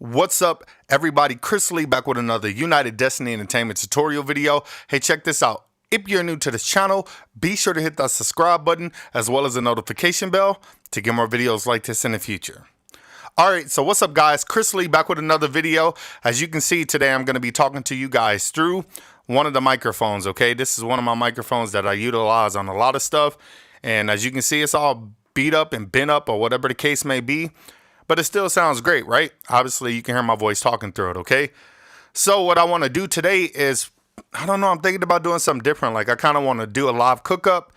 What's up, everybody? Chris Lee back with another United Destiny Entertainment tutorial video. Hey, check this out. If you're new to this channel, be sure to hit that subscribe button as well as the notification bell to get more videos like this in the future. Alright, so what's up guys? Chris Lee back with another video. As you can see today, I'm going to be talking to you guys through one of the microphones, okay? This is one of my microphones that I utilize on a lot of stuff. And as you can see, it's all beat up and bent up or whatever the case may be. But it still sounds great, right? Obviously, you can hear my voice talking through it, okay? So what I want to do today is, I don't know, I'm thinking about doing something different. Like I kind of want to do a live cook-up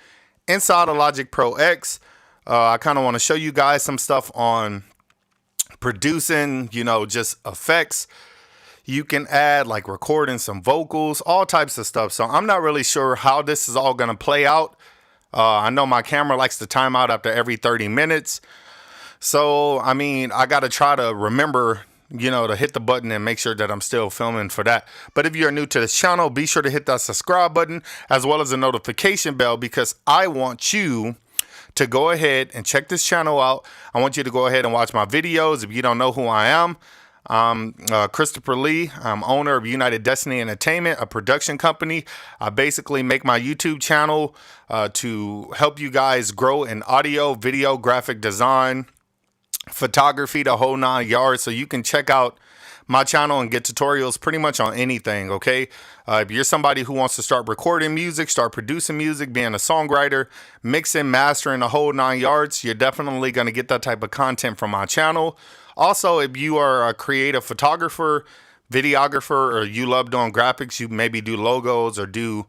inside of Logic Pro X. I kind of want to show you guys some stuff on producing, you know, just effects. You can add like recording some vocals, all types of stuff. So I'm not really sure how this is all going to play out. I know my camera likes to time out after every 30 minutes. So, I mean, I got to try to remember, you know, to hit the button and make sure that I'm still filming for that. But if you're new to this channel, be sure to hit that subscribe button as well as the notification bell, because I want you to go ahead and check this channel out. I want you to go ahead and watch my videos. If you don't know who I am, I'm Christopher Lee. I'm owner of United Destiny Entertainment, a production company. I basically make my YouTube channel to help you guys grow in audio, video, graphic design, photography, the whole 9 yards. So you can check out my channel and get tutorials pretty much on anything, okay? If you're somebody who wants to start recording music, start producing music, being a songwriter, mixing, mastering, the whole 9 yards, you're definitely going to get that type of content from my channel. Also, if you are a creative photographer, videographer, or you love doing graphics, you maybe do logos or do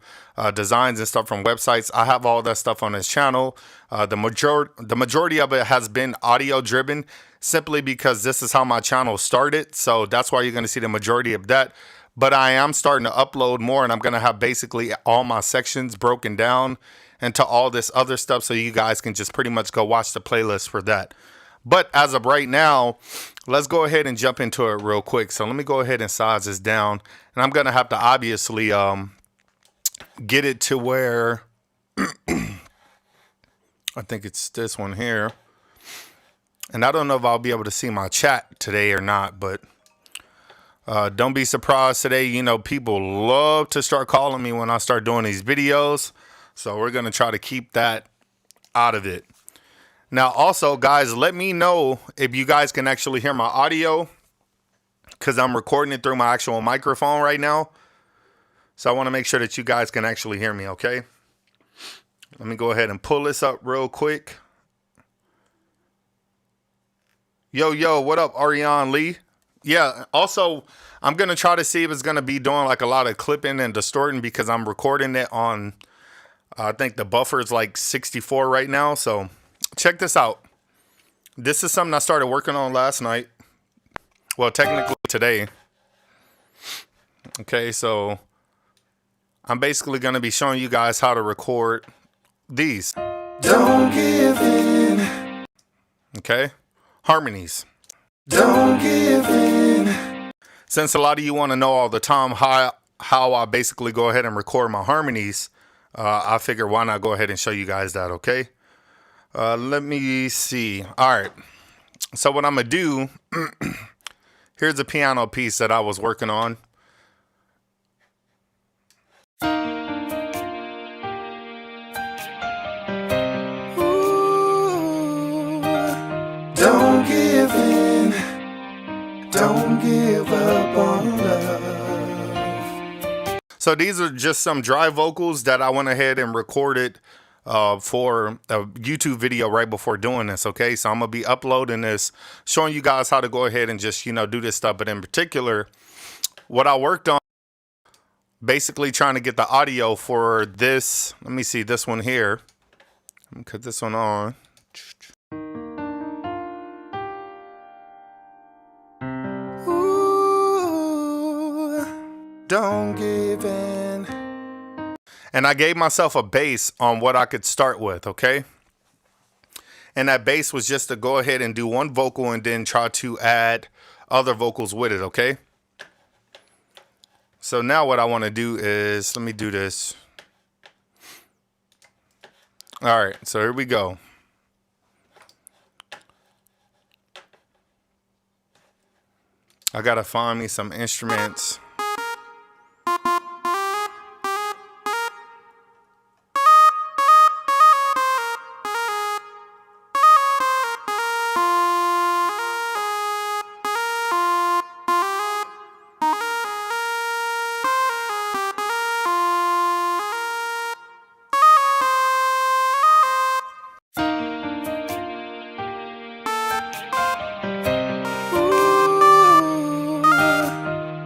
designs and stuff from websites, I have all that stuff on this channel. The majority of it has been audio driven, simply because this is how my channel started. So that's why you're going to see the majority of that. But I am starting to upload more, and I'm going to have basically all my sections broken down into all this other stuff, so you guys can just pretty much go watch the playlist for that. But as of right now, let's go ahead and jump into it real quick. So let me go ahead and size this down. And I'm going to have to obviously get it to where I think it's this one here. And I don't know if I'll be able to see my chat today or not, but don't be surprised today. You know, people love to start calling me when I start doing these videos. So we're going to try to keep that out of it. Now, also, guys, let me know if you guys can actually hear my audio, because I'm recording it through my actual microphone right now. So I want to make sure that you guys can actually hear me, okay? Let me go ahead and pull this up real quick. Yo, what up, Ariane Lee? Yeah, also, I'm going to try to see if it's going to be doing like a lot of clipping and distorting, because I'm recording it on, I think the buffer is like 64 right now, so check this out. This is something I started working on last night. Well, technically today. Okay, so I'm basically going to be showing you guys how to record these. Don't give in. Okay, harmonies. Don't give in. Since a lot of you want to know all the time how I basically go ahead and record my harmonies, I figure why not go ahead and show you guys that, okay? Let me see. All right. So what I'm going to do, here's a piano piece that I was working on. Ooh, don't give in. Don't give up on love. So these are just some dry vocals that I went ahead and recorded for a YouTube video right before doing this, okay? So I'm gonna be uploading this, showing you guys how to go ahead and just, you know, do this stuff. But in particular, what I worked on, basically trying to get the audio for this. Let me see this one here. Let me cut this one on. Ooh, don't give in. And I gave myself a base on what I could start with, okay? And that base was just to go ahead and do one vocal and then try to add other vocals with it, okay? So now what I want to do is, let me do this. All right, so here we go. I gotta find me some instruments.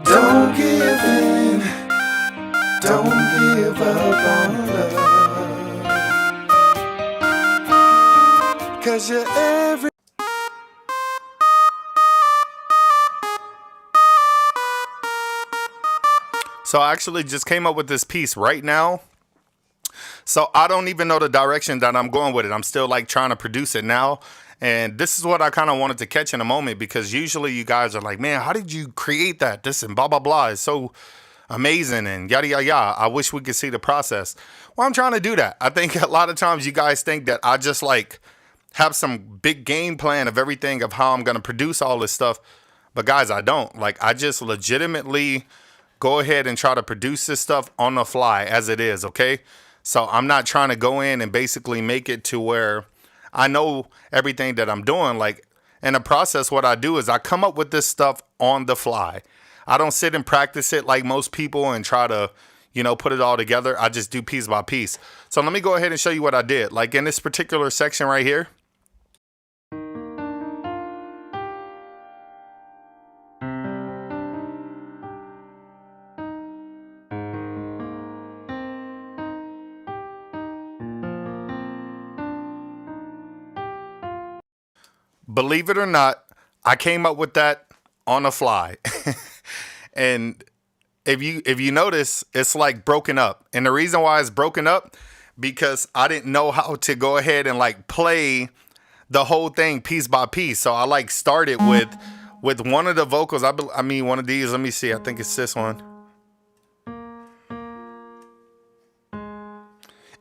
Don't give in, don't give up on love, 'cause you're every. So I actually just came up with this piece right now. So I don't even know the direction that I'm going with it. I'm still like trying to produce it now. And this is what I kind of wanted to catch in a moment, because usually you guys are like, man, how did you create that? This and blah, blah, blah. It's so amazing and yada, yada, yada. I wish we could see the process. Well, I'm trying to do that. I think a lot of times you guys think that I just like have some big game plan of everything of how I'm going to produce all this stuff. But guys, I don't. Like, I just legitimately go ahead and try to produce this stuff on the fly as it is, okay? So I'm not trying to go in and basically make it to where I know everything that I'm doing. Like, in the process, what I do is I come up with this stuff on the fly. I don't sit and practice it like most people and try to, you know, put it all together. I just do piece by piece. So let me go ahead and show you what I did. Like in this particular section right here. Believe it or not, I came up with that on the fly. And if you notice, it's like broken up. And the reason why it's broken up, because I didn't know how to go ahead and like play the whole thing piece by piece. So I like started with one of the vocals. I mean, one of these. Let me see. I think it's this one.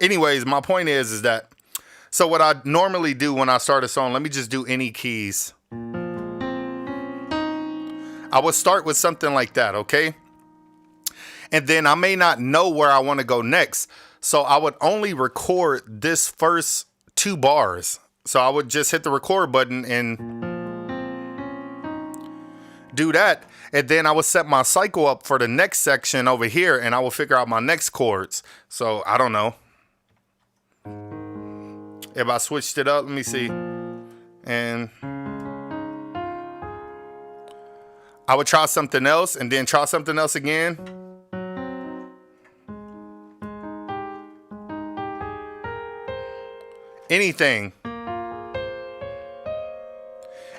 Anyways, my point is that, so what I normally do when I start a song, let me just do any keys. I would start with something like that, okay? And then I may not know where I want to go next. So I would only record this first 2 bars. So I would just hit the record button and do that. And then I would set my cycle up for the next section over here, and I will figure out my next chords. So I don't know. If I switched it up, let me see. And I would try something else and then try something else again. Anything.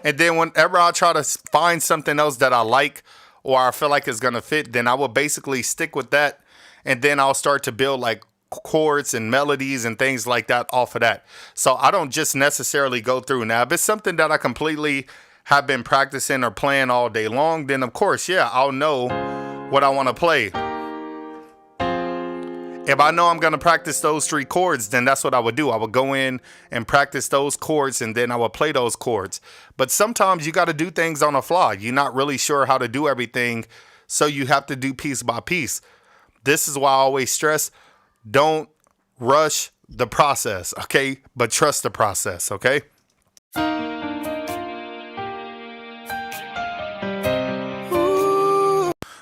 And then whenever I try to find something else that I like or I feel like it's going to fit, then I will basically stick with that. And then I'll start to build like chords and melodies and things like that off of that. So I don't just necessarily go through. Now, if it's something that I completely have been practicing or playing all day long, then of course, yeah, I'll know what I want to play. If I know I'm going to practice those 3 chords, then that's what I would do. I would go in and practice those chords, and then I would play those chords. But sometimes you got to do things on the fly. You're not really sure how to do everything, so you have to do piece by piece. This is why I always stress, don't rush the process, okay? But trust the process, okay?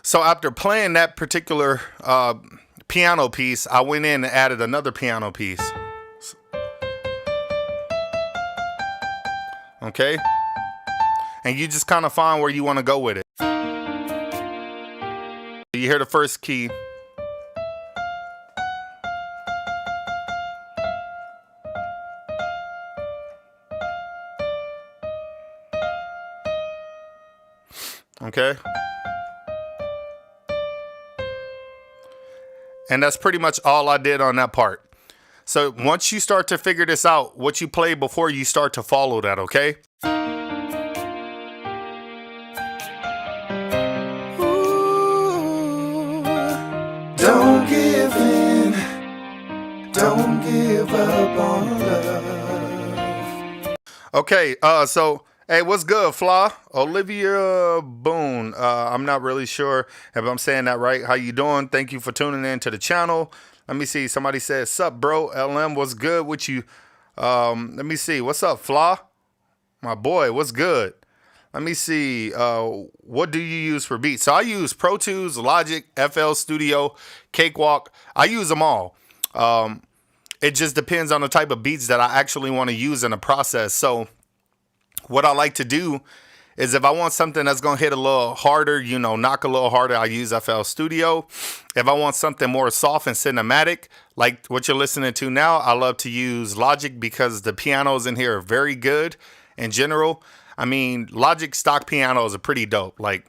So after playing that particular piano piece, I went in and added another piano piece. Okay? And you just kind of find where you want to go with it. You hear the first key. Okay? And that's pretty much all I did on that part. So once you start to figure this out, what you play before, you start to follow that, okay? Ooh, don't give in, don't give up on love. Okay, so Hey, what's good, Flaw? Olivia Boone. I'm not really sure if I'm saying that right. How you doing? Thank you for tuning in to the channel. Let me see. Somebody said, "Sup, bro? LM, what's good with you?" Let me see. What's up, Flaw? My boy, what's good? Let me see. What do you use for beats? So I use Pro Tools, Logic, FL Studio, Cakewalk. I use them all. It just depends on the type of beats that I actually want to use in a process. So what I like to do is if I want something that's going to hit a little harder, you know, knock a little harder, I use FL Studio. If I want something more soft and cinematic, like what you're listening to now, I love to use Logic because the pianos in here are very good in general. I mean, Logic stock pianos are pretty dope. Like,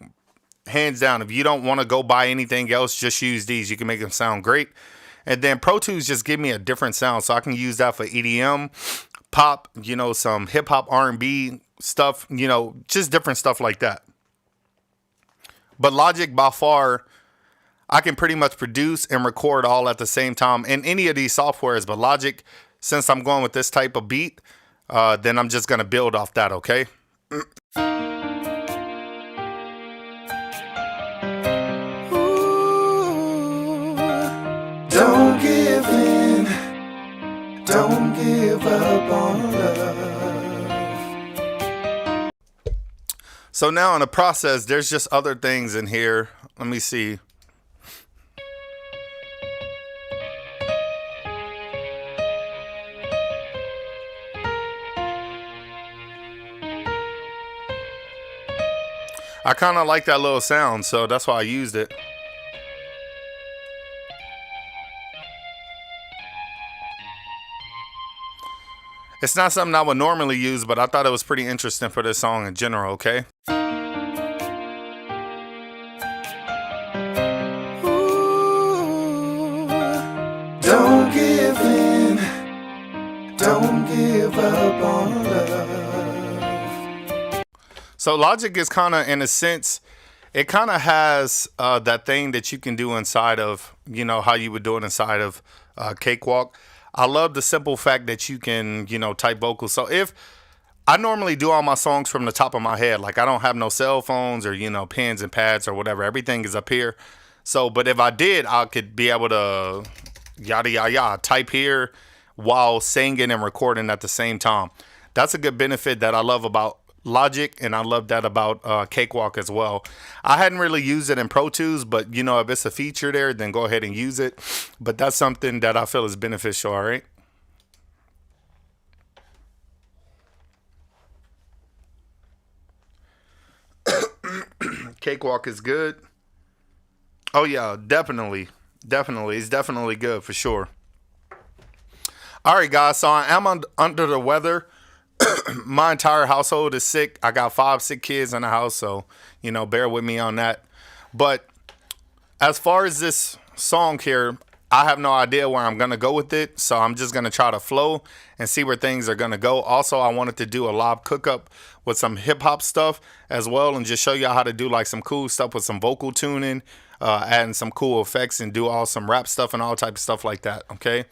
hands down, if you don't want to go buy anything else, just use these. You can make them sound great. And then Pro Tools just give me a different sound, so I can use that for EDM, pop, you know, some hip hop, R&B stuff, you know, just different stuff like that. But Logic, by far, I can pretty much produce and record all at the same time in any of these softwares. But Logic, since I'm going with this type of beat, then I'm just going to build off that, okay? Ooh, don't give in, don't give up on love. So now in the process, there's just other things in here. Let me see. I kind of like that little sound, so that's why I used it. It's not something I would normally use, but I thought it was pretty interesting for this song in general, okay? Ooh, don't give in, don't give up on love. So Logic is kind of, in a sense, it kind of has that thing that you can do inside of, you know, how you would do it inside of Cakewalk. I love the simple fact that you can, you know, type vocals. So if I normally do all my songs from the top of my head, like I don't have no cell phones or, you know, pens and pads or whatever. Everything is up here. So, but if I did, I could be able to yada, yada, yada, type here while singing and recording at the same time. That's a good benefit that I love about Logic, and I love that about Cakewalk as well. I hadn't really used it in Pro Tools, but you know, if it's a feature there, then go ahead and use it. But that's something that I feel is beneficial, all right? Cakewalk is good. Oh yeah, definitely. Definitely. It's definitely good for sure. All right, guys, so I am under the weather. My entire household is sick. I got 5 sick kids in the house, so, you know, bear with me on that. But as far as this song here, I have no idea where I'm going to go with it, so I'm just going to try to flow and see where things are going to go. Also, I wanted to do a live cook-up with some hip-hop stuff as well and just show you how to do, like, some cool stuff with some vocal tuning, adding some cool effects and do all some rap stuff and all types of stuff like that, okay?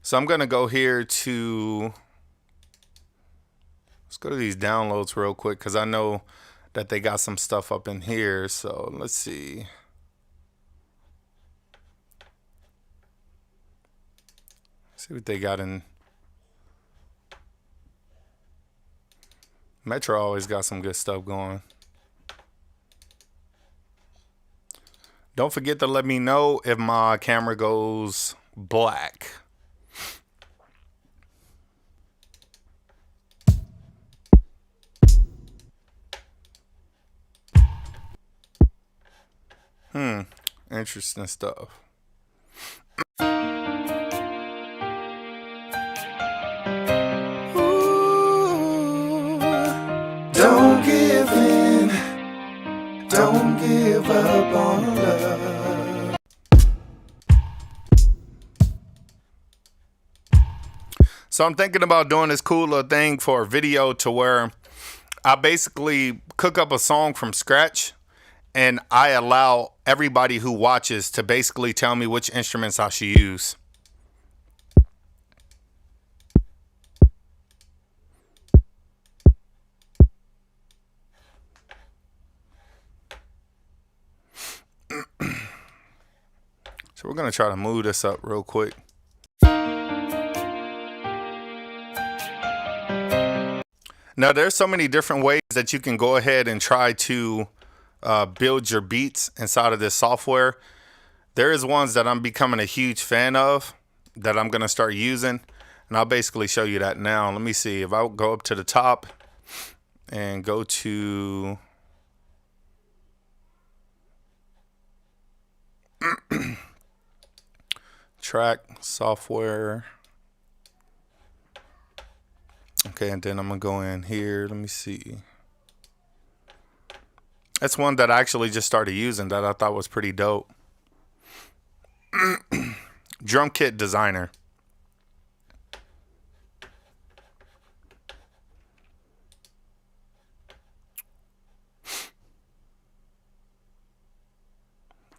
So I'm going to go here to, let's go to these downloads real quick because I know that they got some stuff up in here. So let's see. See what they got in. Metro always got some good stuff going. Don't forget to let me know if my camera goes black. Interesting stuff. Ooh, don't give in, don't give up on love. So I'm thinking about doing this cool little thing for a video to where I basically cook up a song from scratch and I allow everybody who watches to basically tell me which instruments I should use. So we're gonna try to move this up real quick. Now there's so many different ways that you can go ahead and try to build your beats inside of this software. There is ones that I'm becoming a huge fan of that I'm gonna start using, and I'll basically show you that now. Let me see if I go up to the top and go to track software. Okay, and then I'm gonna go in here. Let me see. That's one that I actually just started using that I thought was pretty dope. Drum Kit Designer.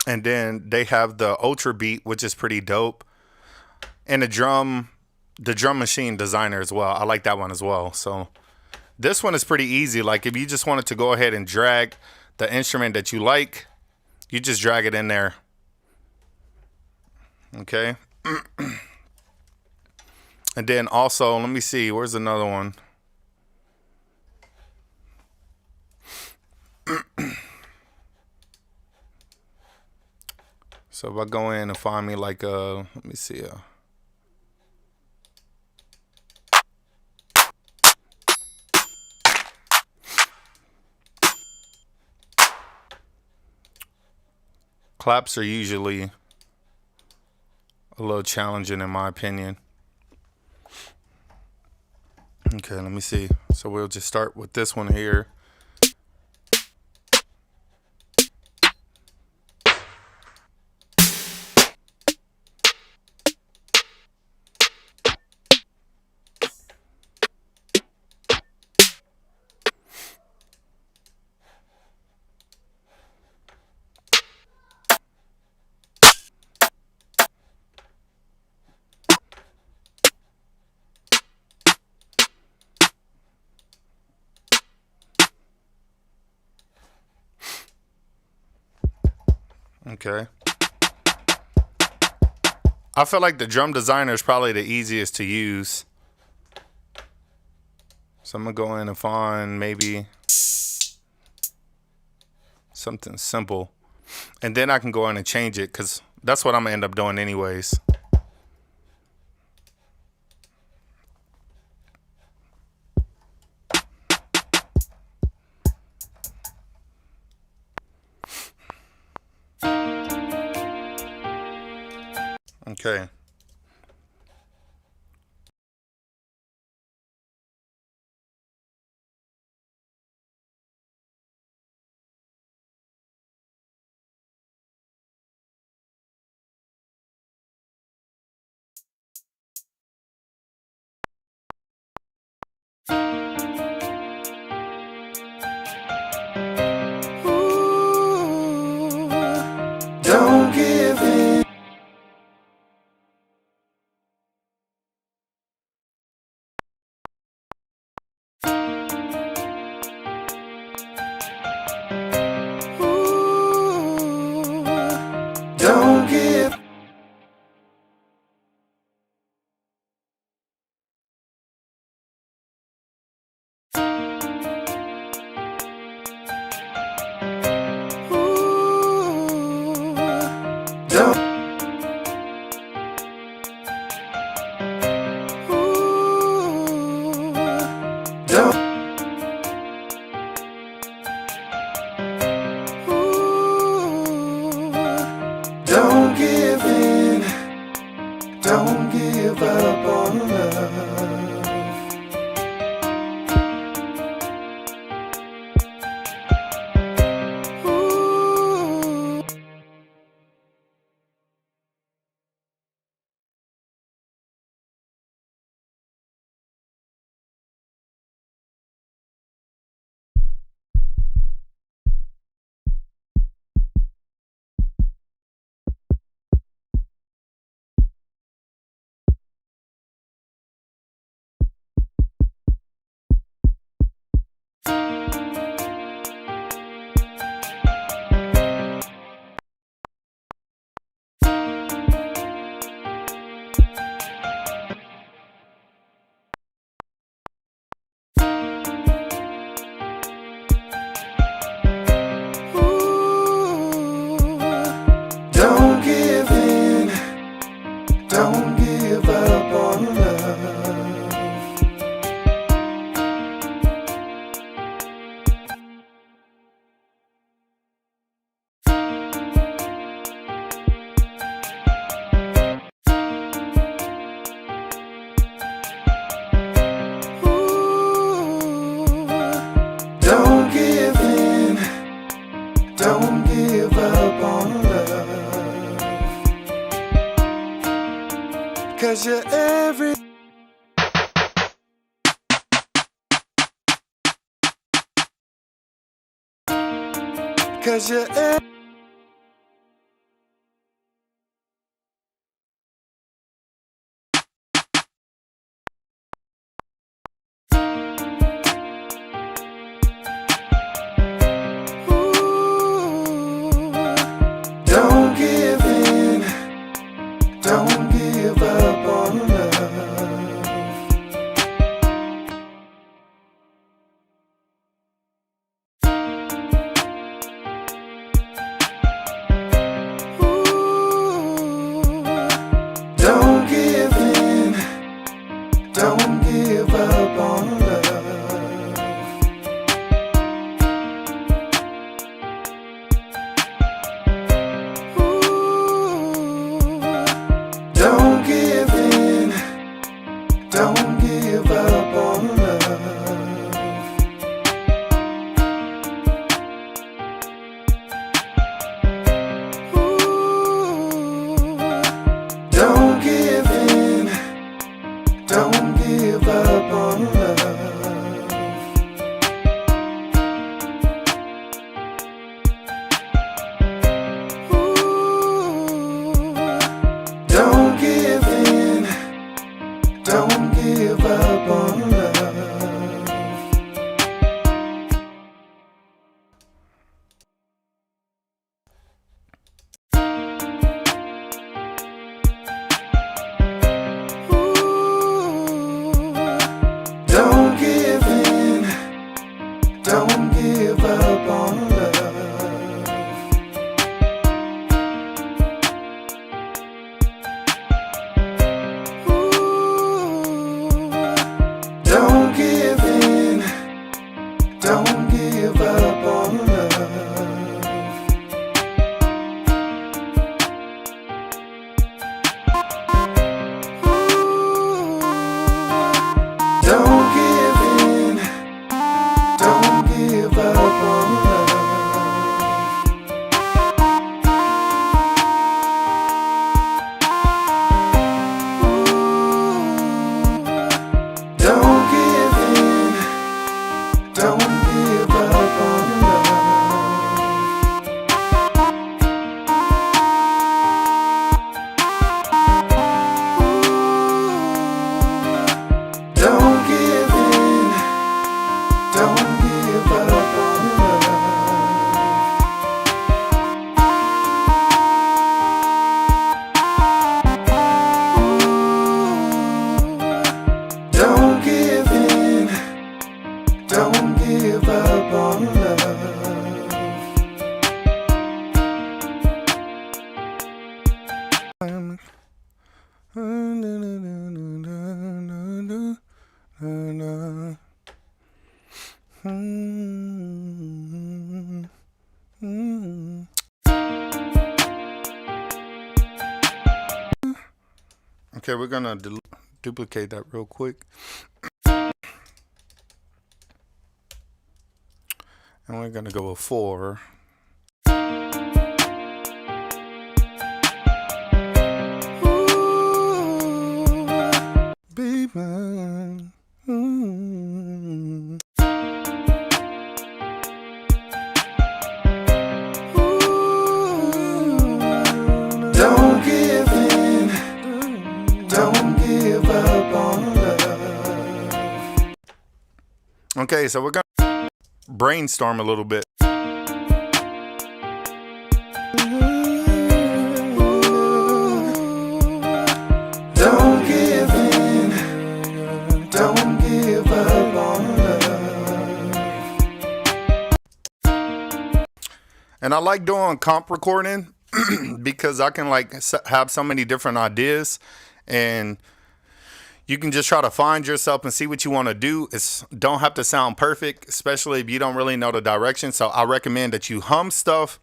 And then they have the Ultra Beat, which is pretty dope. And the drum machine designer as well. I like that one as well. So this one is pretty easy. Like if you just wanted to go ahead and drag the instrument that you like, you just drag it in there. Okay. And then also, let me see, where's another one? So if I go in and find me like a, let me see, claps are usually a little challenging in my opinion. Okay, let me see. So we'll just start with this one here. Okay. I feel like the drum designer is probably the easiest to use. So I'm gonna go in and find maybe something simple. And then I can go in and change it because that's what I'm gonna end up doing anyways. Okay. Ooh, don't give in. Ooh, don't give. Ooh, don't. Ooh, don't. Ooh, don't give in. Don't give up on love. 'cause you're every. 'Cause you're every. Don't give in, don't give up on love. Don't give in, don't give up on love. Don't give in, don't give up on love. Don't give in, don't give up on love. Don't give in, don't give up on love. Don't give in, don't give up on love. Don't give in, don't give up on love. Don't give in, don't give up on love. Don't give in, don't give up on love. Don't give in, don't give up on love. Don't give in, don't give up on love. Okay, we're gonna duplicate that real quick. And we're gonna go with 4. Be mine. Don't give in, don't give up on love. Okay, so we're gonna brainstorm a little bit. Don't give in, don't give up on love. And I like doing comp recording because I can like have so many different ideas, and you can just try to find yourself and see what you want to do. It's don't have to sound perfect, especially if you don't really know the direction. So I recommend that you hum stuff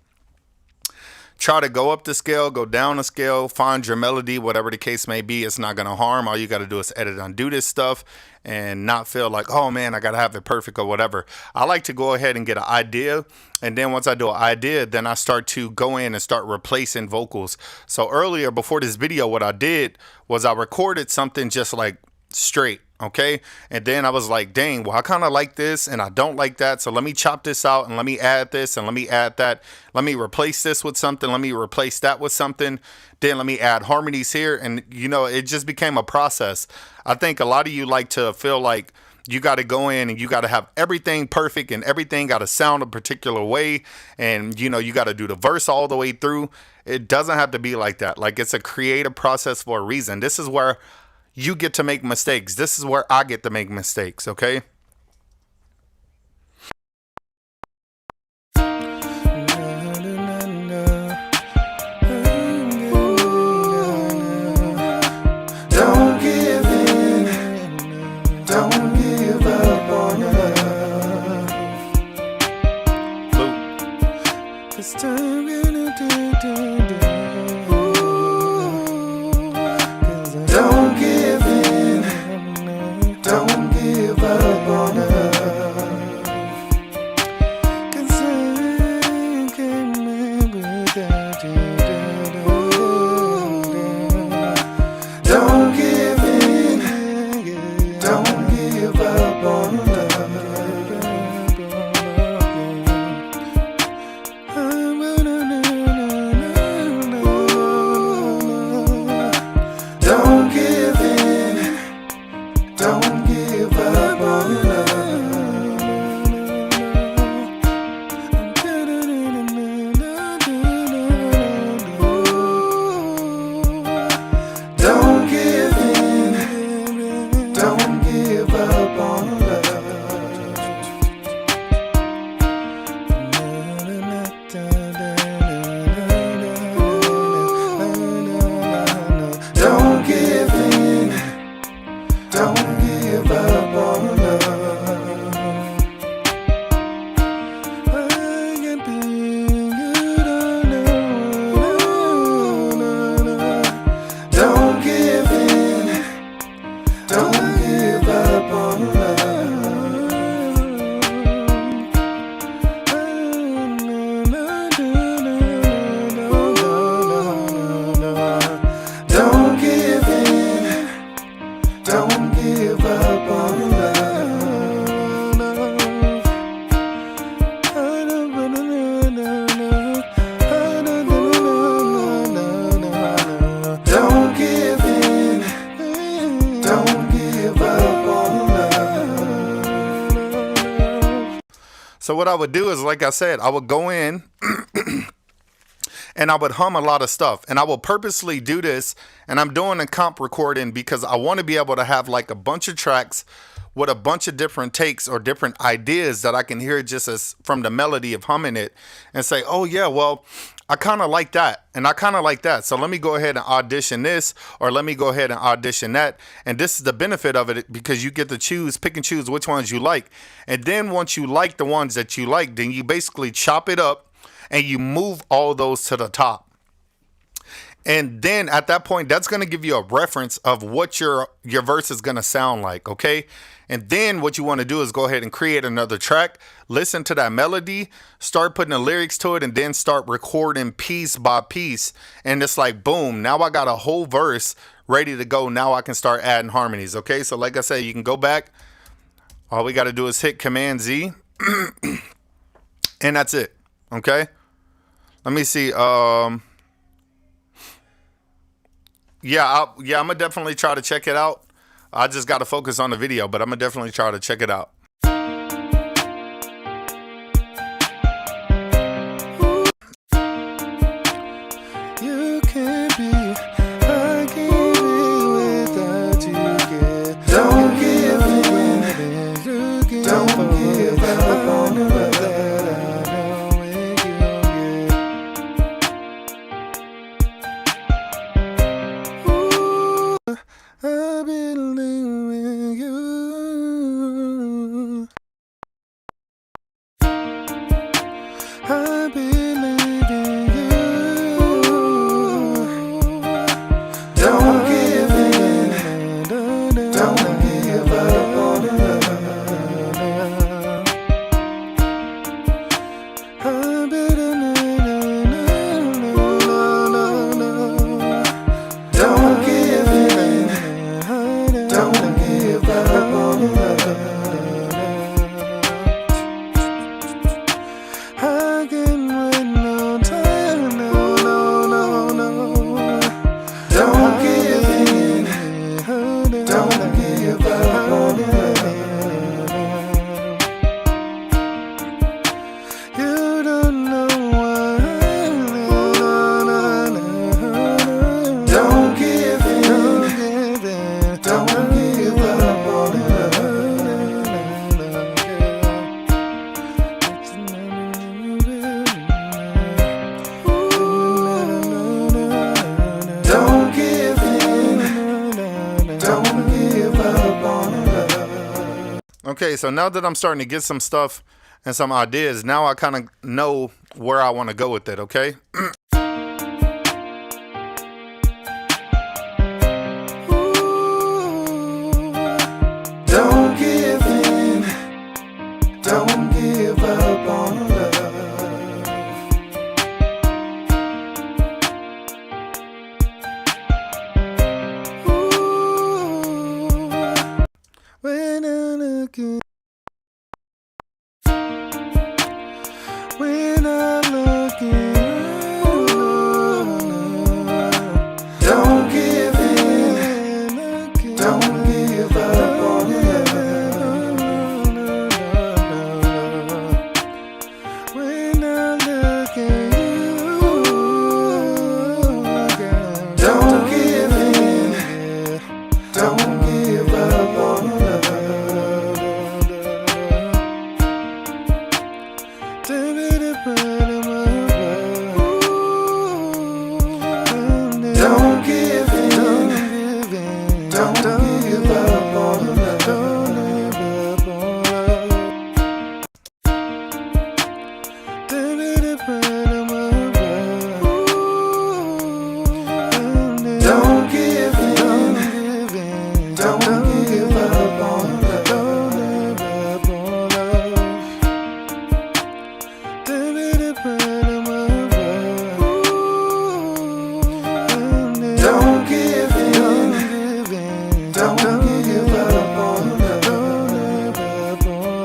try to go up the scale, go down the scale, find your melody, whatever the case may be. It's not going to harm. All you got to do is edit, undo this stuff and not feel like, oh man, I got to have it perfect or whatever. I like to go ahead and get an idea. And then once I do an idea, then I start to go in and start replacing vocals. So earlier before this video, what I did was I recorded something just like straight. Okay. And then I was like, dang, well, I kind of like this and I don't like that. So let me chop this out and let me add this and let me add that. Let me replace this with something. Let me replace that with something. Then let me add harmonies here. And, you know, it just became a process. I think a lot of you like to feel like you got to go in and you got to have everything perfect and everything got to sound a particular way. And, you know, you got to do the verse all the way through. It doesn't have to be like that. Like, it's a creative process for a reason. This is where you get to make mistakes. This is where I get to make mistakes, okay? Don't give in, don't give up on love. It's time don't give in, don't give up on love. 'Cause I can't live without you. Don't give in, don't give up on love. Don't give in, don't give up on love. Don't give in, don't give up on love. Don't give in, don't give up on love. I can be, you don't know. Don't give in, don't give up on love. Don't give in, don't give up on love. Don't give in, don't give up on love. So what I would do is, like I said, I would go in and I would hum a lot of stuff, and I will purposely do this. And I'm doing a comp recording because I want to be able to have like a bunch of tracks with a bunch of different takes or different ideas that I can hear just as from the melody of humming it and say, oh yeah, well, I kind of like that and I kind of like that. So let me go ahead and audition this, or let me go ahead and audition that. And this is the benefit of it, because you get to choose, pick and choose which ones you like. And then once you like the ones that you like, then you basically chop it up and you move all those to the top. And then at that point, that's going to give you a reference of what your verse is going to sound like, okay? And then what you want to do is go ahead and create another track, listen to that melody, start putting the lyrics to it, and then start recording piece by piece. And it's like, boom, now I got a whole verse ready to go. Now I can start adding harmonies, okay? So like I said, you can go back. All we got to do is hit Command Z, and that's it, okay? Let me see. I'm gonna definitely try to check it out. I just got to focus on the video, but I'm gonna definitely try to check it out. You can't be, I can't be without you. Don't give in, don't give up on love. I believe in you. Okay, so now that I'm starting to get some stuff and some ideas, now I kind of know where I want to go with it, okay? Don't give in, don't give up on love. When I look in, when I look in, don't give in, don't give up on love. When I look at you, don't give in, don't give up on love. Don't give in, don't give up on love. Don't give in, don't give up on love. Don't give in, don't give up on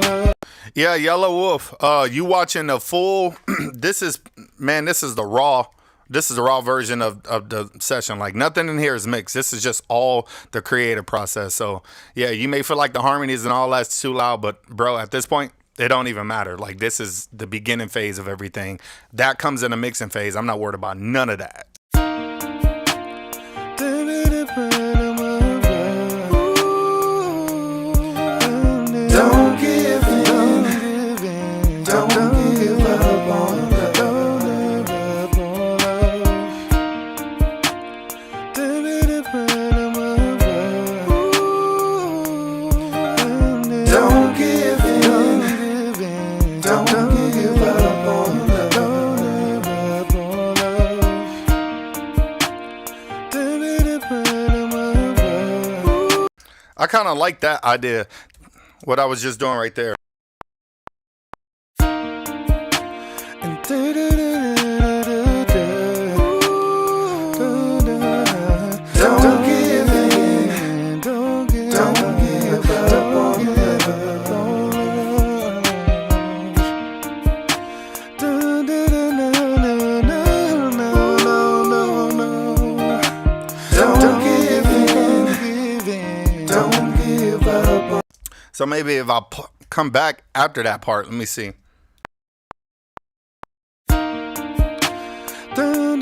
love. Yeah, Yellow Wolf. You watching the full? This is the raw. This is the raw version of the session. Like nothing in here is mixed. This is just all the creative process. So yeah, you may feel like the harmonies and all that's too loud, but bro, at this point, it don't even matter. Like this is the beginning phase of everything. That comes in the mixing phase. I'm not worried about none of that. Don't give in, don't give up on love. Don't give in, don't give up on love. I kind of like that idea. What I was just doing right there. Don't give in, don't give up on love. Don't give in, don't give up on. So maybe if I come back after that part, let me see. Don't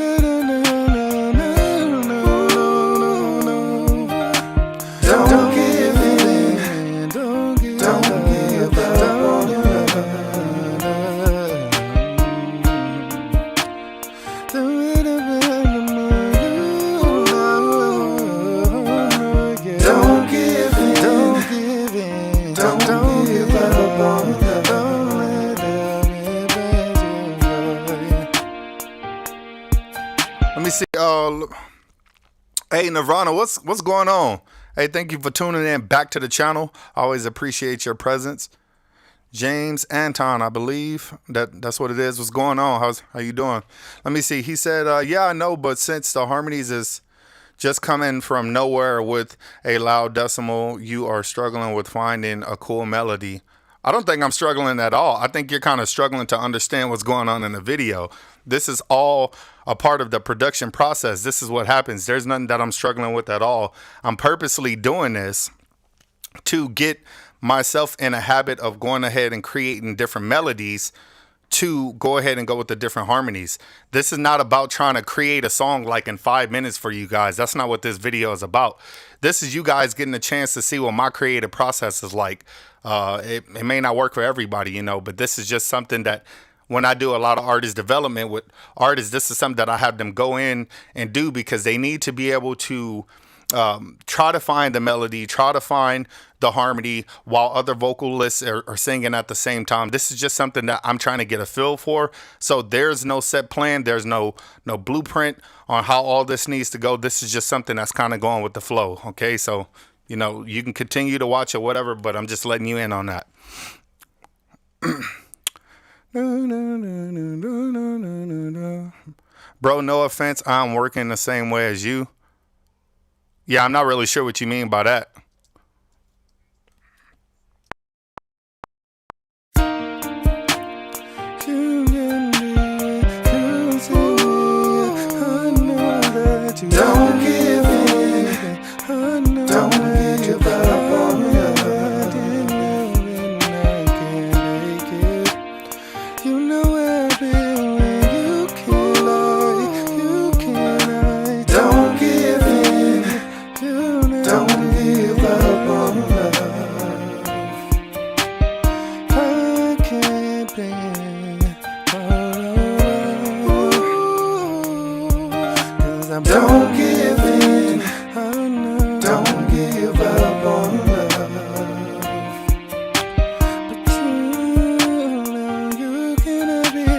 give in, don't give up on love. Don't give in, don't give up on love. Let me see. Hey Nirvana, what's going on? Hey, thank you for tuning in back to the channel. I always appreciate your presence. James Anton, I believe that's what it is. What's going on? How you doing? Let me see. He said, yeah, I know, but since the harmonies is just coming from nowhere with a loud decimal, you are struggling with finding a cool melody. I don't think I'm struggling at all. I think you're kind of struggling to understand what's going on in the video. This is all a part of the production process. This is what happens. There's nothing that I'm struggling with at all. I'm purposely doing this to get myself in a habit of going ahead and creating different melodies to go ahead and go with the different harmonies. This is not about trying to create a song like in 5 minutes for you guys. That's not what this video is about. This is you guys getting a chance to see what my creative process is like. It may not work for everybody, you know, but this is just something that when I do a lot of artist development with artists, this is something that I have them go in and do because they need to be able to try to find the melody, try to find the harmony while other vocalists are singing at the same time. This is just something that I'm trying to get a feel for. So there's no set plan. There's no blueprint on how all this needs to go. This is just something that's kind of going with the flow. Okay, so you can continue to watch or whatever, but I'm just letting you in on that. Bro, no offense, I'm working the same way as you. Yeah, I'm not really sure what you mean by that. Don't give in. Don't give up on love. You know I've been when you can't lie. You can't lie. Don't give in. Don't give up on love. I can't bring don't give in. Don't give up on love. But you cannot be you.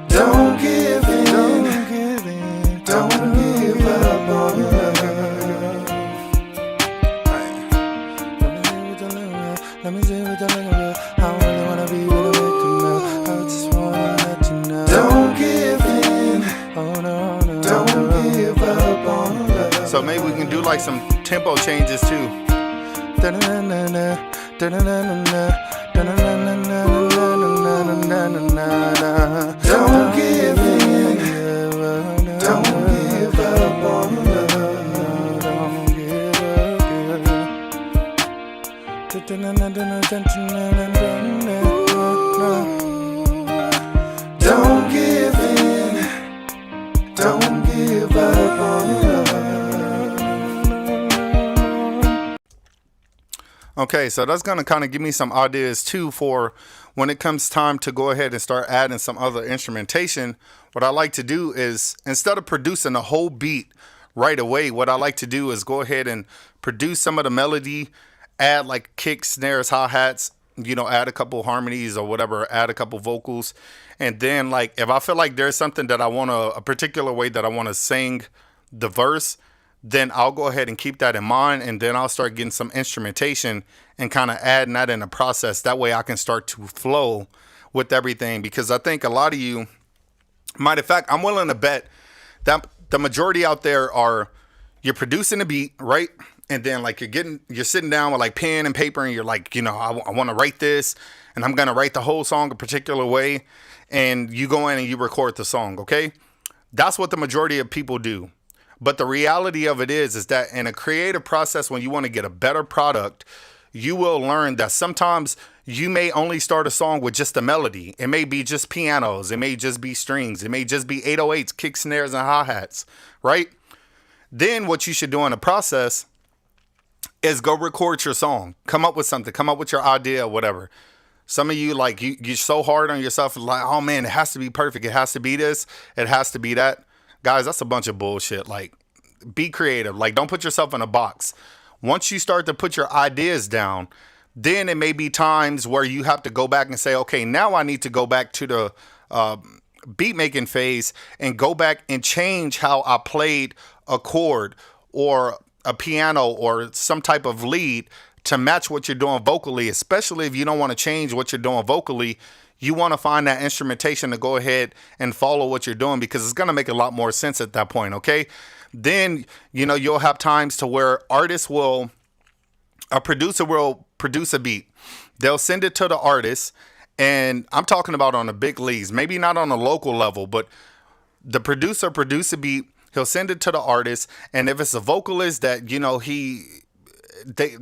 Don't give in. Don't give up on love. Let me see what you're looking at. I really wanna be with you. I just wanna let you know. Don't give in. Oh no. Don't give up on love. So maybe we can do like some tempo changes too. Don't give in. Don't give up on love. Don't give Don't give in. Don't give up on love. Okay, so that's going to kind of give me some ideas too for when it comes time to go ahead and start adding some other instrumentation. What I like to do is, instead of producing a whole beat right away, what I like to do is go ahead and produce some of the melody, add like kicks, snares, hi-hats, add a couple harmonies or whatever, add a couple vocals. And then like, if I feel like there's something that I want a particular way that I want to sing the verse, then I'll go ahead and keep that in mind. And then I'll start getting some instrumentation and kind of adding that in the process. That way I can start to flow with everything. Because I think a lot of you, matter of fact, I'm willing to bet that the majority out there you're producing a beat, right? And then like you're sitting down with like pen and paper and you're like, I want to write this and I'm going to write the whole song a particular way. And you go in and you record the song. Okay. That's what the majority of people do. But the reality of it is that in a creative process, when you want to get a better product, you will learn that sometimes you may only start a song with just a melody. It may be just pianos. It may just be strings. It may just be 808s, kick, snares, and hi-hats, right? Then what you should do in the process is go record your song. Come up with something. Come up with your idea or whatever. Some of you, like, you're so hard on yourself. Like, oh, man, it has to be perfect. It has to be this. It has to be that. Guys, that's a bunch of bullshit. Like, be creative. Like, don't put yourself in a box. Once you start to put your ideas down, then it may be times where you have to go back and say, okay, now I need to go back to the beat making phase and go back and change how I played a chord or a piano or some type of lead to match what you're doing vocally. Especially if you don't want to change what you're doing vocally, you want to find that instrumentation to go ahead and follow what you're doing, because it's going to make a lot more sense at that point. Okay. Then, you'll have times to where a producer will produce a beat. They'll send it to the artist. And I'm talking about on the big leagues, maybe not on a local level, but the producer produce a beat. He'll send it to the artist. And if it's a vocalist that,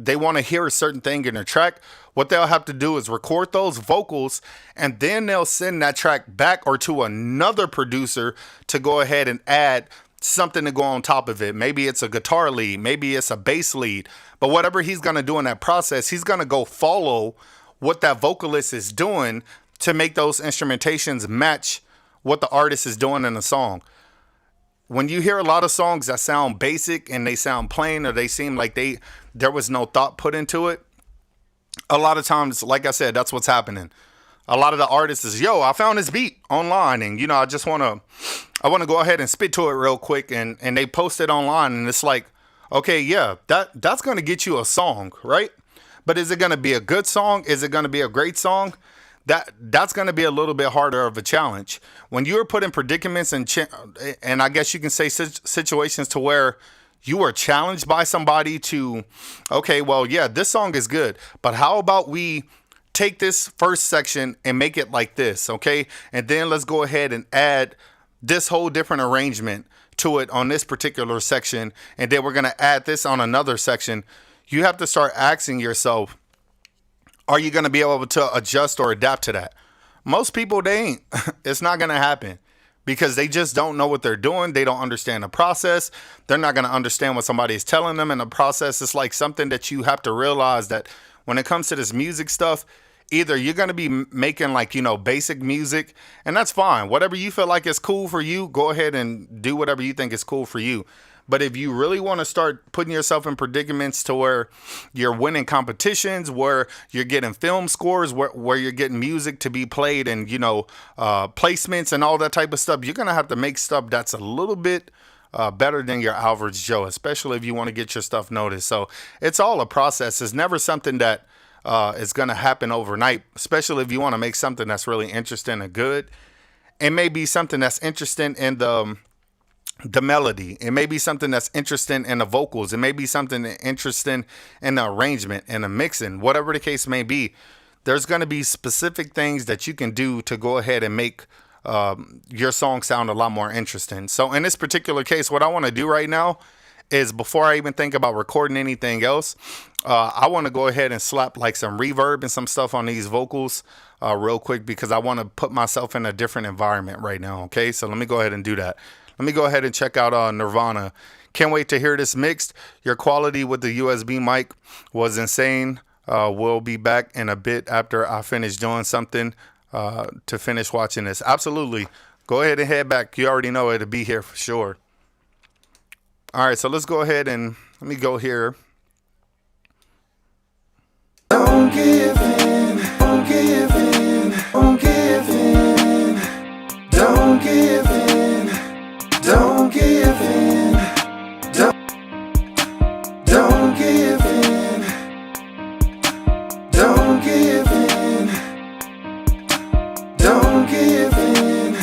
they want to hear a certain thing in their track, what they'll have to do is record those vocals, and then they'll send that track back or to another producer to go ahead and add something to go on top of it. Maybe it's a guitar lead, maybe it's a bass lead, but whatever he's going to do in that process, he's going to go follow what that vocalist is doing to make those instrumentations match what the artist is doing in the song. when you hear a lot of songs that sound basic and they sound plain, or they seem like there was no thought put into it, a lot of times, like I said, that's what's happening. A lot of the artists is, yo, I found this beat online, and I want to go ahead and spit to it real quick, and they post it online, and it's like, okay, yeah, that's going to get you a song, right? But is it going to be a good song? Is it going to be a great song? That's going to be a little bit harder of a challenge when you're put in predicaments and I guess you can say situations to where you are challenged by somebody to, okay, well, yeah, this song is good, but how about we take this first section and make it like this, okay? And then let's go ahead and add this whole different arrangement to it on this particular section, and then we're going to add this on another section. You have to start asking yourself, are you going to be able to adjust or adapt to that? Most people, they ain't. It's not going to happen because they just don't know what they're doing. They don't understand the process. They're not going to understand what somebody is telling them in the process. It's like something that you have to realize that when it comes to this music stuff, either you're going to be making like, basic music, and that's fine. Whatever you feel like is cool for you, go ahead and do whatever you think is cool for you. But if you really want to start putting yourself in predicaments to where you're winning competitions, where you're getting film scores, where you're getting music to be played and, placements and all that type of stuff, you're going to have to make stuff that's a little bit better than your average Joe, especially if you want to get your stuff noticed. So it's all a process. It's never something that is going to happen overnight, especially if you want to make something that's really interesting and good. It may be something that's interesting in the melody. It may be something that's interesting in the vocals. It may be something interesting in the arrangement and the mixing, whatever the case may be. There's going to be specific things that you can do to go ahead and make your song sound a lot more interesting. So in this particular case, what I want to do right now is, before I even think about recording anything else, I want to go ahead and slap like some reverb and some stuff on these vocals real quick, because I want to put myself in a different environment right now. Okay, so let me go ahead and do that. Let me go ahead and check out Nirvana. Can't wait to hear this mixed. Your quality with the USB mic was insane. We'll be back in a bit after I finish doing something to finish watching this. Absolutely. Go ahead and head back. You already know it'll be here for sure. All right, so let's go ahead and let me go here. Don't give in, don't give in, don't give in, don't give in, don't give in, don't give in, don't give in, don't give in,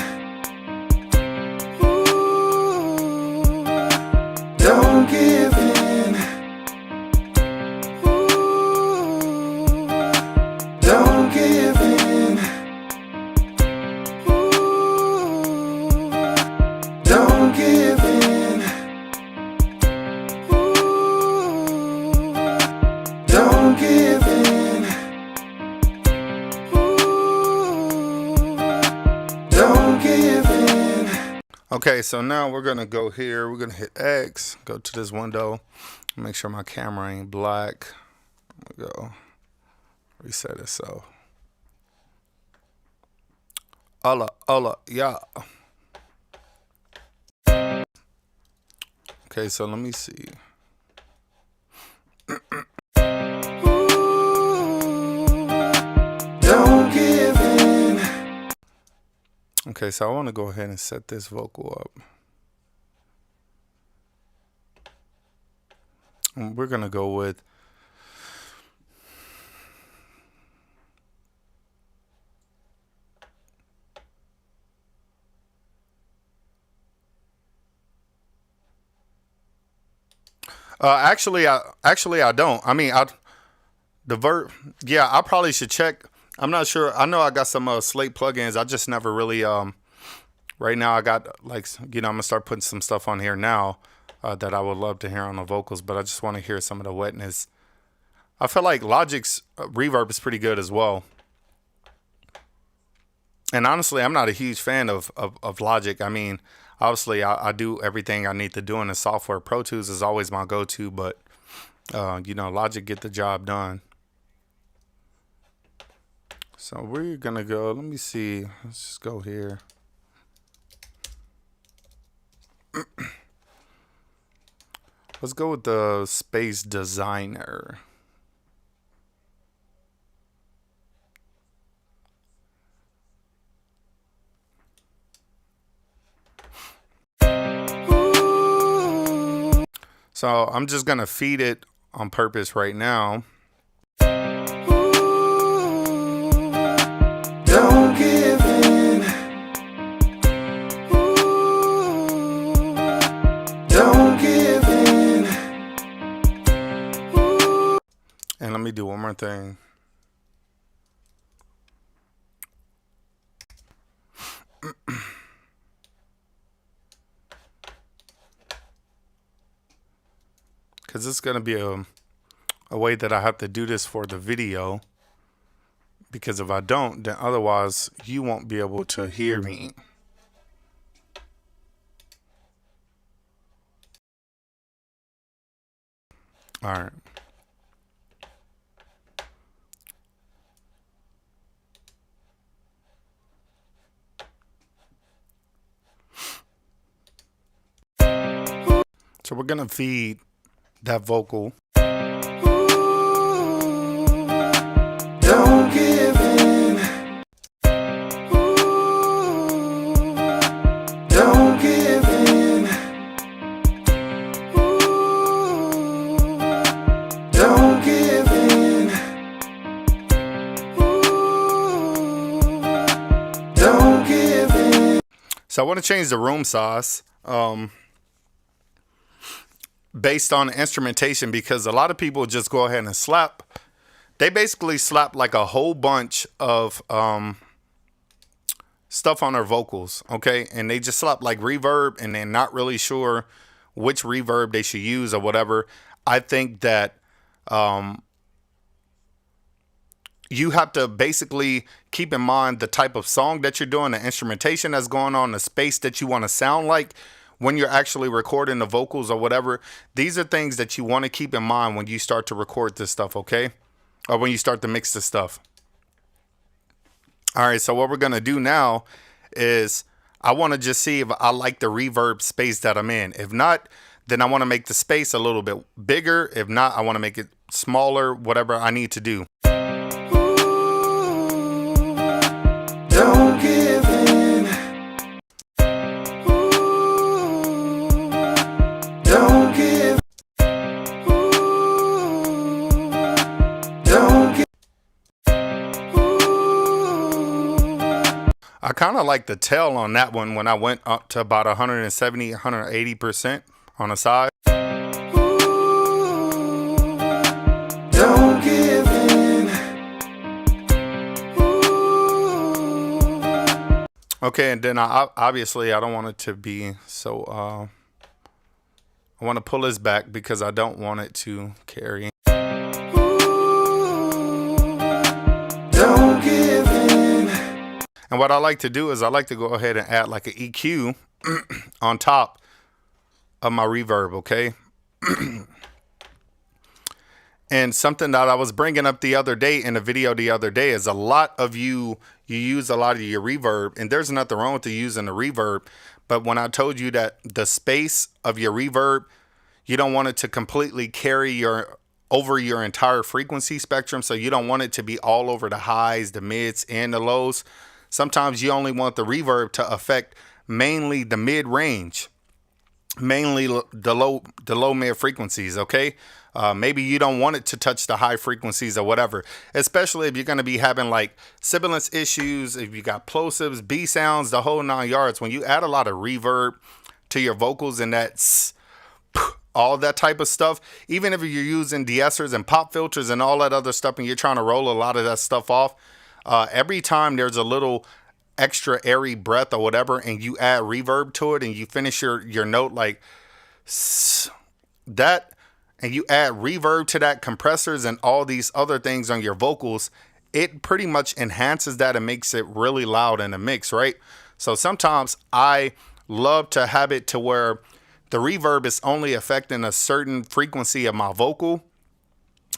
ooh, don't give in, ooh, don't give in, ooh, don't give in, ooh, don't give in, ooh, don't give in. Okay, so now we're going to go here. We're going to hit X, go to this window, make sure my camera ain't black. There we go. Reset it so. Hola, yeah. Okay, so let me see. Ooh, don't give in. Okay, so I want to go ahead and set this vocal up. And we're going to go with actually I don't. I mean, yeah, I probably should check. I'm not sure. I know I got some Slate plugins. I just never really right now I got like, I'm going to start putting some stuff on here now that I would love to hear on the vocals, but I just want to hear some of the wetness. I feel like Logic's reverb is pretty good as well. And honestly, I'm not a huge fan of Logic. I mean, obviously, I do everything I need to do in the software. Pro Tools is always my go-to, but, Logic get the job done. So we're going to go, let me see. Let's just go here. Let's go with the Space Designer. So I'm just gonna feed it on purpose right now. Don't give in. Don't give in. And let me do one more thing. Because it's going to be a way that I have to do this for the video. Because if I don't, then otherwise you won't be able to hear me. All right. So we're going to feed that vocal. Don't give in. Don't give in. Don't give in. Don't give in. So I want to change the room size based on the instrumentation, because a lot of people just go ahead and slap. They basically slap like a whole bunch of stuff on their vocals, okay? And they just slap like reverb, and they're not really sure which reverb they should use or whatever. I think that you have to basically keep in mind the type of song that you're doing, the instrumentation that's going on, the space that you want to sound like when you're actually recording the vocals or whatever. These are things that you want to keep in mind when you start to record this stuff, okay? Or when you start to mix this stuff. All right, so what we're going to do now is I want to just see if I like the reverb space that I'm in. If not, then I want to make the space a little bit bigger. If not, I want to make it smaller, whatever I need to do. Don't give in. Don't give. Don't give. I kind of like the tail on that one when I went up to about 170, 180% on the side. Don't give in. Okay, and then obviously I don't want it to be so, I want to pull this back because I don't want it to carry. Don't give in. And what I like to do is I like to go ahead and add like an EQ on top of my reverb, okay? And something that I was bringing up the other day in a video the other day is a lot of you use a lot of your reverb, and there's nothing wrong with you using the reverb. But when I told you that the space of your reverb, you don't want it to completely carry over your entire frequency spectrum. So you don't want it to be all over the highs, the mids, and the lows. Sometimes you only want the reverb to affect mainly the mid range, mainly the low mid frequencies, okay? Maybe you don't want it to touch the high frequencies or whatever, especially if you're going to be having like sibilance issues, if you got plosives, B sounds, the whole 9 yards. When you add a lot of reverb to your vocals and that's all that type of stuff, even if you're using de-essers and pop filters and all that other stuff and you're trying to roll a lot of that stuff off, every time there's a little extra airy breath or whatever and you add reverb to it and you finish your note like that, and you add reverb to that, compressors and all these other things on your vocals, it pretty much enhances that and makes it really loud in the mix, right? So sometimes I love to have it to where the reverb is only affecting a certain frequency of my vocal,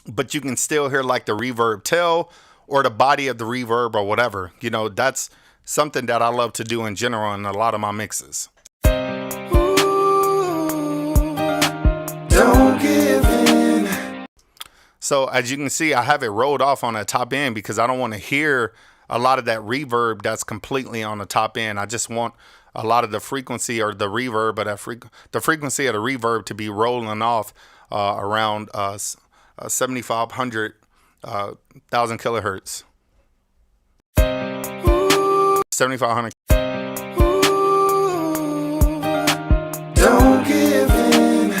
but you can still hear like the reverb tail or the body of the reverb or whatever. You know, that's something that I love to do in general in a lot of my mixes. Don't give in. So as you can see, I have it rolled off on the top end because I don't want to hear a lot of that reverb that's completely on the top end. I just want a lot of the frequency or the reverb of that the frequency of the reverb to be rolling off around 7,500 thousand kilohertz. 7,500. Don't give in.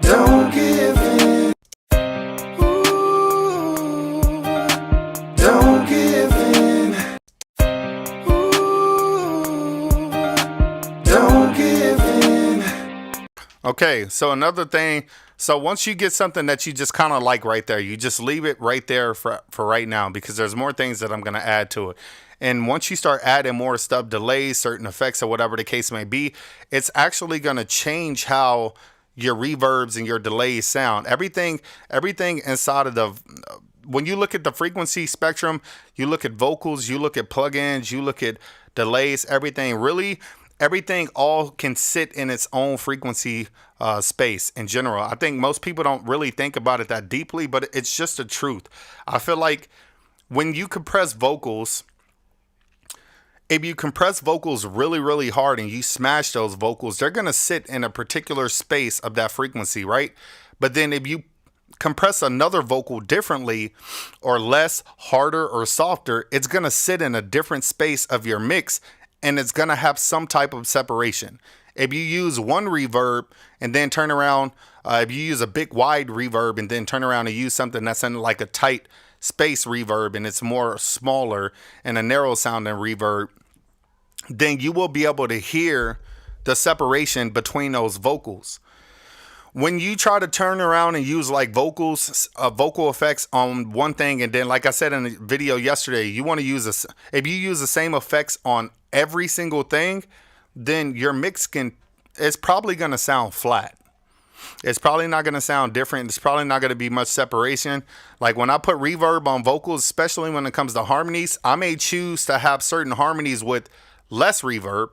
Don't give in. Don't give in. Don't give in. Okay, so another thing, so once you get something that you just kind of like right there, you just leave it right there for right now, because there's more things that I'm going to add to it. And once you start adding more stuff, delays, certain effects, or whatever the case may be, it's actually going to change how your reverbs and your delays sound. Everything inside of the, when you look at the frequency spectrum, you look at vocals, you look at plugins, you look at delays, everything all can sit in its own frequency space in general. I think most people don't really think about it that deeply, but it's just the truth. I feel like when you compress vocals, if you compress vocals really, really hard and you smash those vocals, they're going to sit in a particular space of that frequency, right? But then if you compress another vocal differently or less, harder or softer, it's going to sit in a different space of your mix, and it's going to have some type of separation. If you use one reverb and then turn around, if you use a big wide reverb and then turn around and use something that's in like a tight space reverb and it's more smaller and a narrow sounding reverb, then you will be able to hear the separation between those vocals. When you try to turn around and use like vocals, vocal effects on one thing, and then like I said in the video yesterday, you want to use if you use the same effects on every single thing, then your mix it's probably going to sound flat. It's probably not going to sound different. It's probably not going to be much separation. Like when I put reverb on vocals, especially when it comes to harmonies, I may choose to have certain harmonies with less reverb,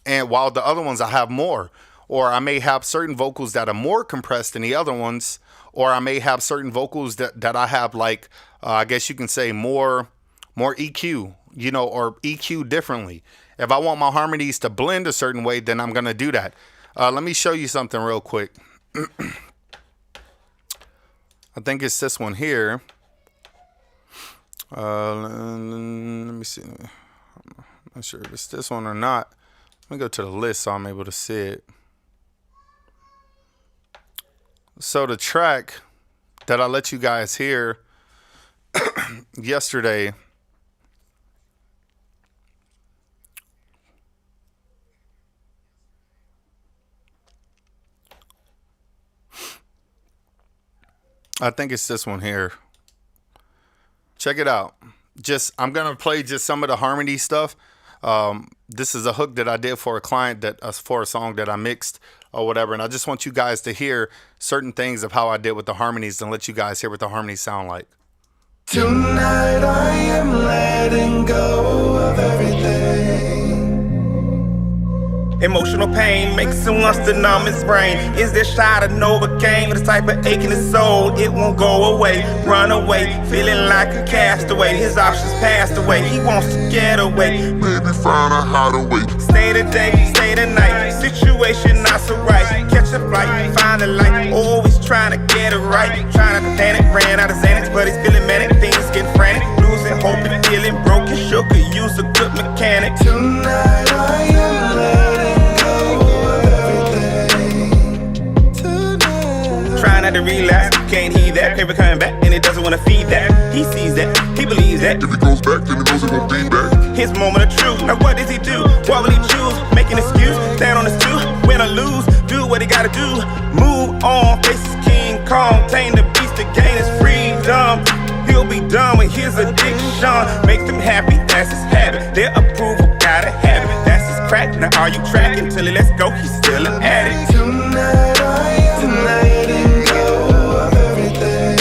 and while the other ones I have more. Or I may have certain vocals that are more compressed than the other ones, or I may have certain vocals that I have like, I guess you can say more EQ, you know, or EQ differently. If I want my harmonies to blend a certain way, then I'm going to do that. Let me show you something real quick. I think it's this one here. Let me see. I'm not sure if it's this one or not. Let me go to the list so I'm able to see it. So the track that I let you guys hear yesterday, I think it's this one here. Check it out. I'm gonna play just some of the harmony stuff. This is a hook that I did for a client for a song that I mixed or whatever, and I just want you guys to hear certain things of how I did with the harmonies and let you guys hear what the harmonies sound like. Tonight I am letting go of everything. Emotional pain makes him wants to numb his brain. Is this shot of Novocaine with a type of ache in his soul? It won't go away, run away, feeling like a castaway. His options passed away, he wants to get away. Maybe find a hideaway. Stay the day, stay the night. Situation not so right. Catch a flight, find a light. Always trying to get it right. Trying not to panic, ran out of Xanax, but he's feeling manic. Things getting frantic, losing hope and feeling broken. Sure could use a good mechanic. Tonight I am letting go of everything. Tonight. Trying not to relapse, can't hear that. Paper coming back and it doesn't want to feed that. He sees that, he believes that. If he goes back, then he knows it won't be back. His moment of truth. Now what does he do? What will he choose? Make an excuse, stand on his two, win or lose, do what he gotta do. Move on, face his King Kong, tame the beast to gain his freedom. He'll be done with his addiction. Make them happy, that's his habit. Their approval, gotta have it. That's his crack. Now are you tracking? Till he lets go, he's still an addict. Tonight I am letting go of everything.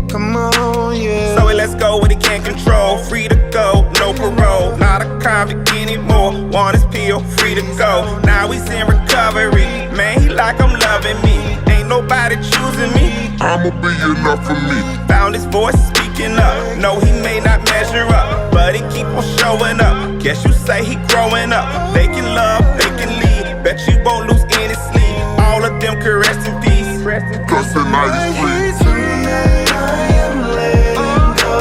Come on, yeah. So he lets go what he can't control. Free to go, no parole, not a convict anymore. Want his pill, free to go. Now he's in recovery. Man, he like I'm loving me. Ain't nobody choosing me. I'ma be enough for me. Found his voice speaking up. No, he may not measure up, but he keep on showing up. Guess you say he growing up. They can love, they can lead. Bet you won't lose any sleep. All of them can rest in peace. Cause tonight is free. Tonight I am letting go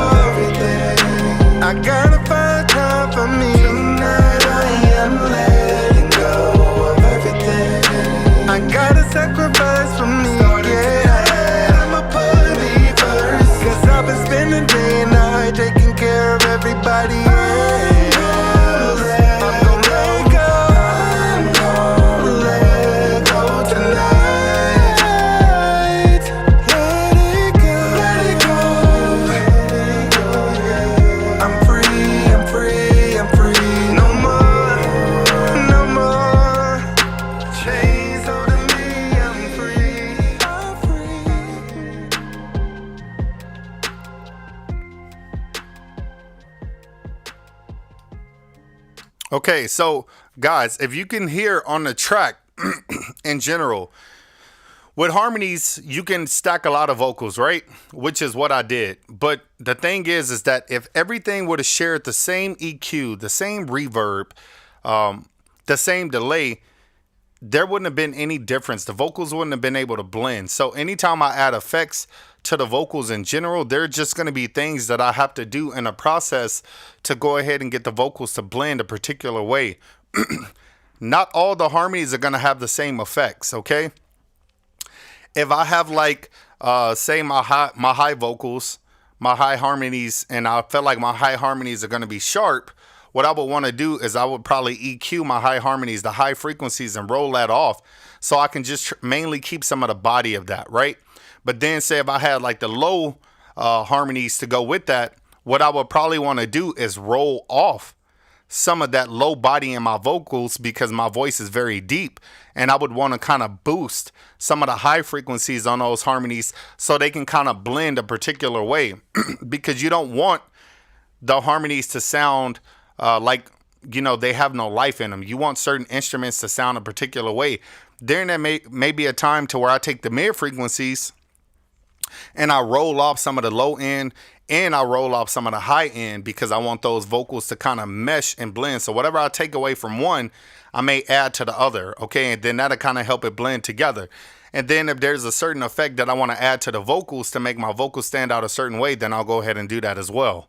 of everything. I gotta find time for me. Tonight I am letting go of everything. I gotta sacrifice for me. Yeah, I'ma put me first. Cause I've been spending day and night taking care of everybody else. I'm gonna let go. I'm gonna let go tonight. Let it go. Let it go. Let it go, yeah. I'm free, I'm free, I'm free. No more, no more chains holding me. I'm free, I'm free. Okay, so guys, if you can hear on the track in general, with harmonies, you can stack a lot of vocals, right? Which is what I did. But the thing is that if everything would have shared the same EQ, the same reverb, the same delay, there wouldn't have been any difference. The vocals wouldn't have been able to blend. So anytime I add effects to the vocals in general, they're just going to be things that I have to do in a process to go ahead and get the vocals to blend a particular way. Not all the harmonies are going to have the same effects, okay? If I have like, say my high vocals, my high harmonies, and I feel like my high harmonies are going to be sharp, what I would want to do is I would probably EQ my high harmonies, the high frequencies, and roll that off so I can just mainly keep some of the body of that, right? But then say if I had like the low harmonies to go with that, what I would probably want to do is roll off some of that low body in my vocals because my voice is very deep, and I would want to kind of boost some of the high frequencies on those harmonies so they can kind of blend a particular way because you don't want the harmonies to sound like, you know, they have no life in them. You want certain instruments to sound a particular way. Then there may be a time to where I take the mid frequencies and I roll off some of the low end and I roll off some of the high end because I want those vocals to kind of mesh and blend. So whatever I take away from one, I may add to the other, okay? And then that'll kind of help it blend together. And then if there's a certain effect that I want to add to the vocals to make my vocals stand out a certain way, then I'll go ahead and do that as well.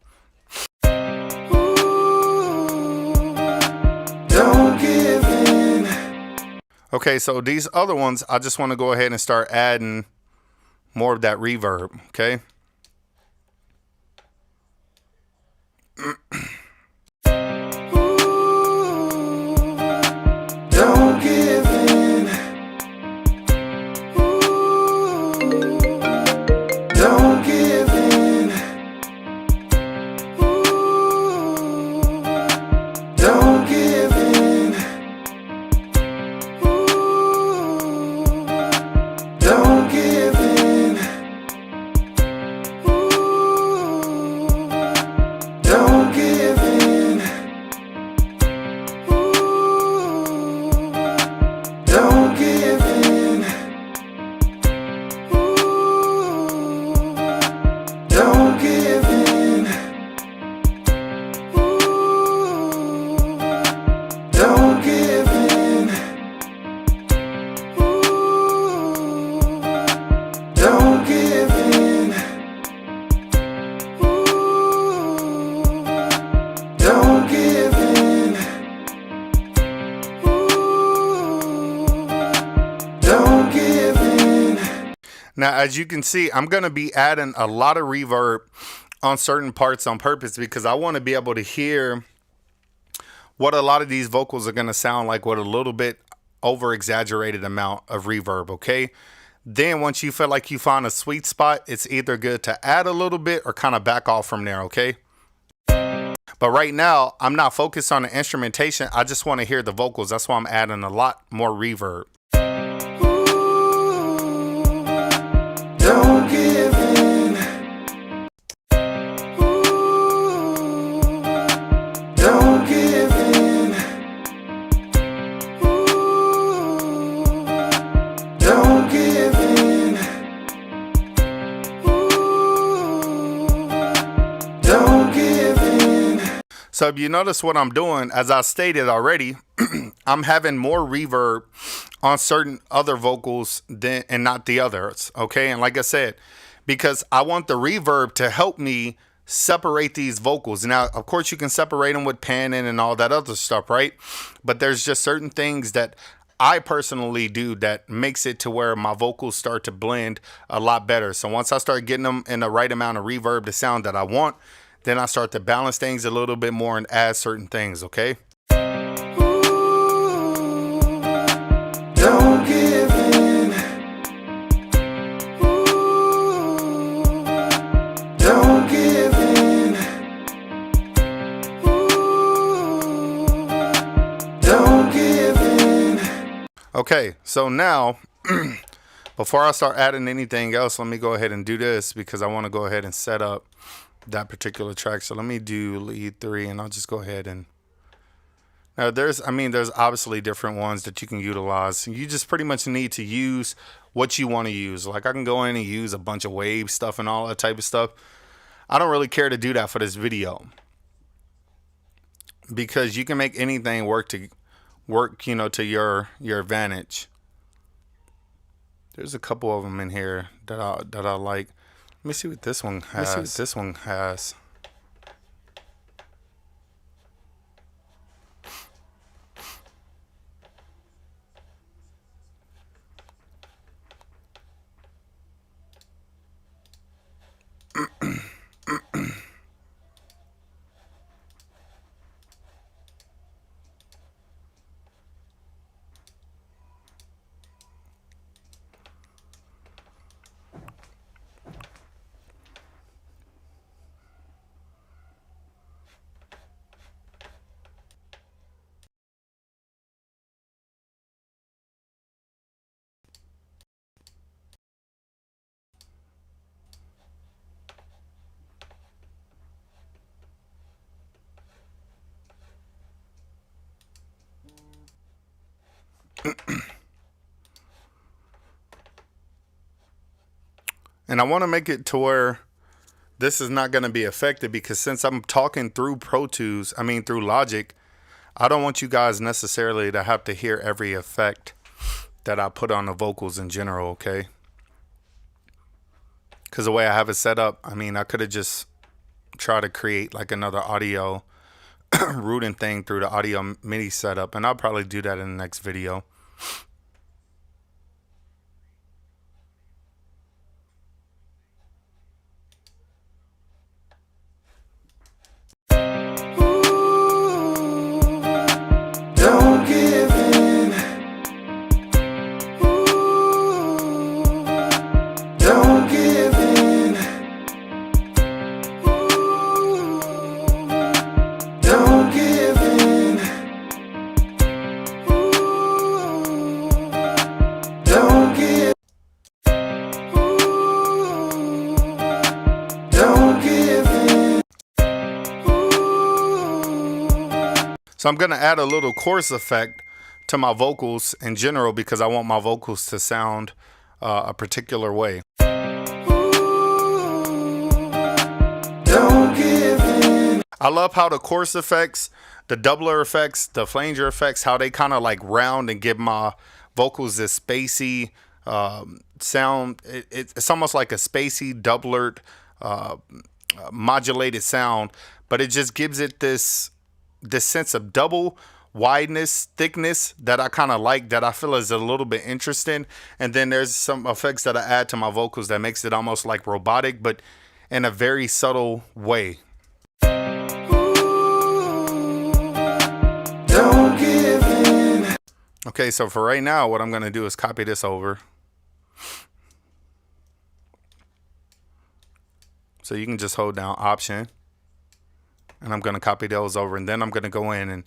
Don't give in. Okay, so these other ones, I just want to go ahead and start adding more of that reverb, okay? Don't give in. Don't give in. Don't give in. Don't give in. Don't give in. Don't give in. Don't give in. Don't give in. Don't give in. Don't give in. Don't give in. Now, as you can see, I'm going to be adding a lot of reverb on certain parts on purpose because I want to be able to hear what a lot of these vocals are going to sound like with a little bit over exaggerated amount of reverb, okay? Then once you feel like you find a sweet spot, it's either good to add a little bit or kind of back off from there, okay? But right now, I'm not focused on the instrumentation. I just want to hear the vocals. That's why I'm adding a lot more reverb. Don't give in. So if you notice what I'm doing, as I stated already, I'm having more reverb on certain other vocals than and not the others. Okay, and like I said, because I want the reverb to help me separate these vocals. Now, of course, you can separate them with panning and all that other stuff, right? But there's just certain things that I personally do that makes it to where my vocals start to blend a lot better. So once I start getting them in the right amount of reverb, the sound that I want, then I start to balance things a little bit more and add certain things, okay? Don't give in. Don't give in. Don't give in. Okay, so now, before I start adding anything else, let me go ahead and do this because I want to go ahead and set up that particular track. So let me do lead 3 and I'll just go ahead and now there's obviously different ones that you can utilize. You just pretty much need to use what you want to use. Like I can go in and use a bunch of wave stuff and all that type of stuff. I don't really care to do that for this video because you can make anything work, you know, to your advantage. There's a couple of them in here that I like. Let me see what this one has. This one has. And I want to make it to where this is not going to be affected because since I'm talking through through Logic, I don't want you guys necessarily to have to hear every effect that I put on the vocals in general, okay? Because the way I have it set up, I could have just tried to create like another audio routing thing through the audio MIDI setup, and I'll probably do that in the next video. Don't give in. Don't give in. Don't give in. Don't give. Don't give in. So I'm going to add a little chorus effect to my vocals in general because I want my vocals to sound a particular way. Don't give in. I love how the chorus effects, the doubler effects, the flanger effects, how they kind of like round and give my vocals this spacey sound. It's almost like a spacey, doubler, modulated sound, but it just gives it this sense of double wideness, thickness that I kind of like, that I feel is a little bit interesting. And then there's some effects that I add to my vocals that makes it almost like robotic, but in a very subtle way. Don't give in. Okay, so for right now, what I'm going to do is copy this over. So you can just hold down Option. And I'm going to copy those over. And then I'm going to go in and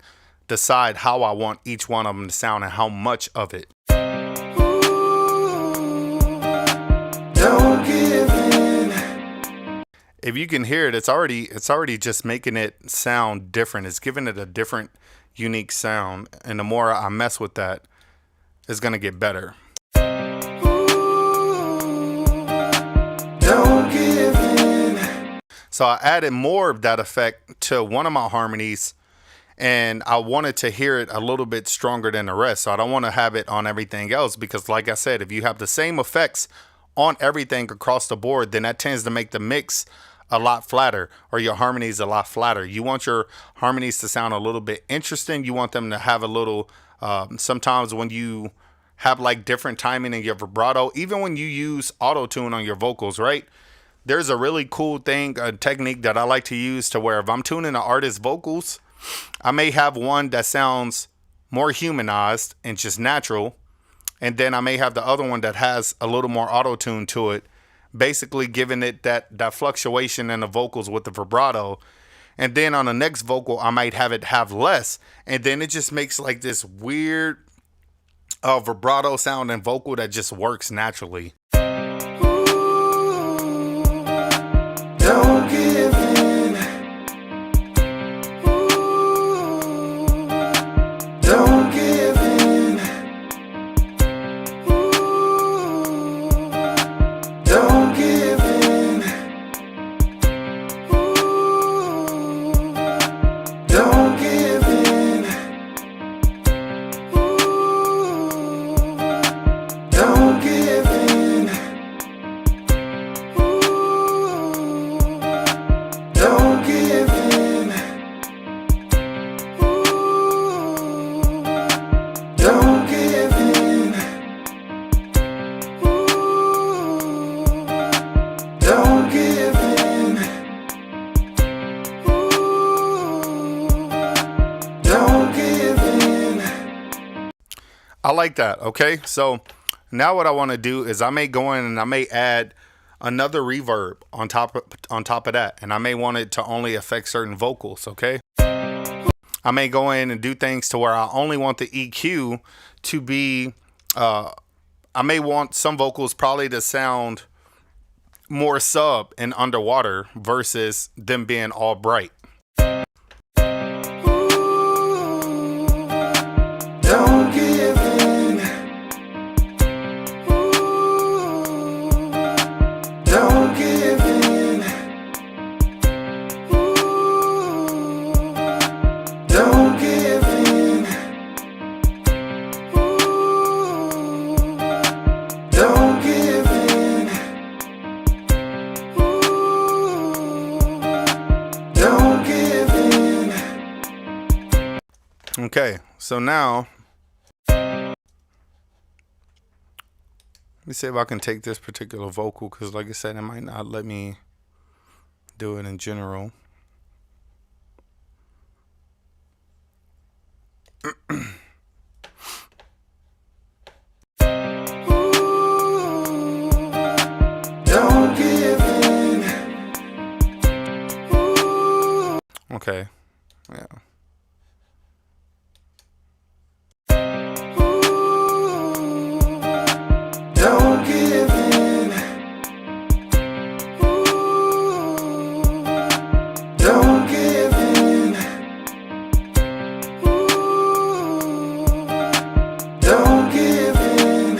decide how I want each one of them to sound and how much of it. Don't give in. If you can hear it, it's already just making it sound different. It's giving it a different, unique sound. And the more I mess with that, it's going to get better. Don't give in. So I added more of that effect to one of my harmonies, and I wanted to hear it a little bit stronger than the rest. So I don't want to have it on everything else, because like I said, if you have the same effects on everything across the board, then that tends to make the mix a lot flatter, or your harmonies a lot flatter. You want your harmonies to sound a little bit interesting. You want them to have a little, sometimes when you have like different timing in your vibrato, even when you use auto tune on your vocals, right? There's a really cool thing, a technique that I like to use, to where if I'm tuning an artist's vocals, I may have one that sounds more humanized and just natural, and then I may have the other one that has a little more auto tune to it, basically giving it that fluctuation in the vocals with the vibrato. And then on the next vocal, I might have it have less, and then it just makes like this weird vibrato sound and vocal that just works naturally. Don't give in. Don't give in. Don't give in. Don't give in. Don't give in. Don't give in. Don't give in. Don't give in. Don't give in. I like that. Okay, so now what I want to do is I may go in and I may add another reverb on top of that, and I may want it to only affect certain vocals. Okay, I may go in and do things to where I only want the EQ to be I may want some vocals probably to sound more sub and underwater versus them being all bright. Don't give in. Don't give in. Don't give in. Don't give in. Don't give in. Okay, so now let me see if I can take this particular vocal, because like I said, it might not let me do it in general. Don't give in. Okay, yeah. Don't give in. Don't give in. Don't give in.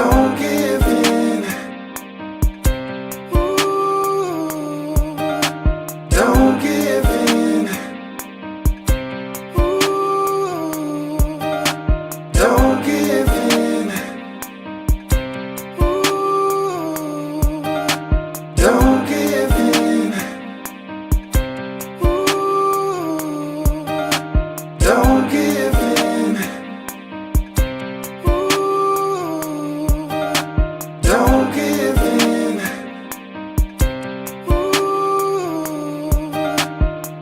Don't give in. Don't give in. Don't give in. Don't give in. Don't give in. Don't give in.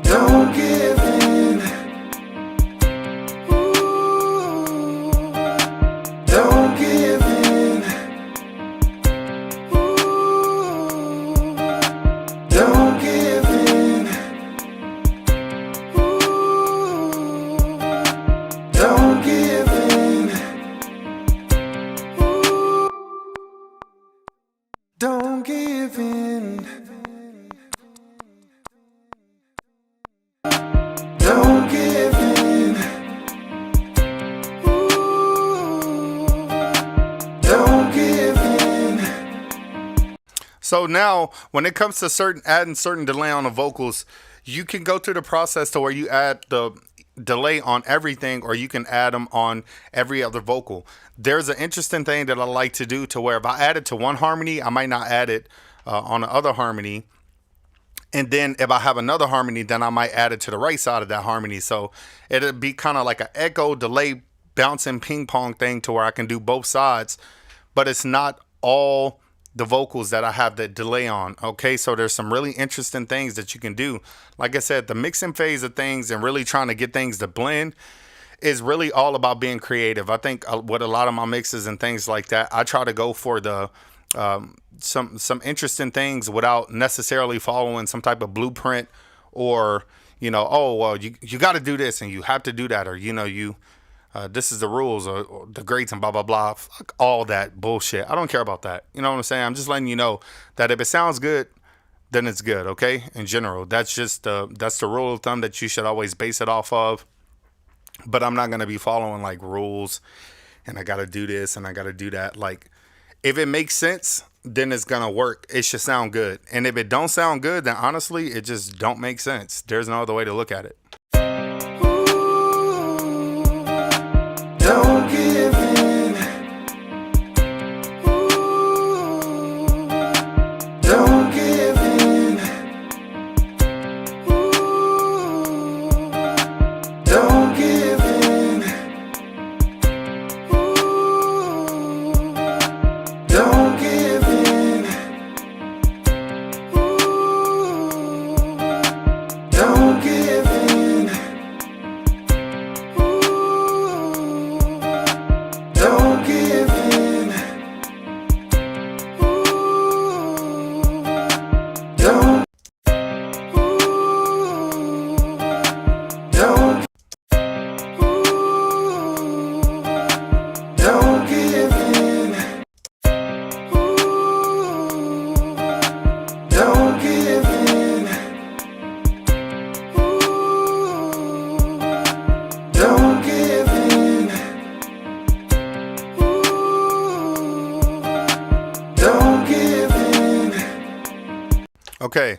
Don't give in. Don't give in. Don't give in. Don't give in. Don't give in. Don't give in. Don't give in. So now, when it comes to adding certain delay on the vocals, you can go through the process to where you add the delay on everything, or you can add them on every other vocal. There's an interesting thing that I like to do to where if I add it to one harmony, I might not add it on the other harmony. And then if I have another harmony, then I might add it to the right side of that harmony. So it'll be kind of like an echo, delay, bouncing ping pong thing to where I can do both sides, but it's not all the vocals that I have that delay on. Okay, so there's some really interesting things that you can do. Like I said, the mixing phase of things and really trying to get things to blend is really all about being creative. I think with a lot of my mixes and things like that, I try to go for the some interesting things without necessarily following some type of blueprint, or oh well, you got to do this and you have to do that, or this is the rules, or the grades and blah blah blah. Fuck all that bullshit. I don't care about that. You know what I'm saying? I'm just letting you know that if it sounds good, then it's good. Okay, in general, that's just that's the rule of thumb that you should always base it off of. But I'm not gonna be following like rules, and I gotta do this and I gotta do that. Like, if it makes sense, then it's gonna work. It should sound good. And if it don't sound good, then honestly, it just don't make sense. There's no other way to look at it. Don't give in. Don't give in. Don't give in. Don't give in. Don't give in. Don't give in. Don't. Don't. Don't give in. Don't give in. Don't give in. Don't give in. Okay,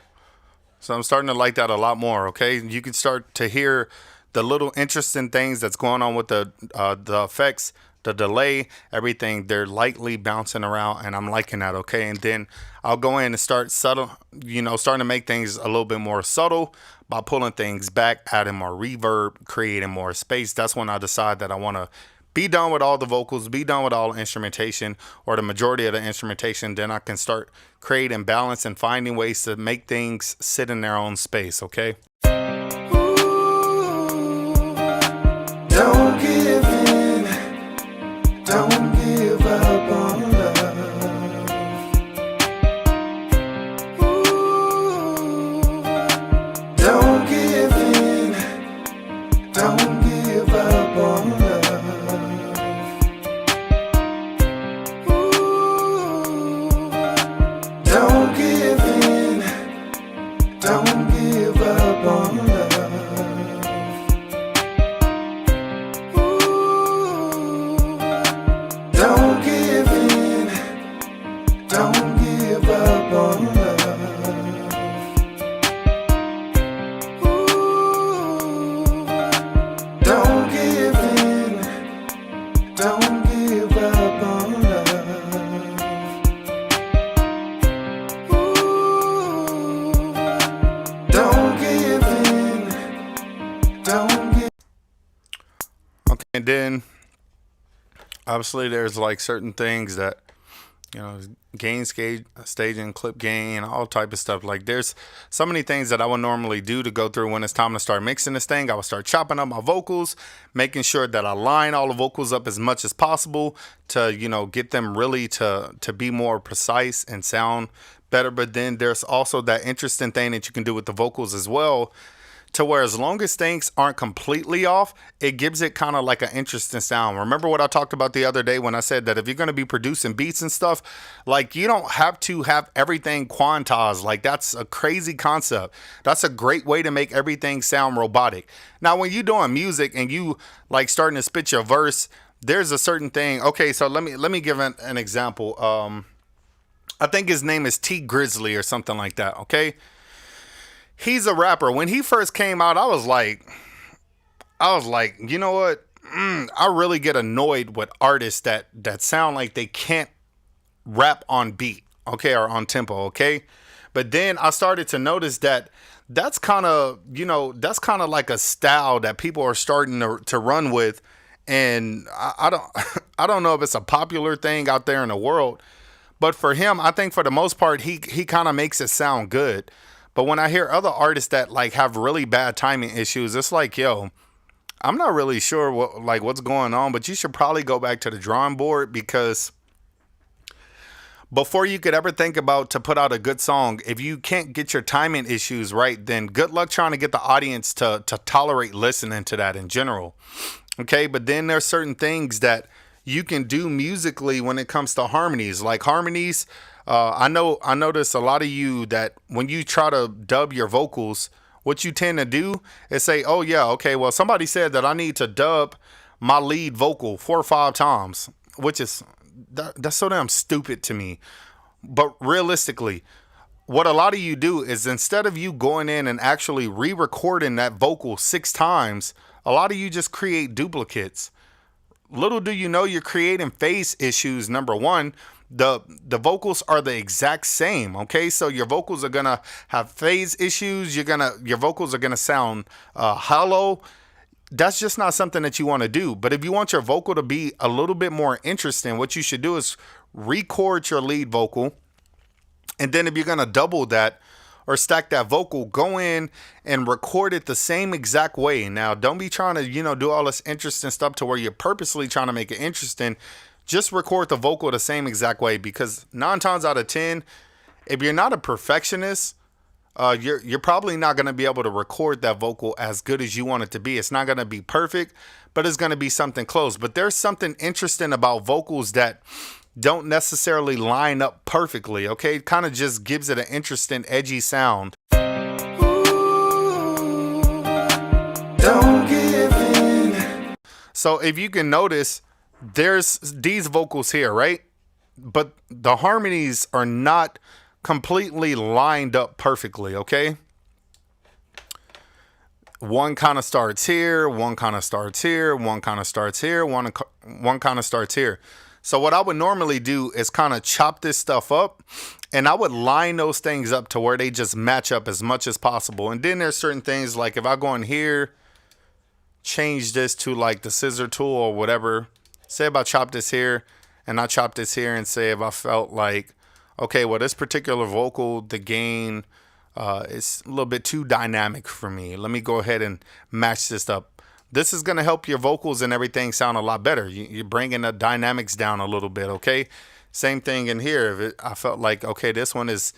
so I'm starting to like that a lot more. Okay, you can start to hear the little interesting things that's going on with the effects, the delay, everything. They're lightly bouncing around, and I'm liking that. Okay, and then I'll go in and start subtle, starting to make things a little bit more subtle by pulling things back, adding more reverb, creating more space. That's when I decide that I want to be done with all the vocals, be done with all the instrumentation, or the majority of the instrumentation. Then I can start creating balance and finding ways to make things sit in their own space. Okay. Don't give in. Don't give up on love. Don't give in. Don't give up on love. Don't give in. Don't give up on love. Don't give in. Don't give up on love. Don't give in. Don't give up on love. Don't give in. Don't give. Okay, and then obviously there's like certain things that gain, staging, clip gain, all type of stuff. Like, there's so many things that I would normally do to go through when it's time to start mixing this thing. I would start chopping up my vocals, making sure that I line all the vocals up as much as possible to get them really to be more precise and sound better. But then there's also that interesting thing that you can do with the vocals as well, to where as long as things aren't completely off, it gives it kind of like an interesting sound. Remember what I talked about the other day when I said that if you're going to be producing beats and stuff, like, you don't have to have everything quantized. Like, that's a crazy concept. That's a great way to make everything sound robotic. Now, when you're doing music and you like starting to spit your verse, there's a certain thing. Okay, so let me give an example. I think his name is T Grizzly or something like that. Okay. He's a rapper. When he first came out, I was like, you know what? I really get annoyed with artists that sound like they can't rap on beat, okay, or on tempo, okay? But then I started to notice that that's kind of like a style that people are starting to run with. And I don't I don't know if it's a popular thing out there in the world, but for him, I think for the most part, he kind of makes it sound good. But when I hear other artists that like have really bad timing issues, it's like, yo, I'm not really sure what's going on, but you should probably go back to the drawing board, because before you could ever think about to put out a good song, if you can't get your timing issues right, then good luck trying to get the audience to tolerate listening to that in general. Okay, but then there's certain things that you can do musically when it comes to harmonies. Like harmonies, I notice a lot of you that when you try to dub your vocals, what you tend to do is say, oh yeah, okay, well somebody said that I need to dub my lead vocal 4 or 5 times, which is that's so damn stupid to me. But realistically, what a lot of you do is instead of you going in and actually re-recording that vocal 6 times, a lot of you just create duplicates. Little do you know you're creating phase issues. Number one, the vocals are the exact same. Okay, so your vocals are gonna have phase issues. Your vocals are gonna sound hollow. That's just not something that you want to do. But if you want your vocal to be a little bit more interesting, what you should do is record your lead vocal. And then if you're going to double that or stack that vocal, go in and record it the same exact way. Now, don't be trying to, do all this interesting stuff to where you're purposely trying to make it interesting. Just record the vocal the same exact way, because 9 times out of 10, if you're not a perfectionist, you're probably not going to be able to record that vocal as good as you want it to be. It's not going to be perfect, but it's going to be something close. But there's something interesting about vocals that don't necessarily line up perfectly, okay? It kind of just gives it an interesting, edgy sound. Don't give in. So if you can notice, there's these vocals here, right? But the harmonies are not completely lined up perfectly, okay? One kind of starts here, one kind of starts here, one kind of starts here, one kind of starts here. So what I would normally do is kind of chop this stuff up, and I would line those things up to where they just match up as much as possible. And then there's certain things like if I go in here, change this to like the scissor tool or whatever. Say if I chop this here and I chop this here, and say if I felt like, okay, well, this particular vocal, the gain is a little bit too dynamic for me. Let me go ahead and match this up. This is going to help your vocals and everything sound a lot better. You're bringing the dynamics down a little bit, okay? Same thing in here. If I felt like, okay, this one is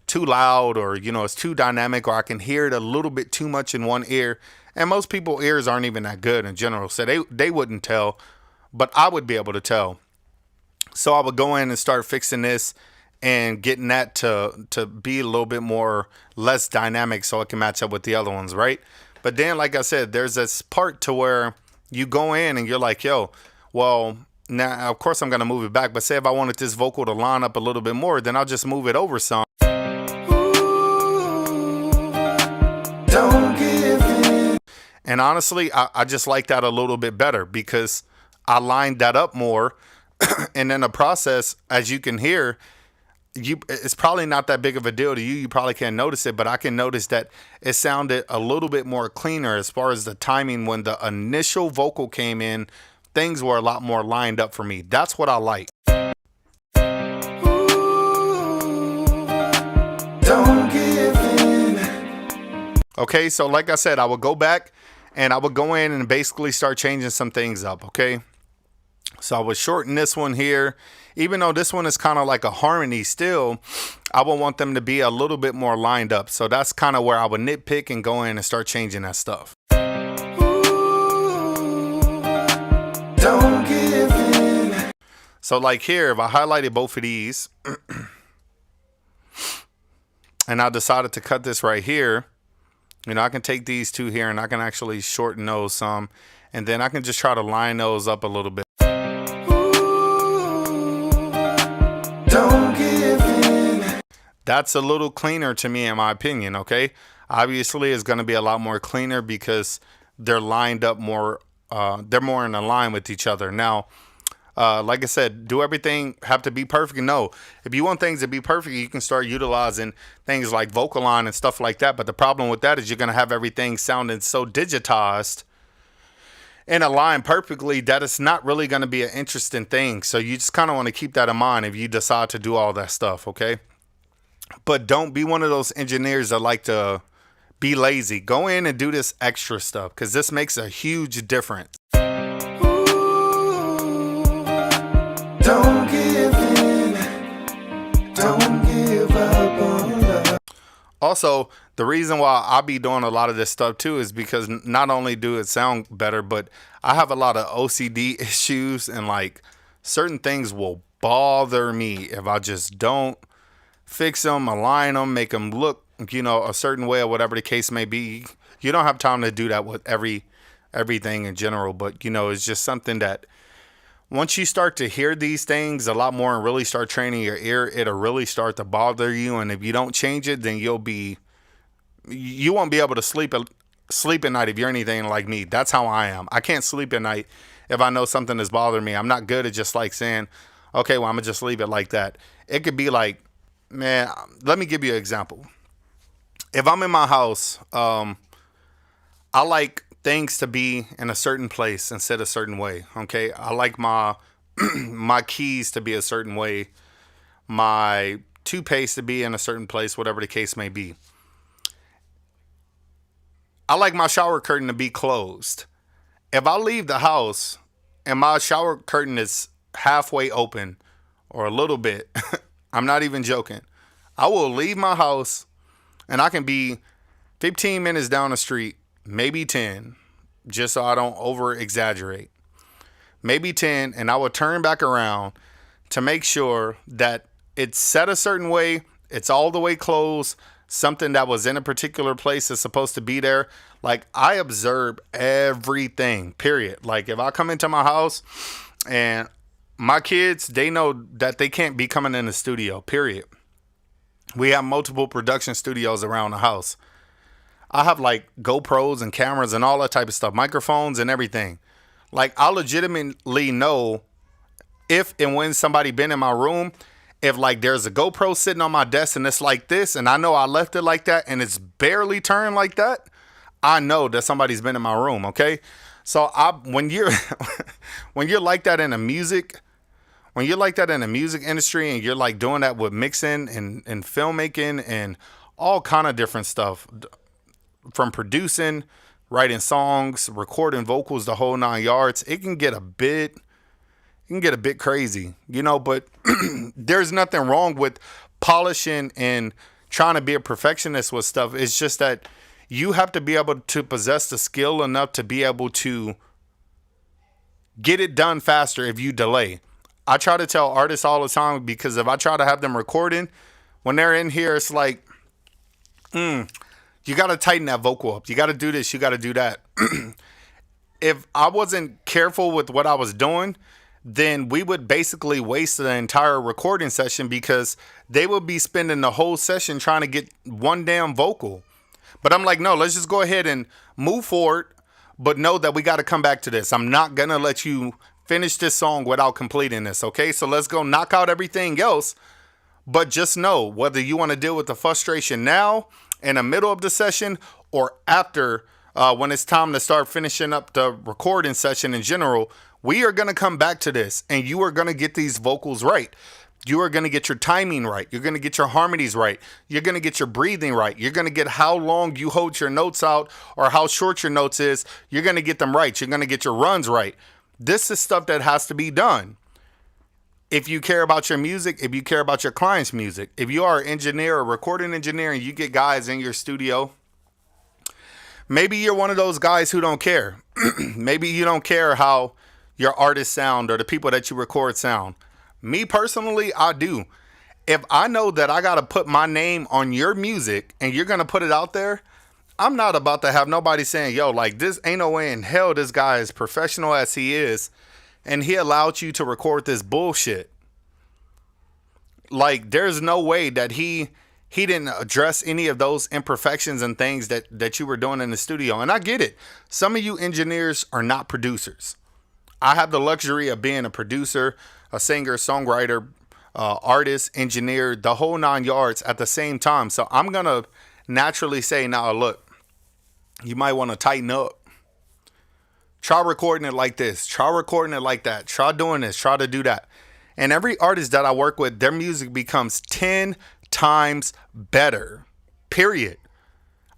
too loud, or, it's too dynamic, or I can hear it a little bit too much in one ear. And most people's ears aren't even that good in general, so they wouldn't tell, but I would be able to tell. So I would go in and start fixing this and getting that to be a little bit less dynamic so it can match up with the other ones, right? But then, like I said, there's this part to where you go in and you're like, yo, well, now, of course, I'm going to move it back. But say if I wanted this vocal to line up a little bit more, then I'll just move it over some. Don't give in. And honestly, I just like that a little bit better, because I lined that up more. And in the process, as you can hear, it's probably not that big of a deal to you. You probably can't notice it, but I can notice that it sounded a little bit more cleaner as far as the timing. When the initial vocal came in, things were a lot more lined up for me. That's what I like. Don't give in. Okay, so like I said, I would go back and I would go in and basically start changing some things up, okay? So I would shorten this one here. Even though this one is kind of like a harmony still, I would want them to be a little bit more lined up. So that's kind of where I would nitpick and go in and start changing that stuff. Don't give in. So like here, if I highlighted both of these and I decided to cut this right here, I can take these two here and I can actually shorten those some. And then I can just try to line those up a little bit. Don't give in. That's a little cleaner to me, in my opinion. Okay, obviously it's going to be a lot more cleaner because they're lined up more. They're more in a line with each other. Now, like I said, do everything have to be perfect? No. If you want things to be perfect, you can start utilizing things like vocal line and stuff like that. But the problem with that is you're going to have everything sounding so digitized and align perfectly that it's not really going to be an interesting thing. So you just kind of want to keep that in mind if you decide to do all that stuff, okay? But don't be one of those engineers that like to be lazy. Go in and do this extra stuff because this makes a huge difference. Don't give in, don't give up on love. Also, the reason why I be doing a lot of this stuff too is because not only do it sound better, but I have a lot of OCD issues and like certain things will bother me if I just don't fix them, align them, make them look, a certain way or whatever the case may be. You don't have time to do that with everything in general, but it's just something that once you start to hear these things a lot more and really start training your ear, it'll really start to bother you. And if you don't change it, then you won't be able to sleep at night if you're anything like me. That's how I am. I can't sleep at night if I know something is bothering me. I'm not good at just like saying, okay, well, I'm gonna just leave it like that. It could be like, man, let me give you an example. If I'm in my house, I like things to be in a certain place and set a certain way. Okay, I like my my keys to be a certain way, my toothpaste to be in a certain place, whatever the case may be. I like my shower curtain to be closed. If I leave the house and my shower curtain is halfway open or a little bit, I'm not even joking. I will leave my house and I can be 15 minutes down the street, maybe 10, just so I don't over exaggerate. Maybe 10, and I will turn back around to make sure that it's set a certain way, it's all the way closed, something that was in a particular place is supposed to be there. Like, I observe everything, period. Like, if I come into my house and my kids, they know that they can't be coming in the studio, period. We have multiple production studios around the house. I have like GoPros and cameras and all that type of stuff, microphones and everything. Like, I legitimately know if and when somebody been in my room, if like there's a GoPro sitting on my desk and it's like this, and I know I left it like that and it's barely turned like that, I know that somebody's been in my room. Okay. So when you're like that in the music, when you're like that in the music industry and you're like doing that with mixing and filmmaking and all kind of different stuff, from producing, writing songs, recording vocals, the whole 9 yards, it can get a bit crazy, but there's nothing wrong with polishing and trying to be a perfectionist with stuff. It's just that you have to be able to possess the skill enough to be able to get it done faster if you delay. I try to tell artists all the time, because if I try to have them recording, when they're in here, it's like, you got to tighten that vocal up. You got to do this. You got to do that. If I wasn't careful with what I was doing, then we would basically waste the entire recording session, because they would be spending the whole session trying to get one damn vocal. But I'm like, no, let's just go ahead and move forward, but know that we got to come back to this. I'm not going to let you finish this song without completing this, okay? So let's go knock out everything else, but just know whether you want to deal with the frustration now, in the middle of the session, or after, when it's time to start finishing up the recording session in general, we are going to come back to this, and you are going to get these vocals right. You are going to get your timing right. You're going to get your harmonies right. You're going to get your breathing right. You're going to get how long you hold your notes out or how short your notes is. You're going to get them right. You're going to get your runs right. This is stuff that has to be done. If you care about your music, if you care about your client's music, if you are an engineer or recording engineer and you get guys in your studio, maybe you're one of those guys who don't care. Maybe you don't care how your artists sound or the people that you record sound. Me personally, I do. If I know that I got to put my name on your music and you're going to put it out there, I'm not about to have nobody saying, yo, like, this ain't no way in hell this guy is professional as he is, and he allowed you to record this bullshit. Like, there's no way that he he didn't address any of those imperfections and things that you were doing in the studio. And I get it. Some of you engineers are not producers. I have the luxury of being a producer, a singer, songwriter, artist, engineer, the whole 9 yards at the same time. So I'm going to naturally say, now look, you might want to tighten up. Try recording it like this. Try recording it like that. Try doing this. Try to do that. And every artist that I work with, their music becomes 10 times better. Period.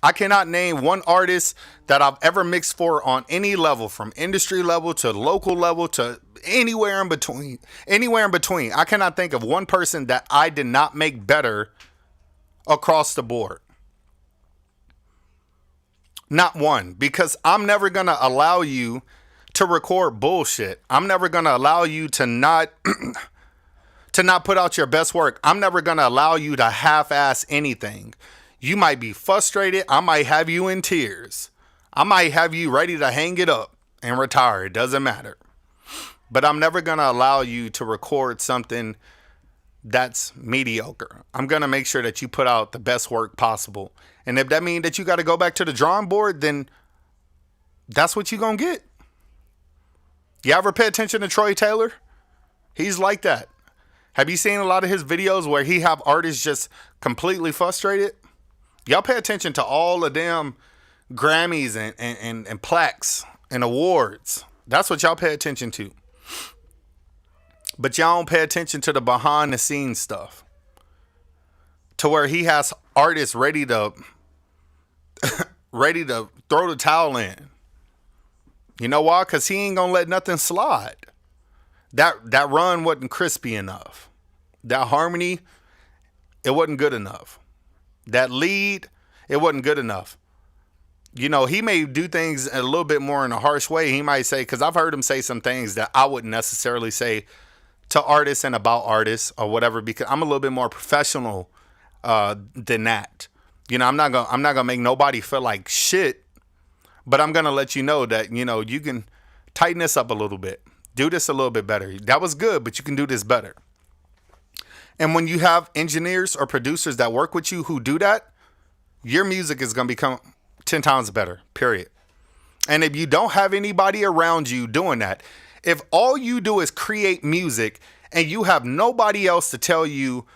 I cannot name one artist that I've ever mixed for on any level, from industry level to local level to anywhere in between. Anywhere in between. I cannot think of one person that I did not make better across the board. Not one, because I'm never going to allow you to record bullshit. I'm never going to allow you to not put out your best work. I'm never going to allow you to half-ass anything. You might be frustrated. I might have you in tears. I might have you ready to hang it up and retire. It doesn't matter. But I'm never going to allow you to record something that's mediocre. I'm going to make sure that you put out the best work possible. And if that means that you got to go back to the drawing board, then that's what you're going to get. You ever pay attention to Troy Taylor? He's like that. Have you seen a lot of his videos where he have artists just completely frustrated? Y'all pay attention to all the damn Grammys and plaques and awards. That's what y'all pay attention to. But y'all don't pay attention to the behind the scenes stuff. To where he has artists ready to throw the towel in. You know why? Because he ain't going to let nothing slide. That run wasn't crispy enough. That harmony, it wasn't good enough. That lead, it wasn't good enough. You know, he may do things a little bit more in a harsh way. He might say, because I've heard him say some things that I wouldn't necessarily say to artists and about artists or whatever, because I'm a little bit more professional than that. You know, I'm not gonna make nobody feel like shit, but I'm gonna let you know that, you know, you can tighten this up a little bit. Do this a little bit better. That was good, but you can do this better. And when you have engineers or producers that work with you who do that, your music is gonna become 10 times better, period. And if you don't have anybody around you doing that, if all you do is create music and you have nobody else to tell you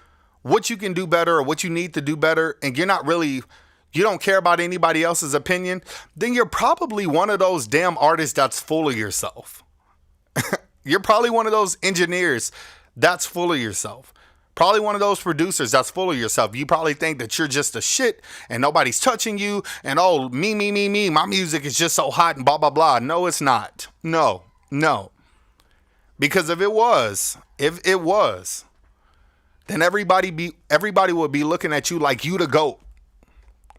what you can do better or what you need to do better, and you don't care about anybody else's opinion, then you're probably one of those damn artists that's full of yourself. You're probably one of those engineers that's full of yourself. Probably one of those producers that's full of yourself. You probably think that you're just a shit and nobody's touching you and, oh, me, my music is just so hot and blah, blah, blah. No, it's not. No. Because if it was, then everybody would be looking at you like you the GOAT.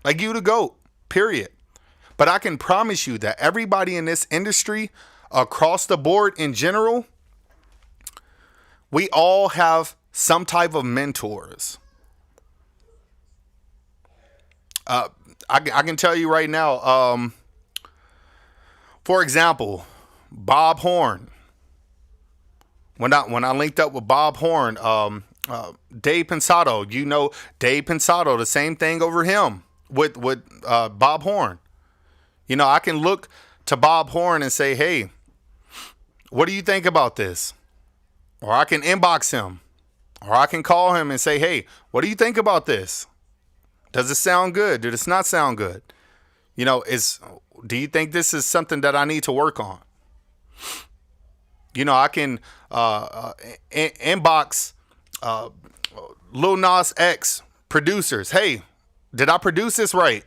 Like you the GOAT, period. But I can promise you that everybody in this industry, across the board in general, we all have some type of mentors. I can tell you right now, for example, Bob Horn. When I linked up with Bob Horn, Dave Pensado, you know Dave Pensado, the same thing over him with Bob Horn. You know, I can look to Bob Horn and say, hey, what do you think about this? Or I can inbox him. Or I can call him and say, hey, what do you think about this? Does it sound good? Did it not sound good? You know, do you think this is something that I need to work on? You know, I can inbox Lil Nas X producers. Hey, did I produce this right?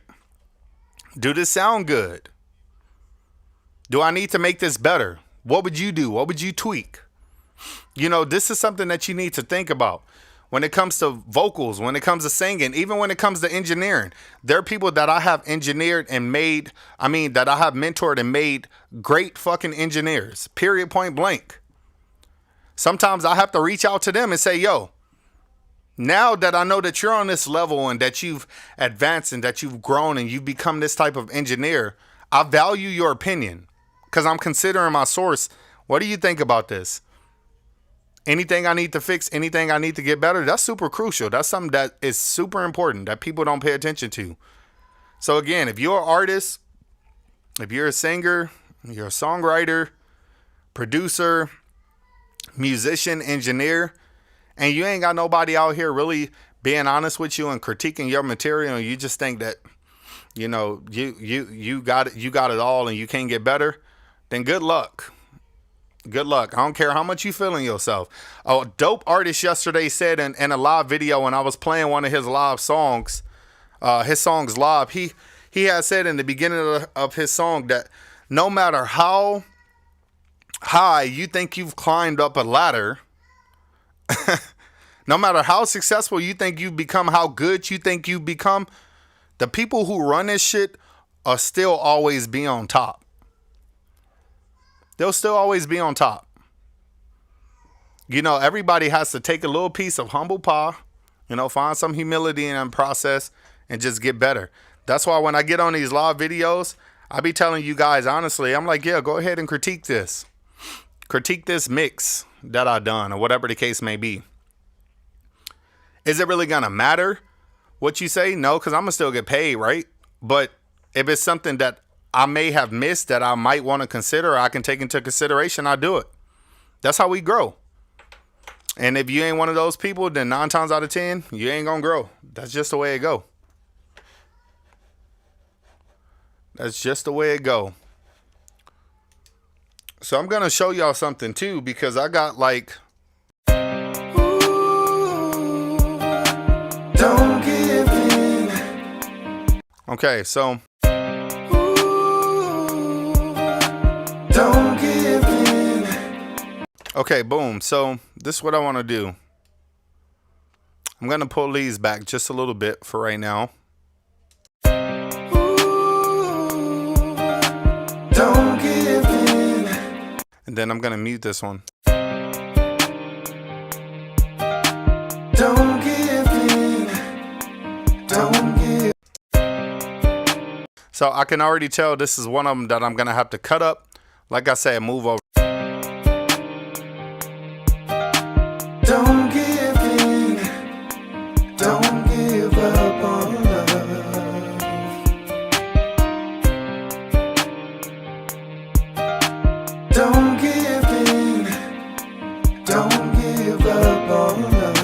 Do this sound good? Do I need to make this better? What would you do? What would you tweak? You know, this is something that you need to think about when it comes to vocals, when it comes to singing, even when it comes to engineering. There are people that I have engineered and made, that I have mentored and made great fucking engineers, period, point blank. Sometimes I have to reach out to them and say, yo, now that I know that you're on this level and that you've advanced and that you've grown and you've become this type of engineer, I value your opinion because I'm considering my source. What do you think about this? anything I need to fix, anything I need to get better, that's super crucial. That's something that is super important that people don't pay attention to. So again, if you're an artist, if you're a singer, you're a songwriter, producer, musician, engineer, and you ain't got nobody out here really being honest with you and critiquing your material, and you just think that, you know, you got it all and you can't get better, then good luck. Good luck. I don't care how much you feeling yourself. A dope artist yesterday said in a live video when I was playing one of his live songs, his songs live, he had said in the beginning of his song that no matter how high you think you've climbed up a ladder, no matter how successful you think you've become, how good you think you've become, the people who run this shit are still always be on top. They'll still always be on top. You know, everybody has to take a little piece of humble pie, you know, find some humility in the process and just get better. That's why when I get on these live videos, I be telling you guys honestly, I'm like, yeah, go ahead and critique this. Critique this mix that I done or whatever the case may be. Is it really going to matter what you say? No, because I'm going to still get paid, right? But if it's something that I may have missed that I might want to consider, or I can take into consideration, I do it. That's how we grow. And if you ain't one of those people, then 9 times out of 10, you ain't going to grow. That's just the way it go. That's just the way it go. So I'm going to show y'all something too, because I got like... Don't give in. Okay, so... Don't give in. Okay, boom. So this is what I want to do. I'm going to pull these back just a little bit for right now. Don't give in. And then I'm going to mute this one. Don't give in. Don't give. So I can already tell this is one of them that I'm going to have to cut up. Like I said, move over. Don't give in. Don't give up on love. Don't give in. Don't give up on love.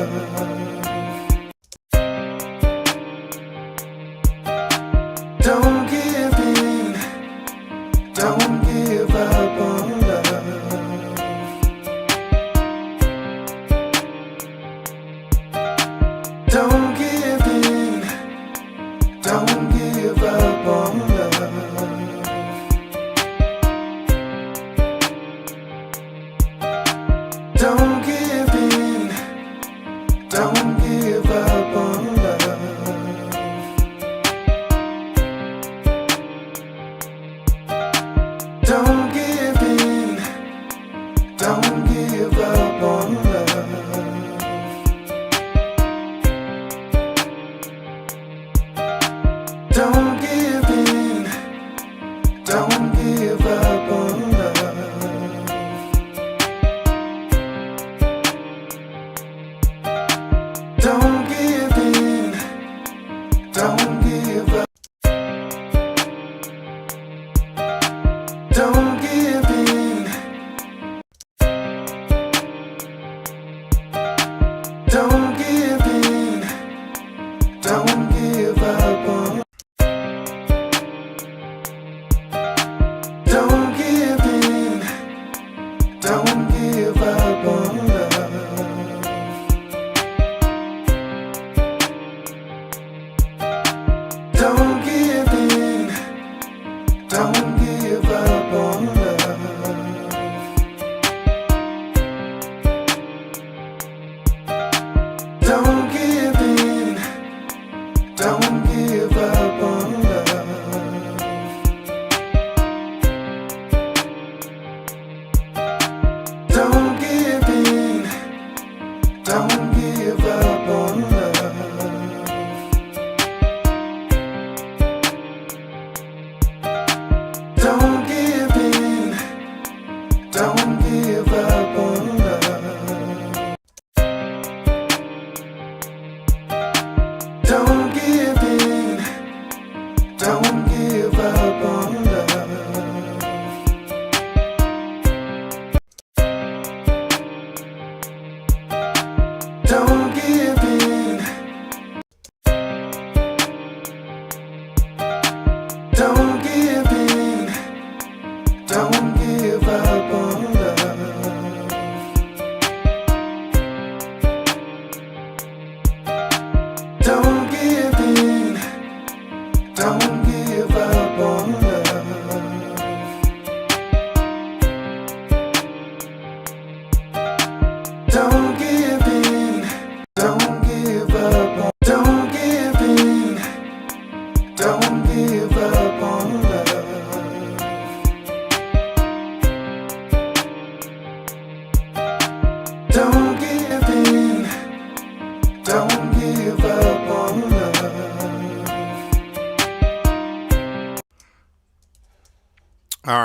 Don't give in. Don't give up on love. Don't give in. Don't give up on love. Don't give in. Don't give up on love. Don't give in. Don't give up on love. Don't give in. Don't give up on love. Don't give in. Don't give up. Don't give in. Don't give in. Don't give up on. Don't give in. Don't give up on love. Don't give in. Don't give up on love. Don't give in. Don't give up on love. Don't give in. Don't give up on love. Don't give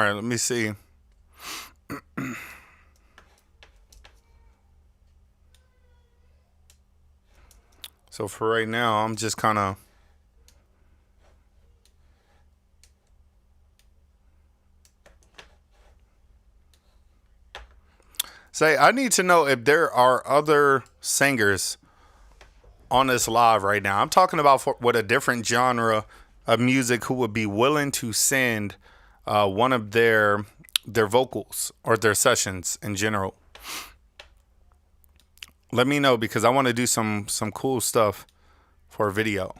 right, let me see. So for right now, I'm just kind of say I need to know if there are other singers on this live right now. I'm talking about with a different genre of music who would be willing to send one of their vocals or their sessions in general. Let me know, because I want to do some cool stuff for a video.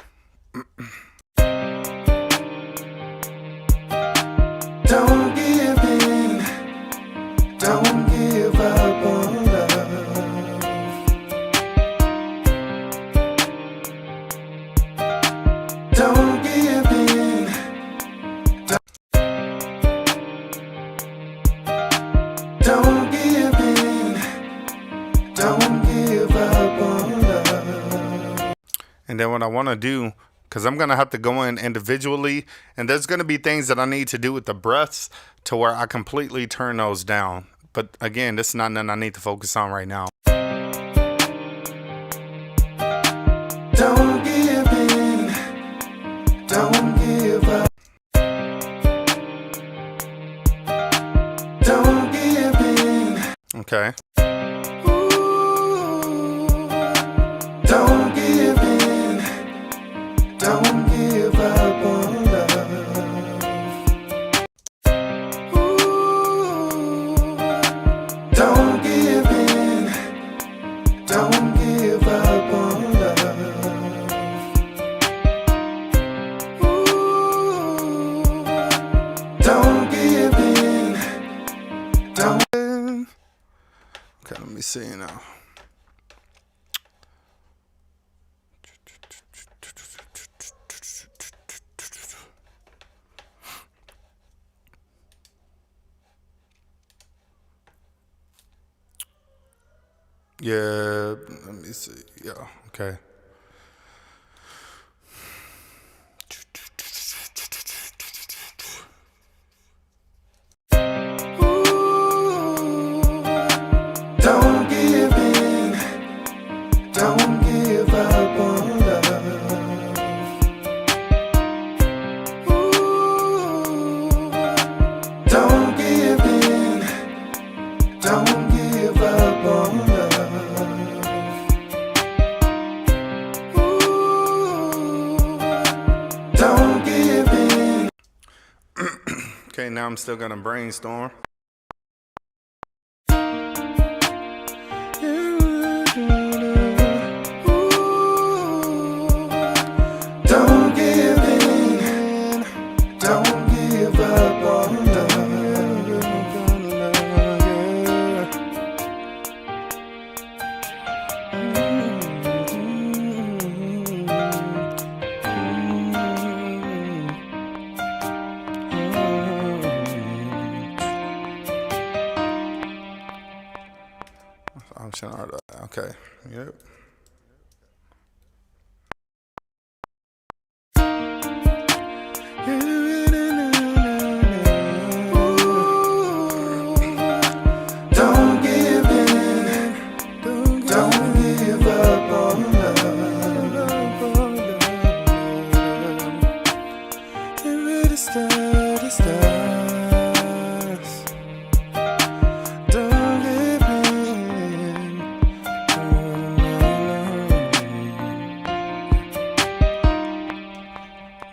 Don't give in, don't give up on love. Don't give in, don't give in, don't give up on love. And then what I want to do, because I'm going to have to go in individually, and there's going to be things that I need to do with the breaths to where I completely turn those down. But again, this is not nothing I need to focus on right now. Don't give in, don't give up. Don't give in. Okay. Ooh, don't give in, don't give up on love. Ooh, don't give in, don't give up on love. Ooh, don't give in, don't. Okay, let me see now. Yeah, let me see. Yeah, okay. Ooh, don't give in, don't give up on love. Ooh, don't give in, don't give up on love. Ooh, don't give in. Okay, now I'm still gonna brainstorm. Don't give in, don't give up on love. Option R. Okay. Yep. Don't give in, don't give up on love. Get ready to start, it starts. Don't give in.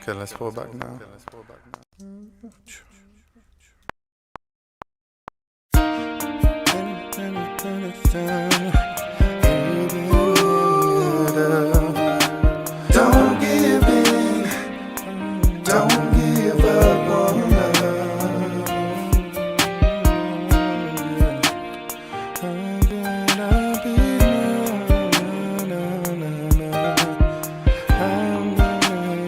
Okay, let's pull back now. Don't give in, don't give up on love. I'm gonna be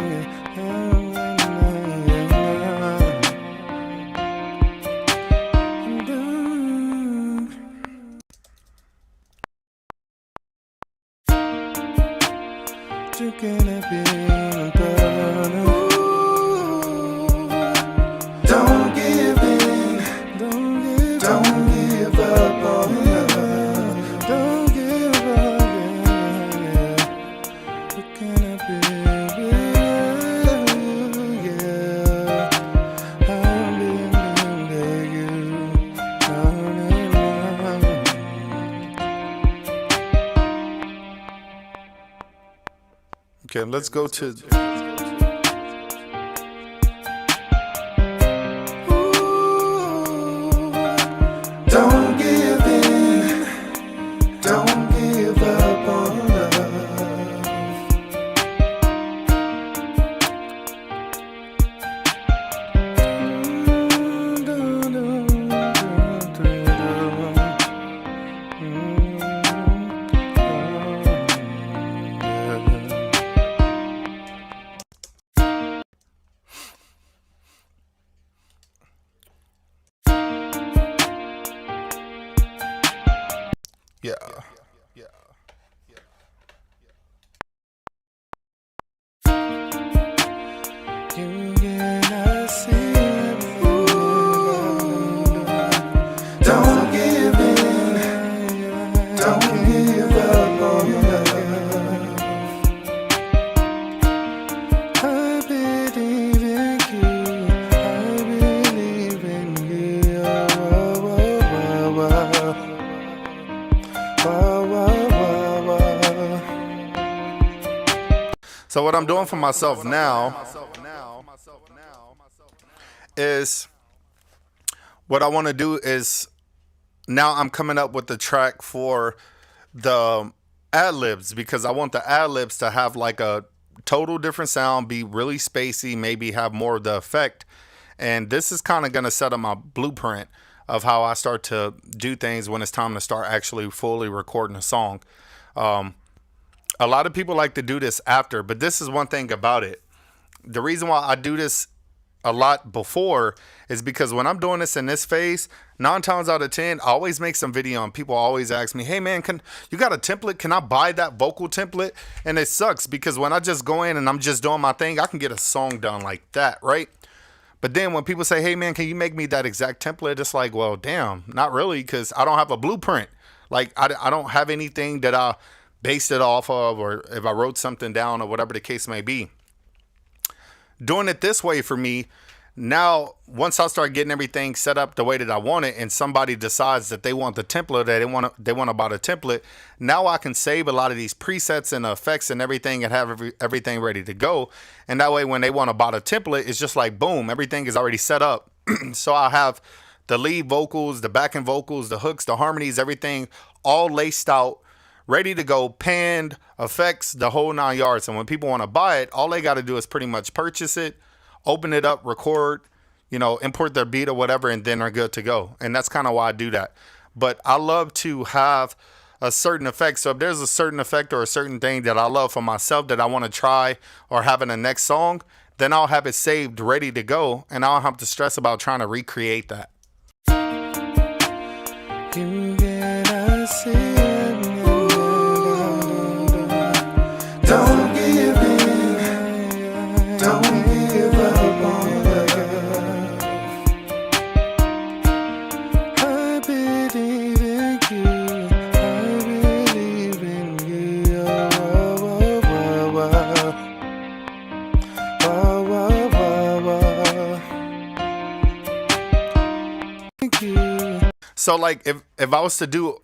you gonna be better. Don't give in. Don't give up on love. Don't give up, yeah. What can I be without you, yeah. I'm living to you, on and on. Okay, let's go to. Don't give in, don't give up on love. Yeah. You cannot see it. Don't give in, don't give up on love. I believe in you, I believe in you. Oh, oh, oh, oh, oh, oh, oh, oh. So what I'm doing for myself now is what I want to do is now I'm coming up with the track for the ad-libs, because I want the ad-libs to have like a total different sound, be really spacey, maybe have more of the effect. And this is kind of going to set up my blueprint of how I start to do things when it's time to start actually fully recording a song. A lot of people like to do this after, but this is one thing about it. The reason why I do this a lot before is because when I'm doing this in this phase, 9 times out of 10, I always make some video and people always ask me, hey man, you got a template? Can I buy that vocal template? And it sucks because when I just go in and I'm just doing my thing, I can get a song done like that, right? But then when people say, hey man, can you make me that exact template? It's like, well, damn, not really, because I don't have a blueprint. Like I don't have anything that I based it off of, or if I wrote something down or whatever the case may be. Doing it this way for me, now once I start getting everything set up the way that I want it, and somebody decides that they want the template, that they want to buy the template, now I can save a lot of these presets and effects and everything and have everything ready to go. And that way when they want to buy the template, it's just like boom, everything is already set up. So I have the lead vocals, the backing vocals, the hooks, the harmonies, everything all laced out, ready to go, panned, effects, the whole 9 yards. And when people want to buy it, all they got to do is pretty much purchase it, open it up, record, import their beat or whatever, and then they're good to go. And that's kind of why I do that. But I love to have a certain effect. So if there's a certain effect or a certain thing that I love for myself that I want to try or have in the next song, then I'll have it saved, ready to go, and I don't have to stress about trying to recreate that. You cannot see it. Don't give in, don't give up on love. I believe in you, I believe in you. Oh, oh, oh, oh, oh, oh, oh. Thank you. So like if I was to do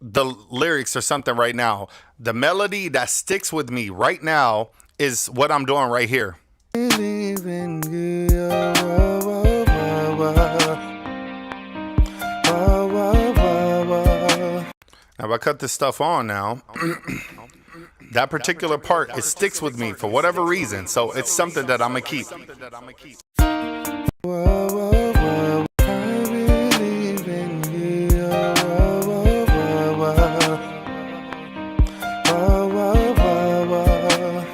the lyrics or something right now, the melody that sticks with me right now is what I'm doing right here. Believe in you. Oh, oh, oh, oh, oh, oh, oh. Now if I cut this stuff on now, that particular part, it sticks with me for whatever reason. So it's something that I'm gonna keep. Whoa, whoa, whoa. I believe in you. Oh, oh, oh, oh, oh, oh, oh.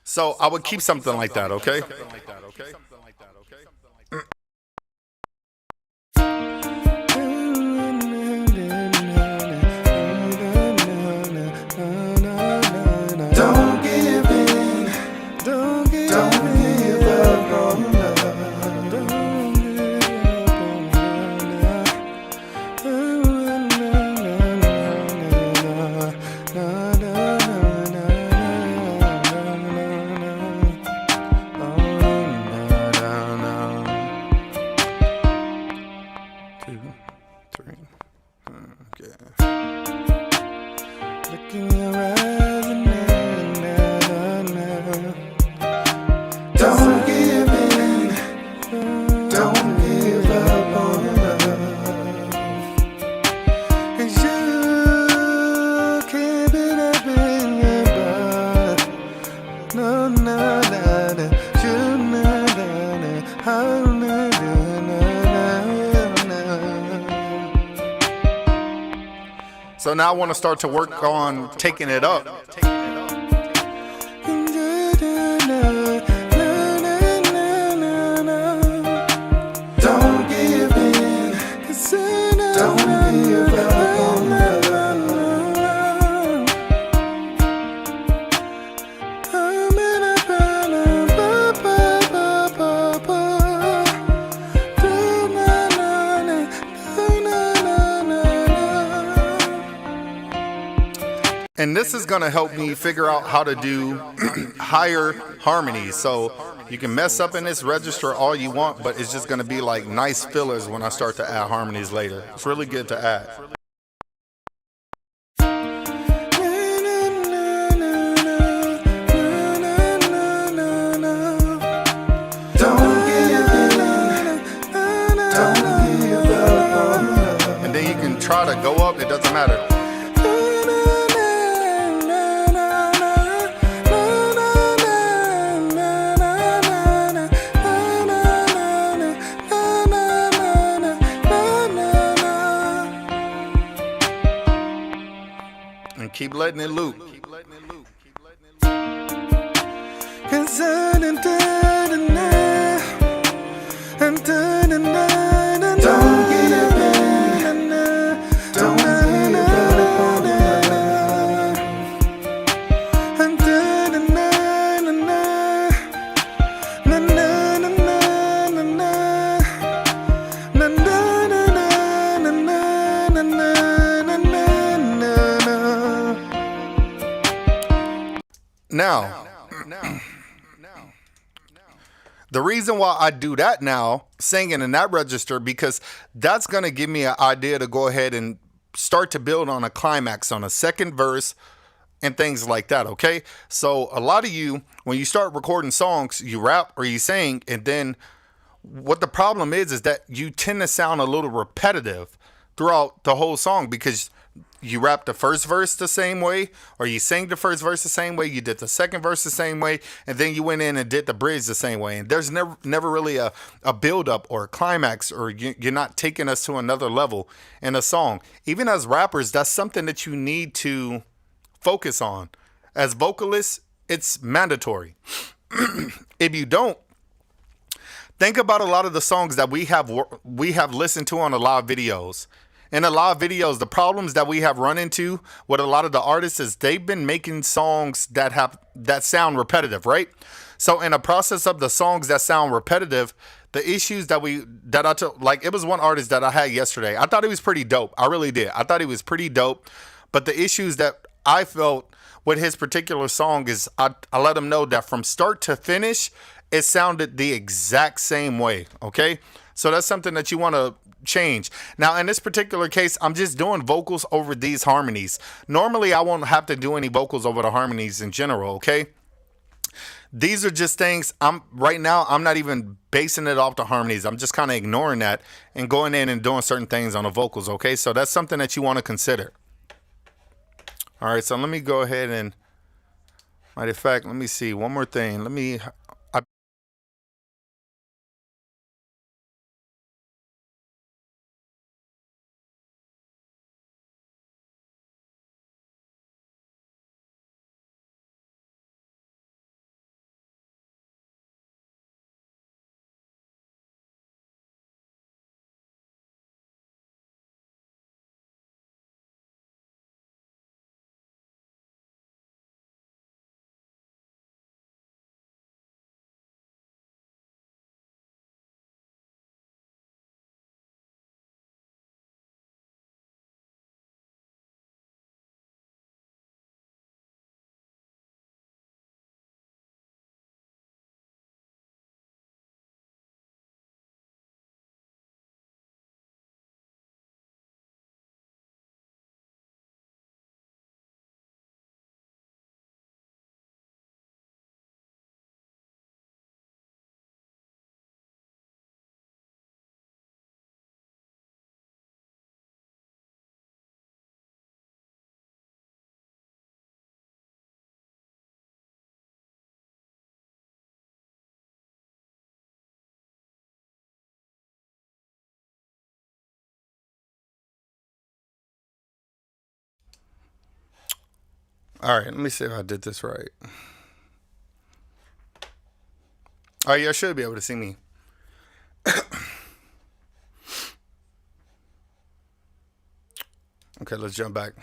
So I would keep something like that, okay? Don't give in, don't give up on love. Don't give So now I want to start to work on taking it up. Don't give in. Don't give up on love. And this is going to help me figure out how to do higher harmonies. So you can mess up in this register all you want, but it's just going to be like nice fillers when I start to add harmonies later. It's really good to add. Don't give in. Don't give up on love. And then you can try to go up, it doesn't matter. And keep letting it loop. Don't give in. Don't give up on love. Now, the reason why I do that now, singing in that register, because that's going to give me an idea to go ahead and start to build on a climax, on a second verse, and things like that, okay? So a lot of you, when you start recording songs, you rap or you sing, and then what the problem is that you tend to sound a little repetitive throughout the whole song because you rap the first verse the same way, or you sing the first verse the same way, you did the second verse the same way, and then you went in and did the bridge the same way. And there's never really a build up or a climax, or you're not taking us to another level in a song. Even as rappers, that's something that you need to focus on. As vocalists, it's mandatory. If you don't, think about a lot of the songs that we have listened to on a lot of videos. In a lot of videos, the problems that we have run into with a lot of the artists is they've been making songs that sound repetitive, right? So in the process of the songs that sound repetitive, the issues that I took, like it was one artist that I had yesterday. I thought he was pretty dope. I really did. I thought he was pretty dope. But the issues that I felt with his particular song is I let him know that from start to finish, it sounded the exact same way. Okay. So that's something that you want to change. Now, in this particular case, I'm just doing vocals over these harmonies. Normally, I won't have to do any vocals over the harmonies in general, okay? These are just things, right now, I'm not even basing it off the harmonies. I'm just kind of ignoring that and going in and doing certain things on the vocals, okay? So that's something that you want to consider. All right, so let me go ahead and, matter of fact, let me see, one more thing. All right, let me see if I did this right. Oh, you should be able to see me. Okay, let's jump back.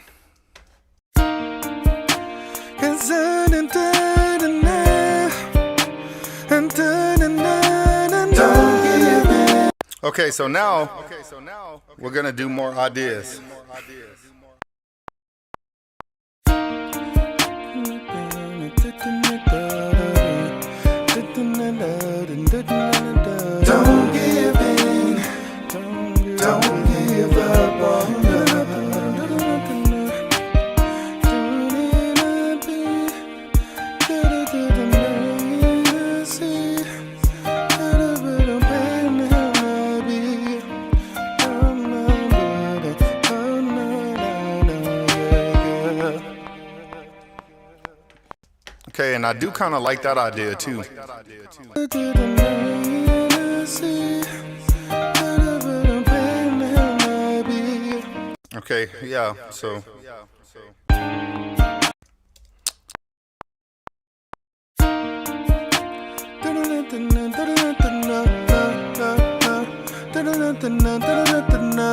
Okay, so now we're gonna do more ideas. Don't give in, don't give up on love. Okay, and I do kind of like that idea too. Okay, yeah, so.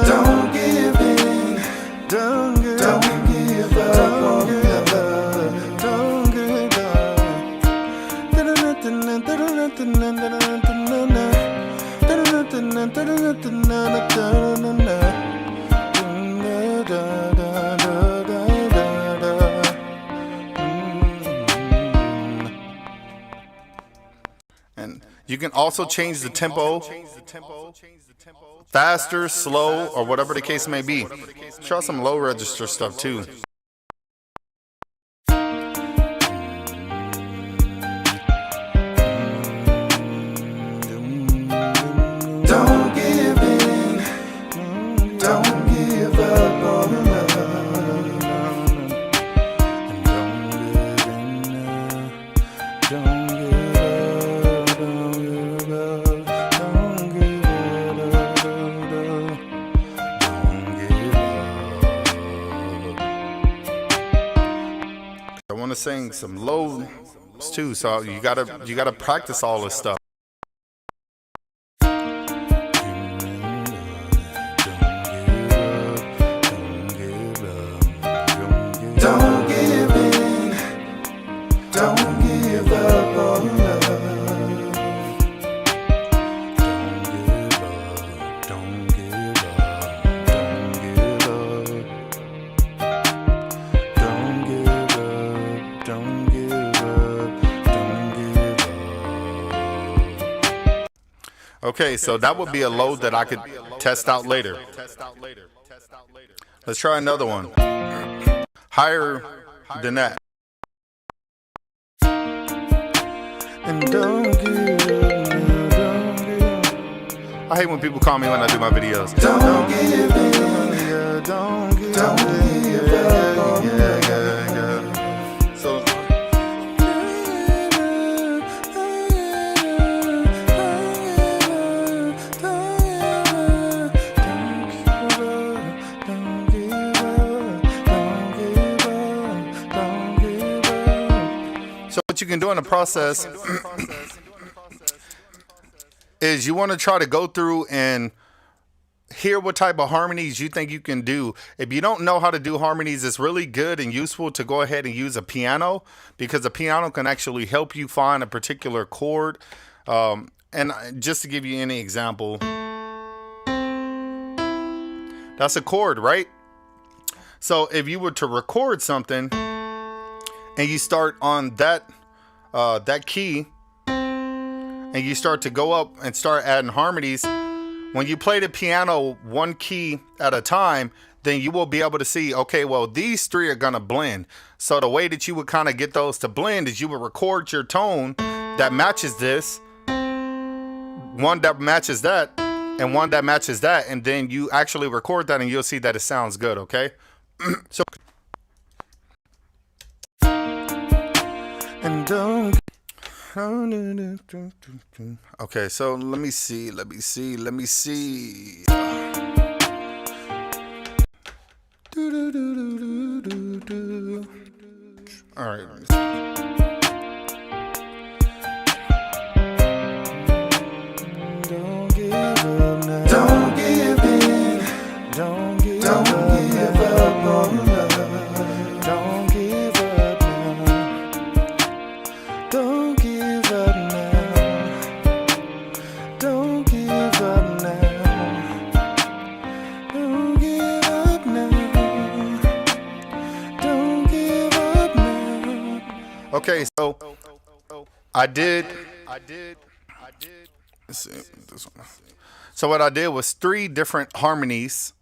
Don't give in, don't give up on love. Don't give And you can also change the tempo, faster, slow, or whatever the case may be. Try some low register stuff too. Don't give in, don't give up on love. Don't give up, don't give up, don't give up. I want to sing some lows too, so you gotta practice all this stuff. Don't give in, don't give up on love. Don't give up, don't give up, don't give up. Don't give up, don't give up. Okay, so that would be a load that I could test out later. Let's try another one. Higher than that. And don't give up, don't give up. I hate when people call me when I do my videos. Don't give in, don't give up. Yeah. So what you can do in the process is you want to try to go through and hear what type of harmonies you think you can do. If you don't know how to do harmonies, it's really good and useful to go ahead and use a piano, because a piano can actually help you find a particular chord. And just to give you any example, that's a chord, right? So if you were to record something and you start on that key and you start to go up and start adding harmonies, when you play the piano one key at a time, then you will be able to see, okay, well, these three are gonna blend. So the way that you would kind of get those to blend is you would record your tone that matches this, one that matches that, and one that matches that, and then you actually record that and you'll see that it sounds good, okay? So And don't. okay, so let me see. All right. Don't give up now. Don't give in. Don't give up on love. Don't give up now. Don't give up now. Don't give up now. Don't give up now. Don't give up now. Okay, so I did. Let's see, this one. So what I did was 3 different harmonies,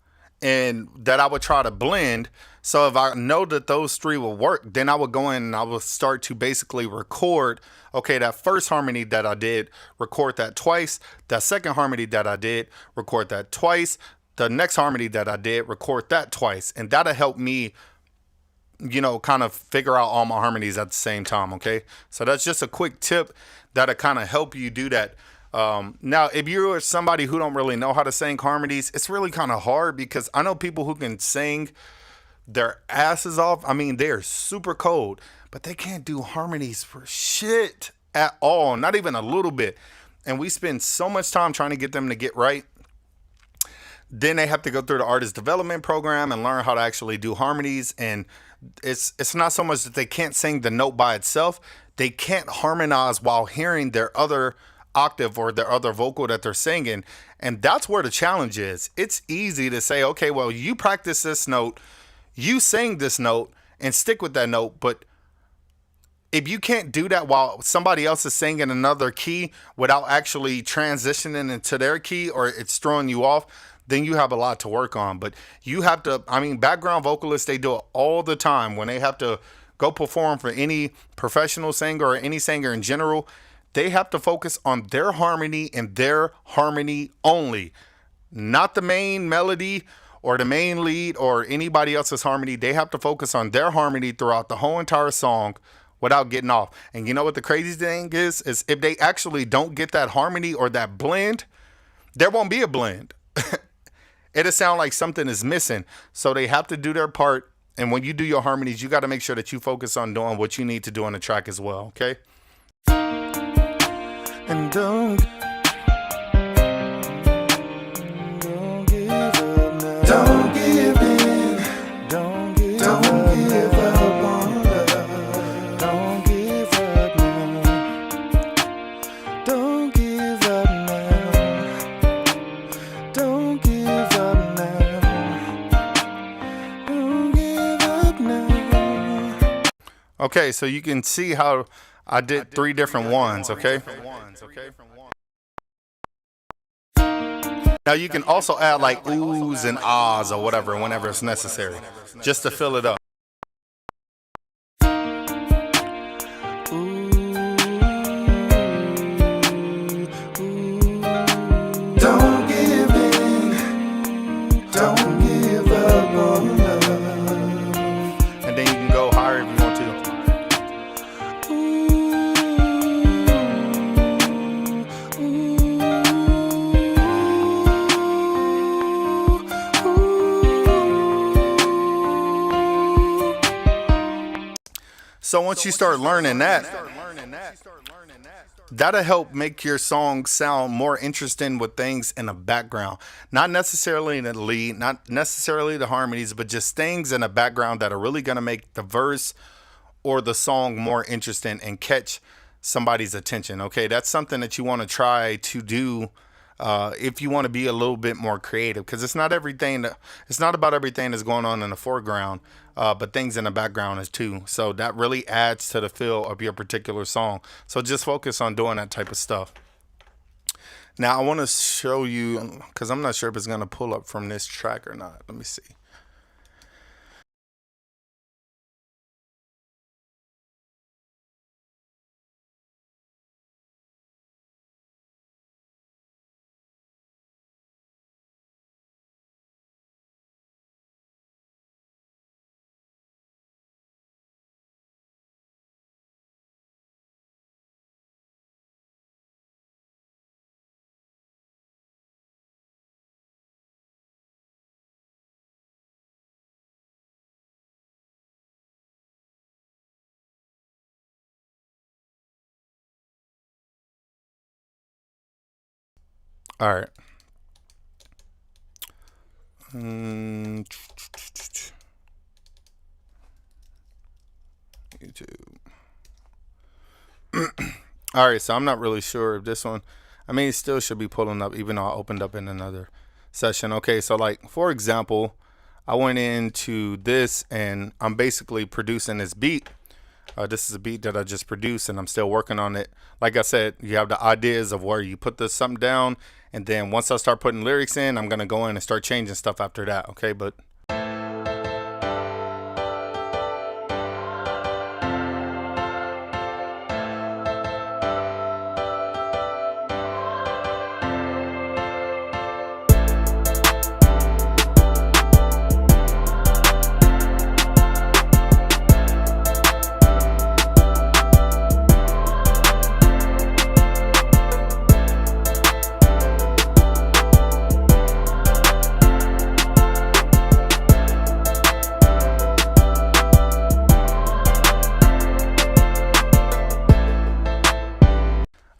and that I would try to blend. So if I know that those 3 will work, then I would go in and I would start to basically record. Okay, that first harmony that I did, record that twice. That second harmony that I did, record that twice. The next harmony that I did, record that twice, and that'll help me, you know, kind of figure out all my harmonies at the same time. Okay, so that's just a quick tip that'll kind of help you do that. Now, if you're somebody who don't really know how to sing harmonies, it's really kind of hard, because I know people who can sing their asses off. I mean, they're super cold, but they can't do harmonies for shit at all, not even a little bit. And we spend so much time trying to get them to get right. Then they have to go through the artist development program and learn how to actually do harmonies. And it's not so much that they can't sing the note by itself. They can't harmonize while hearing their other octave or their other vocal that they're singing. And that's where the challenge is. It's easy to say, okay, well, you practice this note, you sing this note and stick with that note. But if you can't do that while somebody else is singing another key without actually transitioning into their key, or it's throwing you off, then you have a lot to work on. But you have to, I mean, background vocalists, they do it all the time when they have to go perform for any professional singer or any singer in general. They have to focus on their harmony and their harmony only, not the main melody or the main lead or anybody else's harmony. They have to focus on their harmony throughout the whole entire song without getting off. And you know what the crazy thing is if they actually don't get that harmony or that blend, there won't be a blend. It'll sound like something is missing. So they have to do their part. And when you do your harmonies, you got to make sure that you focus on doing what you need to do on the track as well. Okay. And don't give up now. Don't give in. Don't give up on love. Don't give up now. Don't give up now. Don't give up now. Don't give up now. Okay, so you can see how I did 3 different ones, okay? Now you can also add like oohs and ahs or whatever whenever it's necessary, just to fill it up. Don't give in. Don't give up on love. And then you can go higher if you want to. So once you start learning that, that'll help make your song sound more interesting with things in the background. Not necessarily in the lead, not necessarily the harmonies, but just things in the background that are really going to make the verse or the song more interesting and catch somebody's attention. Okay, that's something that you want to try to do if you want to be a little bit more creative, because it's not about everything that's going on in the foreground, but things in the background is too. So that really adds to the feel of your particular song. So just focus on doing that type of stuff. Now I want to show you, because I'm not sure if it's going to pull up from this track or not. Let me see. All right. YouTube. All right, so I'm not really sure if this one, I mean, it still should be pulling up even though I opened up in another session. Okay, so like, for example, I went into this and I'm basically producing this beat. This is a beat that I just produced and I'm still working on it. Like I said, you have the ideas of where you put this something down, and then once I start putting lyrics in, I'm going to go in and start changing stuff after that. Okay, but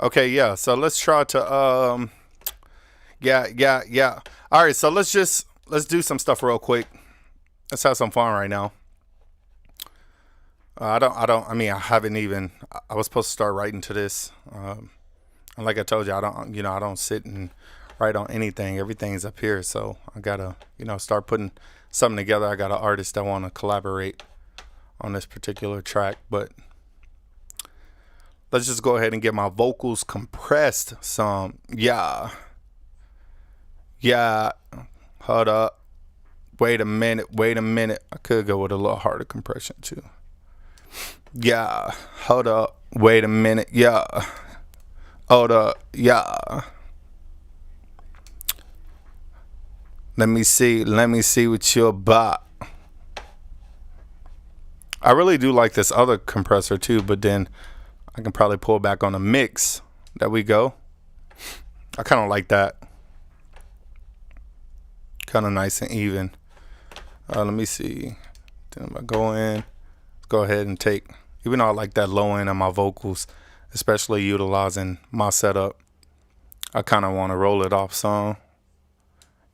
okay, yeah, so let's try to yeah. All right, so let's do some stuff real quick. Let's have some fun right now. I mean, I haven't even, I was supposed to start writing to this. And like I told you, I don't sit and write on anything. Everything's up here. So I gotta, start putting something together. I got an artist that want to collaborate on this particular track, but let's just go ahead and get my vocals compressed some. Yeah. Hold up. Wait a minute. I could go with a little harder compression too. Yeah. Hold up. Wait a minute. Yeah. Hold up. Yeah. Let me see what you're about. I really do like this other compressor too, but then I can probably pull back on the mix. There we go. I kind of like that. Kind of nice and even. Let me see. Then if I go in, let's go ahead and take, even though I like that low end of my vocals, especially utilizing my setup, I kind of want to roll it off some.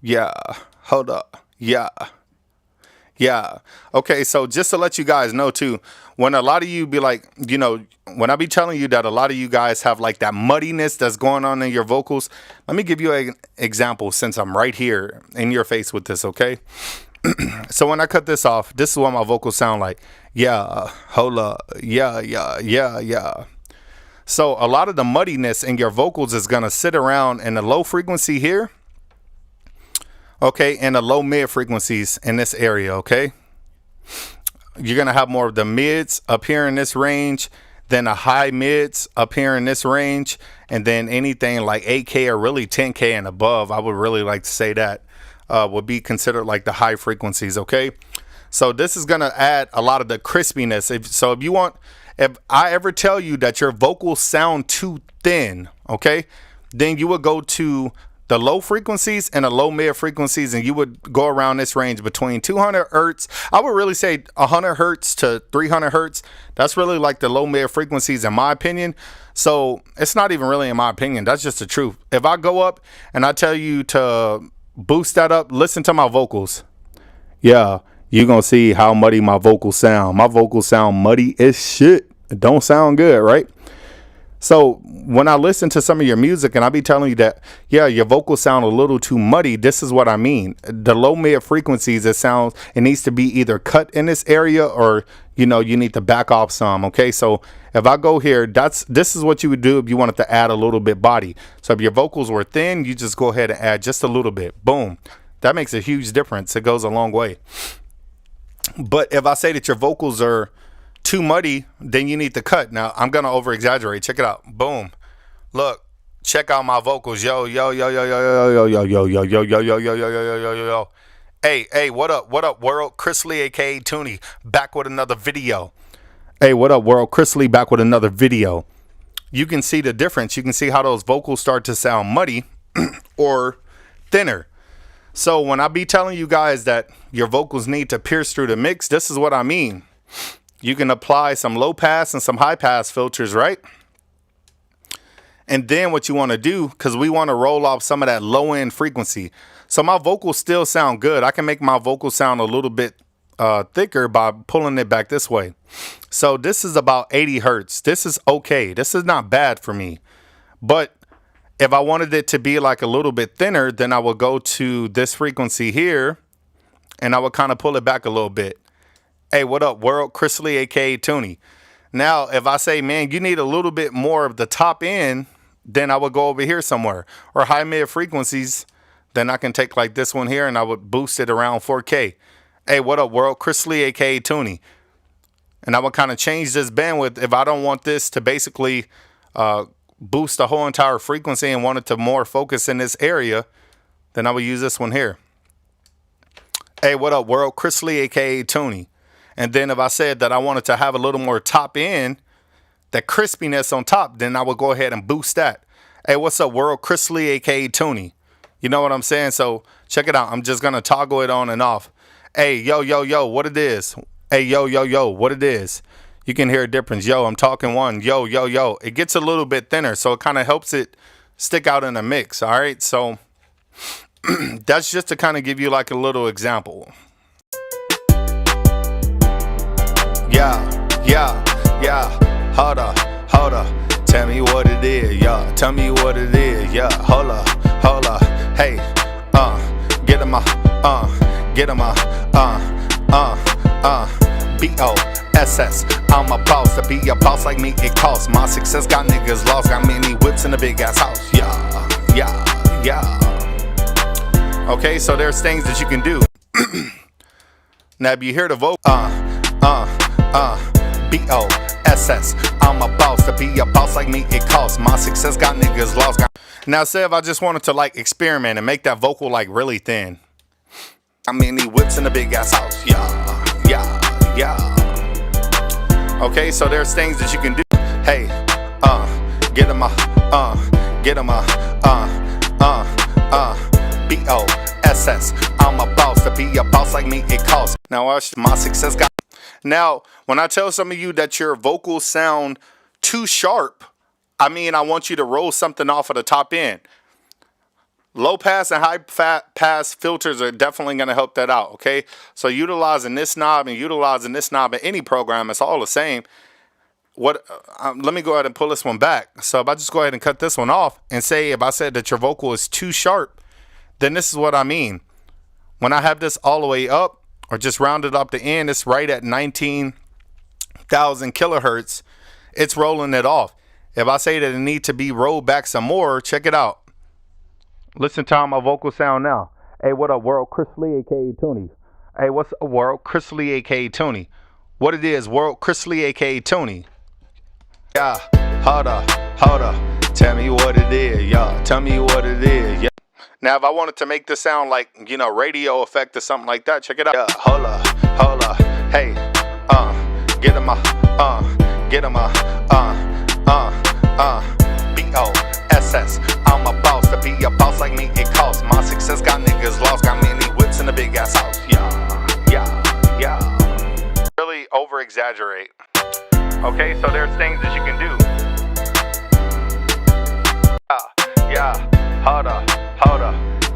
Yeah. Hold up. Yeah. Okay, so just to let you guys know too, when a lot of you be like, when I be telling you that a lot of you guys have like that muddiness that's going on in your vocals, let me give you an example since I'm right here in your face with this, okay? So when I cut this off, this is what my vocals sound like. Yeah, hold up. Yeah. So a lot of the muddiness in your vocals is going to sit around in the low frequency here. Okay, and the low mid frequencies in this area, okay? You're going to have more of the mids up here in this range, then the high mids up here in this range, and then anything like 8K or really 10K and above, I would really like to say that would be considered like the high frequencies, okay? So this is going to add a lot of the crispiness. If I ever tell you that your vocals sound too thin, okay, then you would go to the low frequencies and the low mid frequencies, and you would go around this range between 200 hertz. I would really say 100 hertz to 300 hertz. That's really like the low mid frequencies in my opinion. So it's not even really in my opinion. That's just the truth. If I go up and I tell you to boost that up, listen to my vocals. Yeah, you're going to see how muddy my vocals sound. My vocals sound muddy as shit. It don't sound good, right? So when I listen to some of your music and I be telling you that, yeah, your vocals sound a little too muddy, this is what I mean. The low mid frequencies, it needs to be either cut in this area or, you need to back off some. Okay, so if I go here, this is what you would do if you wanted to add a little bit body. So if your vocals were thin, you just go ahead and add just a little bit. Boom. That makes a huge difference. It goes a long way. But if I say that your vocals are too muddy, then you need to cut. Now I'm gonna over exaggerate. Check it out. Boom. Look, check out my vocals. Yo. Hey, what up, world? Chris Lee, aka Toonie, back with another video. Hey, what up, world? Chris Lee back with another video. You can see the difference. You can see how those vocals start to sound muddy or thinner. So when I be telling you guys that your vocals need to pierce through the mix, this is what I mean. You can apply some low pass and some high pass filters, right? And then what you want to do, because we want to roll off some of that low end frequency. So my vocals still sound good. I can make my vocals sound a little bit thicker by pulling it back this way. So this is about 80 hertz. This is okay. This is not bad for me. But if I wanted it to be like a little bit thinner, then I would go to this frequency here and I would kind of pull it back a little bit. Hey, what up, world? Chris Lee, aka Toonie. Now, if I say, man, you need a little bit more of the top end, then I would go over here somewhere. Or high mid frequencies, then I can take like this one here and I would boost it around 4K. Hey, what up, world? Chris Lee, aka Toonie. And I would kind of change this bandwidth if I don't want this to basically boost the whole entire frequency and want it to more focus in this area, then I would use this one here. Hey, what up, world? Chris Lee, aka Toonie. And then if I said that I wanted to have a little more top end, that crispiness on top, then I would go ahead and boost that. Hey, what's up, world? Chris Lee, aka Toonie. You know what I'm saying? So check it out. I'm just going to toggle it on and off. Hey, yo, yo, yo, what it is? Hey, yo, yo, yo, what it is? You can hear a difference. Yo, I'm talking one. Yo, yo, yo. It gets a little bit thinner, so it kind of helps it stick out in a mix. All right, so that's just to kind of give you like a little example. Yeah, hold up, tell me what it is, yeah, tell me what it is, yeah, hold up, hey, get him B-O-S-S, I'm a boss, to be a boss like me, it costs, my success got niggas lost, got many whips in a big ass house, yeah, okay, so there's things that you can do. Now if you hear the vote, B-O-S-S, I'm a boss, to be a boss like me, it costs, my success got niggas lost. Now say if I just wanted to like experiment and make that vocal like really thin. I mean, he whips in a big ass house, yeah. Okay, so there's things that you can do. Hey, get him B-O-S-S, I'm a boss, to be a boss like me, it costs. Now watch, my success got. Now, when I tell some of you that your vocals sound too sharp, I mean, I want you to roll something off of the top end. Low pass and high pass filters are definitely going to help that out, okay? So utilizing this knob and utilizing this knob in any program, it's all the same. Let me go ahead and pull this one back. So if I just go ahead and cut this one off and say, if I said that your vocal is too sharp, then this is what I mean. When I have this all the way up, or just rounded up the end, it's right at 19,000 kilohertz. It's rolling it off. If I say that it needs to be rolled back some more, check it out. Listen to how my vocals sound now. Hey, what up, world? Chris Lee, aka Toonie. Hey, what's up, world? Chris Lee, aka Toonie. What it is, world? Chris Lee, aka Toonie. Yeah, hold up. Tell me what it is, y'all. Tell me what it is, yeah. Now, if I wanted to make this sound like, you know, radio effect or something like that, check it out. Yeah, hold up. Hey, get him B-O-S-S, I'm a boss, to be a boss like me, it costs, my success got niggas lost, got many whips in a big ass house, yeah. Really over exaggerate. Okay, so there's things that you can do. Yeah, hold up.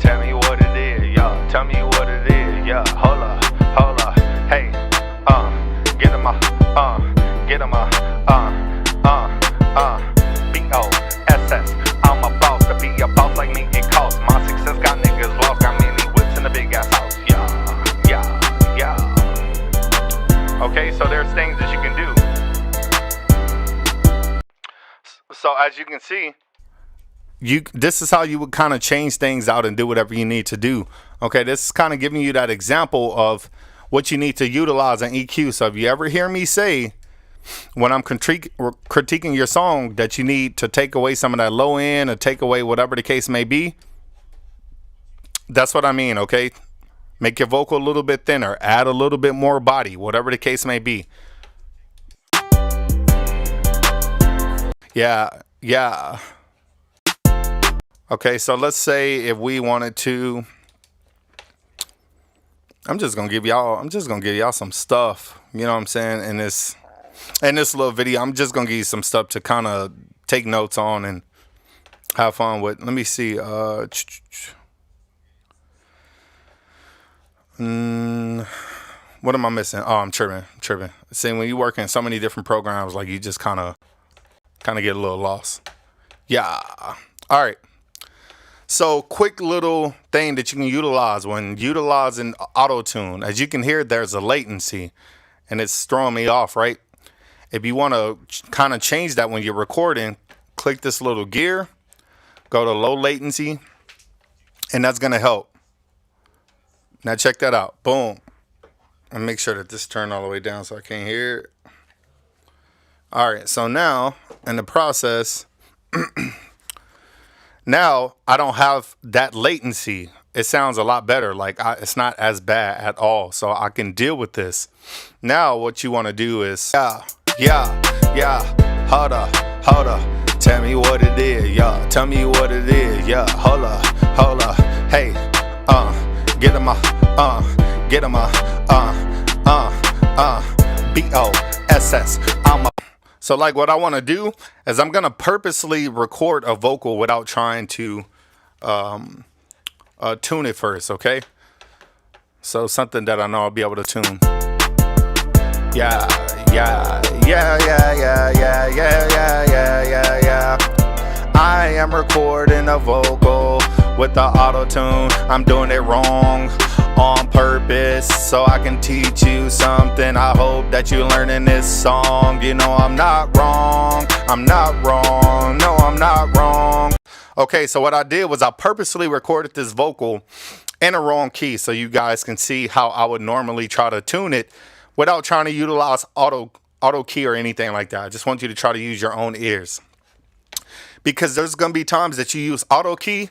Tell me what it is, yeah. Tell me what it is, yeah. Hold up. Hey, get him B-O-S-S, I'm a boss, to be a boss like me, it costs, my success got niggas lost, got many whips in a big ass house, yeah. Okay, so there's things that you can do. So as you can see, this is how you would kind of change things out and do whatever you need to do. Okay, this is kind of giving you that example of what you need to utilize in EQ. So if you ever hear me say when I'm critiquing your song that you need to take away some of that low end or take away whatever the case may be, that's what I mean, okay? Make your vocal a little bit thinner, add a little bit more body, whatever the case may be. Yeah. Okay, so let's say if we wanted to, I'm just gonna give y'all some stuff, you know what I'm saying, in this little video. I'm just gonna give you some stuff to kind of take notes on and have fun with. Let me see. What am I missing? Oh, I'm tripping. See, when you work in so many different programs, like you just kind of get a little lost. Yeah. All right. So quick little thing that you can utilize when utilizing auto-tune. As you can hear, there's a latency and it's throwing me off, right? If you want to kind of change that when you're recording, click this little gear, go to low latency, and that's going to help. Now check that out. Boom. And make sure that this turned all the way down so I can't hear it. All right. So now in the process, now I don't have that latency. It sounds a lot better. Like it's not as bad at all. So I can deal with this. Now what you want to do is, yeah. Hold up. Tell me what it is. Yeah. Tell me what it is. Yeah. Hold up. Hey, get him BOSS. So like what I want to do is I'm going to purposely record a vocal without trying to tune it first, okay? So something that I know I'll be able to tune. Yeah. I am recording a vocal with the auto-tune. I'm doing it wrong on purpose so I can teach you something. I hope that you're learning this song. You know I'm not wrong. No, I'm not wrong. Okay, so what I did was I purposely recorded this vocal in a wrong key so you guys can see how I would normally try to tune it without trying to utilize auto key or anything like that. I just want you to try to use your own ears, because there's going to be times that you use auto key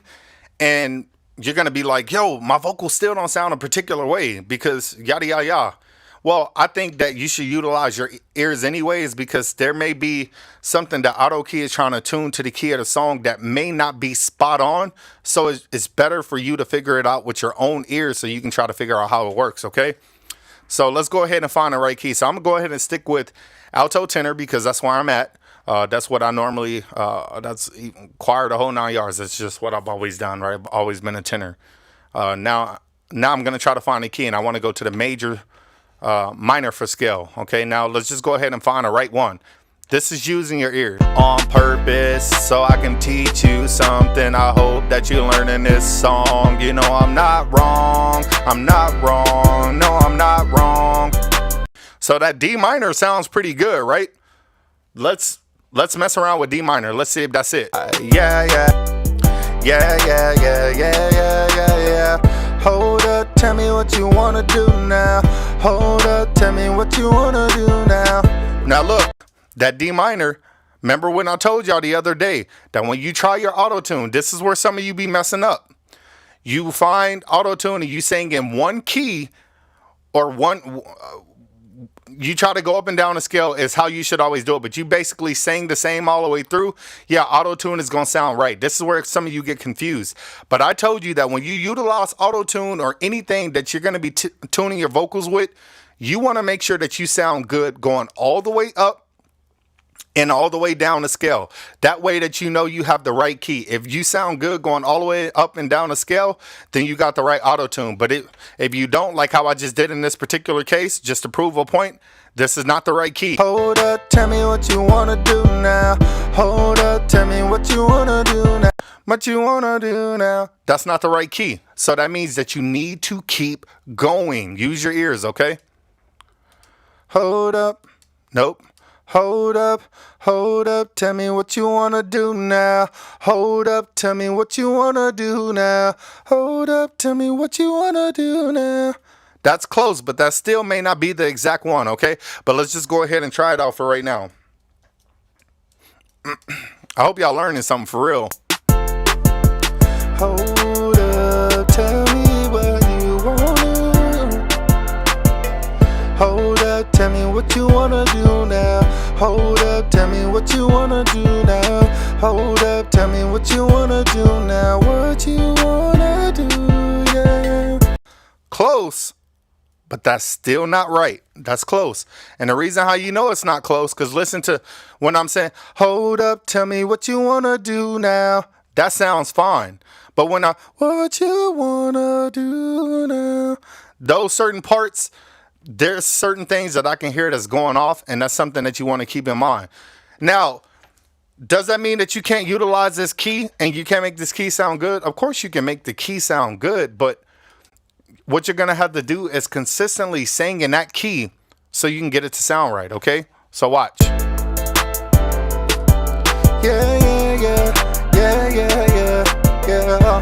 and you're going to be like, yo, my vocal still don't sound a particular way because yada, yada, yada. Well, I think that you should utilize your ears anyways, because there may be something that auto key is trying to tune to the key of the song that may not be spot on. So it's better for you to figure it out with your own ears so you can try to figure out how it works, okay? So let's go ahead and find the right key. So I'm going to go ahead and stick with alto tenor because that's where I'm at. That's what I normally, that's choir the whole 9 yards. That's just what I've always done, right? I've always been a tenor. Now I'm going to try to find a key, and I want to go to the major, minor for scale. Okay, now let's just go ahead and find the right one. This is using your ears on purpose so I can teach you something. I hope that you're learning this song. You know I'm not wrong. No, I'm not wrong. So that D minor sounds pretty good, right? Let's mess around with D minor. Let's see if that's it. Yeah. Hold up, tell me what you wanna do now. Hold up, tell me what you wanna do now. Now look, that D minor, remember when I told y'all the other day that when you try your auto-tune, this is where some of you be messing up. You find auto-tune and you sing in one key or one... you try to go up and down a scale is how you should always do it, but you basically sing the same all the way through. Yeah, auto-tune is going to sound right. This is where some of you get confused. But I told you that when you utilize auto-tune or anything that you're going to be tuning your vocals with, you want to make sure that you sound good going all the way up and all the way down the scale. That way that you know you have the right key. If you sound good going all the way up and down the scale, then you got the right auto-tune. But if you don't, like how I just did in this particular case, just to prove a point, this is not the right key. Hold up, tell me what you want to do now. Hold up, tell me what you want to do now. What you want to do now. That's not the right key. So that means that you need to keep going. Use your ears, okay? Hold up. Nope. Hold up, tell me what you wanna do now. Hold up, tell me what you wanna do now. Hold up, tell me what you wanna do now. That's close, but that still may not be the exact one, okay? But let's just go ahead and try it out for right now. I hope y'all learning something for real. Hold up, tell me what you wanna. Hold up, tell me what you wanna do now. Hold up, tell me what you wanna do now. Hold up, tell me what you wanna do now. What you wanna do, yeah. Close, but that's still not right. That's close. And the reason how you know it's not close, because listen to when I'm saying, hold up, tell me what you wanna do now. that sounds fine. But when I, what you wanna do now, those certain parts, there's certain things that I can hear that's going off, and that's something that you want to keep in mind. Now, does that mean that you can't utilize this key and you can't make this key sound good? Of course you can make the key sound good, but what you're going to have to do is consistently sing in that key so you can get it to sound right, okay? So watch. Yeah, yeah, yeah, yeah, yeah, yeah, yeah.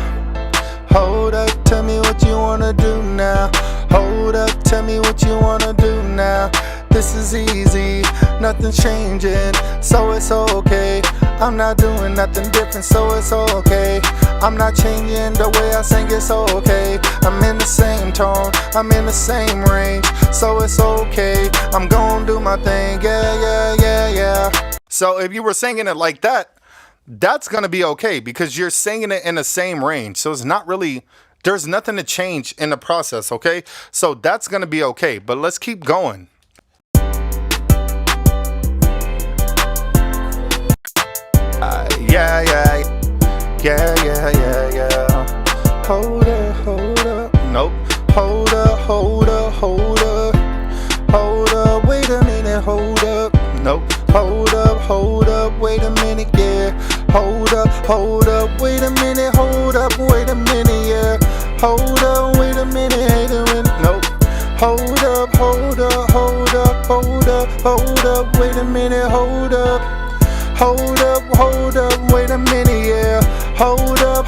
Hold up, tell me what you wanna do now. Hold up, tell me what you wanna do now. This is easy, nothing's changing, so it's okay. I'm not doing nothing different, so it's okay. I'm not changing the way I sing, it's okay. I'm in the same tone, I'm in the same range, so it's okay. I'm gonna do my thing, yeah, yeah, yeah, yeah. So if you were singing it like that, that's going to be okay because you're singing it in the same range. So it's not really, there's nothing to change in the process, okay? So that's going to be okay, but let's keep going. Yeah, yeah, yeah, yeah, yeah, yeah. Hold up, Nope. hold up, hold up, hold up, hold up, wait a minute, hold up, Nope. hold up, wait a minute, yeah. Hold up, wait a minute, hold up, wait a minute, yeah. Hold up, wait a minute, Nope. hold up, hold up, hold up, hold up, hold up, wait a minute, hold up. Hold up, wait a minute, yeah. Hold up,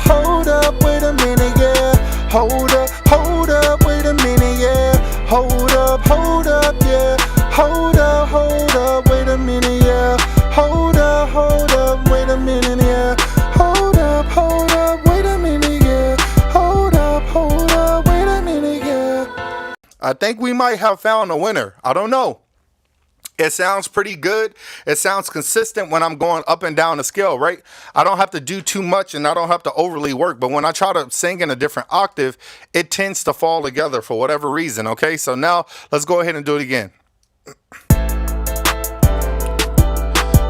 wait a minute, yeah. Hold up, wait a minute, yeah. Hold up, yeah. Hold up, wait a minute, yeah. Hold up, wait a minute, yeah. Hold up, wait a minute, yeah. Hold up, wait a minute, yeah. I think we might have found a winner. I don't know. It sounds pretty good. It sounds consistent when I'm going up and down the scale, right? I don't have to do too much and I don't have to overly work. But when I try to sing in a different octave, it tends to fall together for whatever reason, okay? So now let's go ahead and do it again.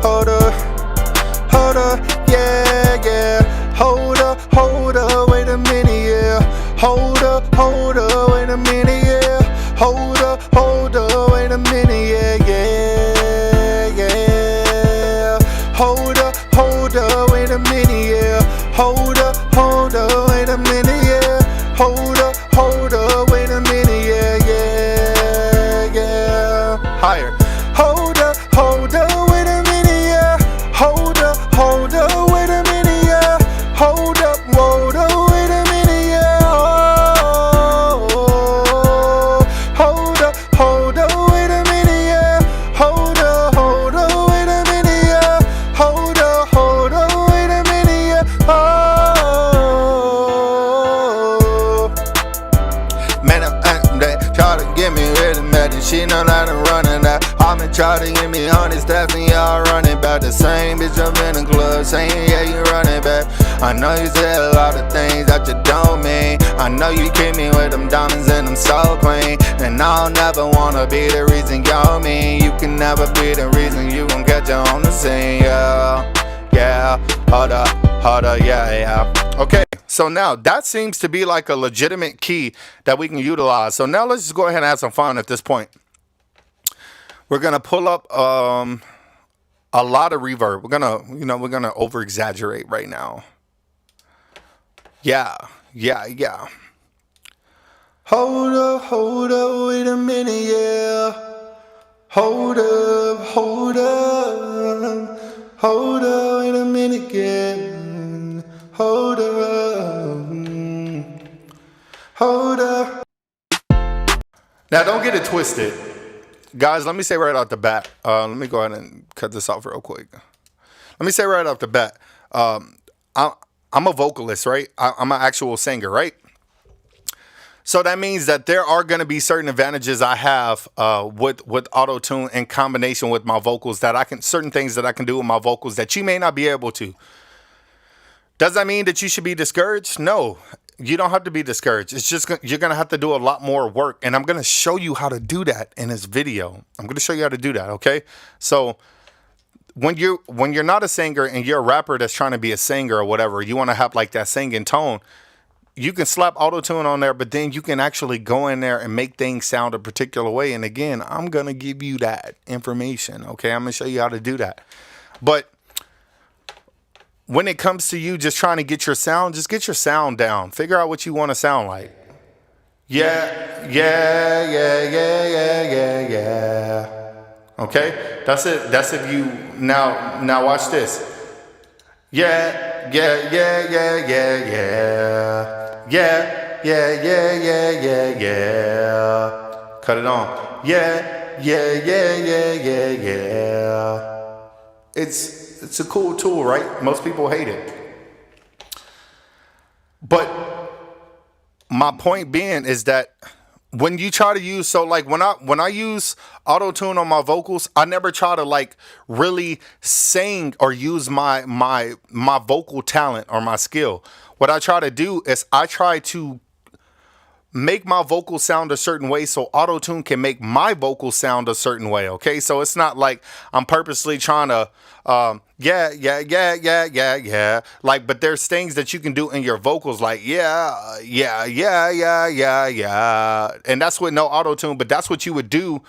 Hold up, yeah, yeah. Hold up, wait a minute, yeah. Hold up, wait a minute, yeah. Hold up, wait a minute, yeah, yeah, yeah. Hold up, wait a minute, yeah. Hold up, wait a minute, yeah. Hold up, wait a minute, yeah, yeah, yeah. Higher. Hold up, wait a minute, yeah. Hold up, wait a minute, yeah. Hold up, wait a minute, yeah. Oh, hold up, wait a minute, yeah. Hold up, wait a minute, yeah. Hold up, wait a minute, yeah. Oh, man, they try to get me with a method. She know that I'm running that. I'ma try to get me on this stuff and y'all running back. The same bitch up in the club saying, yeah, you running back. I know you said a lot of things that you don't mean. I know you keep me with them diamonds and them so clean. And I'll never wanna be the reason you're mean. You can never be the reason you gon' catch you on the scene, yeah. Yeah, hold up, yeah, yeah. Okay, so now that seems to be like a legitimate key that we can utilize. So now let's just go ahead and have some fun at this point. We're gonna pull up a lot of reverb. We're gonna over exaggerate right now. Yeah. Hold up, wait a minute, yeah. Hold up, wait a minute, yeah. Hold up. Now don't get it twisted. Guys, let me say right off the bat. Let me go ahead and cut this off real quick. Let me say right off the bat. I'm a vocalist, right? I'm an actual singer, right? So that means that there are going to be certain advantages I have with auto-tune in combination with my vocals certain things that I can do with my vocals that you may not be able to. Does that mean that you should be discouraged? No, you don't have to be discouraged. It's just you're going to have to do a lot more work. And I'm going to show you how to do that in this video. I'm going to show you how to do that, okay? So when you're not a singer and you're a rapper that's trying to be a singer or whatever, you want to have like that singing tone. You can slap auto-tune on there, but then you can actually go in there and make things sound a particular way. And again, I'm going to give you that information. Okay, I'm going to show you how to do that. But when it comes to you just trying to get your sound, just get your sound down. Figure out what you want to sound like. Yeah, yeah, yeah, yeah, yeah, yeah, yeah. Okay, that's it. That's if you now watch this. Yeah, yeah, yeah, yeah, yeah, yeah. Yeah, yeah, yeah, yeah, yeah, yeah. Cut it on. Yeah, yeah, yeah, yeah, yeah, yeah. It's a cool tool, right? Most people hate it. But my point being is that when you try to use, so like when I use auto-tune on my vocals, I never try to like really sing or use my vocal talent or my skill. What I try to do is I try to make my vocal sound a certain way so auto-tune can make my vocal sound a certain way. Okay, so it's not like I'm purposely trying to yeah, yeah, yeah, yeah, yeah, yeah. Like, but there's things that you can do in your vocals like yeah, yeah, yeah, yeah, yeah, yeah. And that's with no auto-tune, but that's what you would do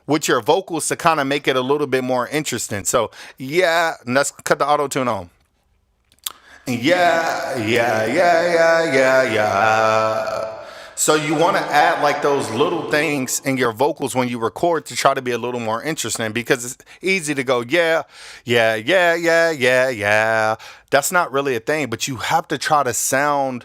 with your vocals to kind of make it a little bit more interesting. So yeah, and let's cut the auto-tune on. Yeah, yeah, yeah, yeah, yeah, yeah. So you want to add like those little things in your vocals when you record to try to be a little more interesting, because it's easy to go, yeah, yeah, yeah, yeah, yeah, yeah. That's not really a thing, but you have to try to sound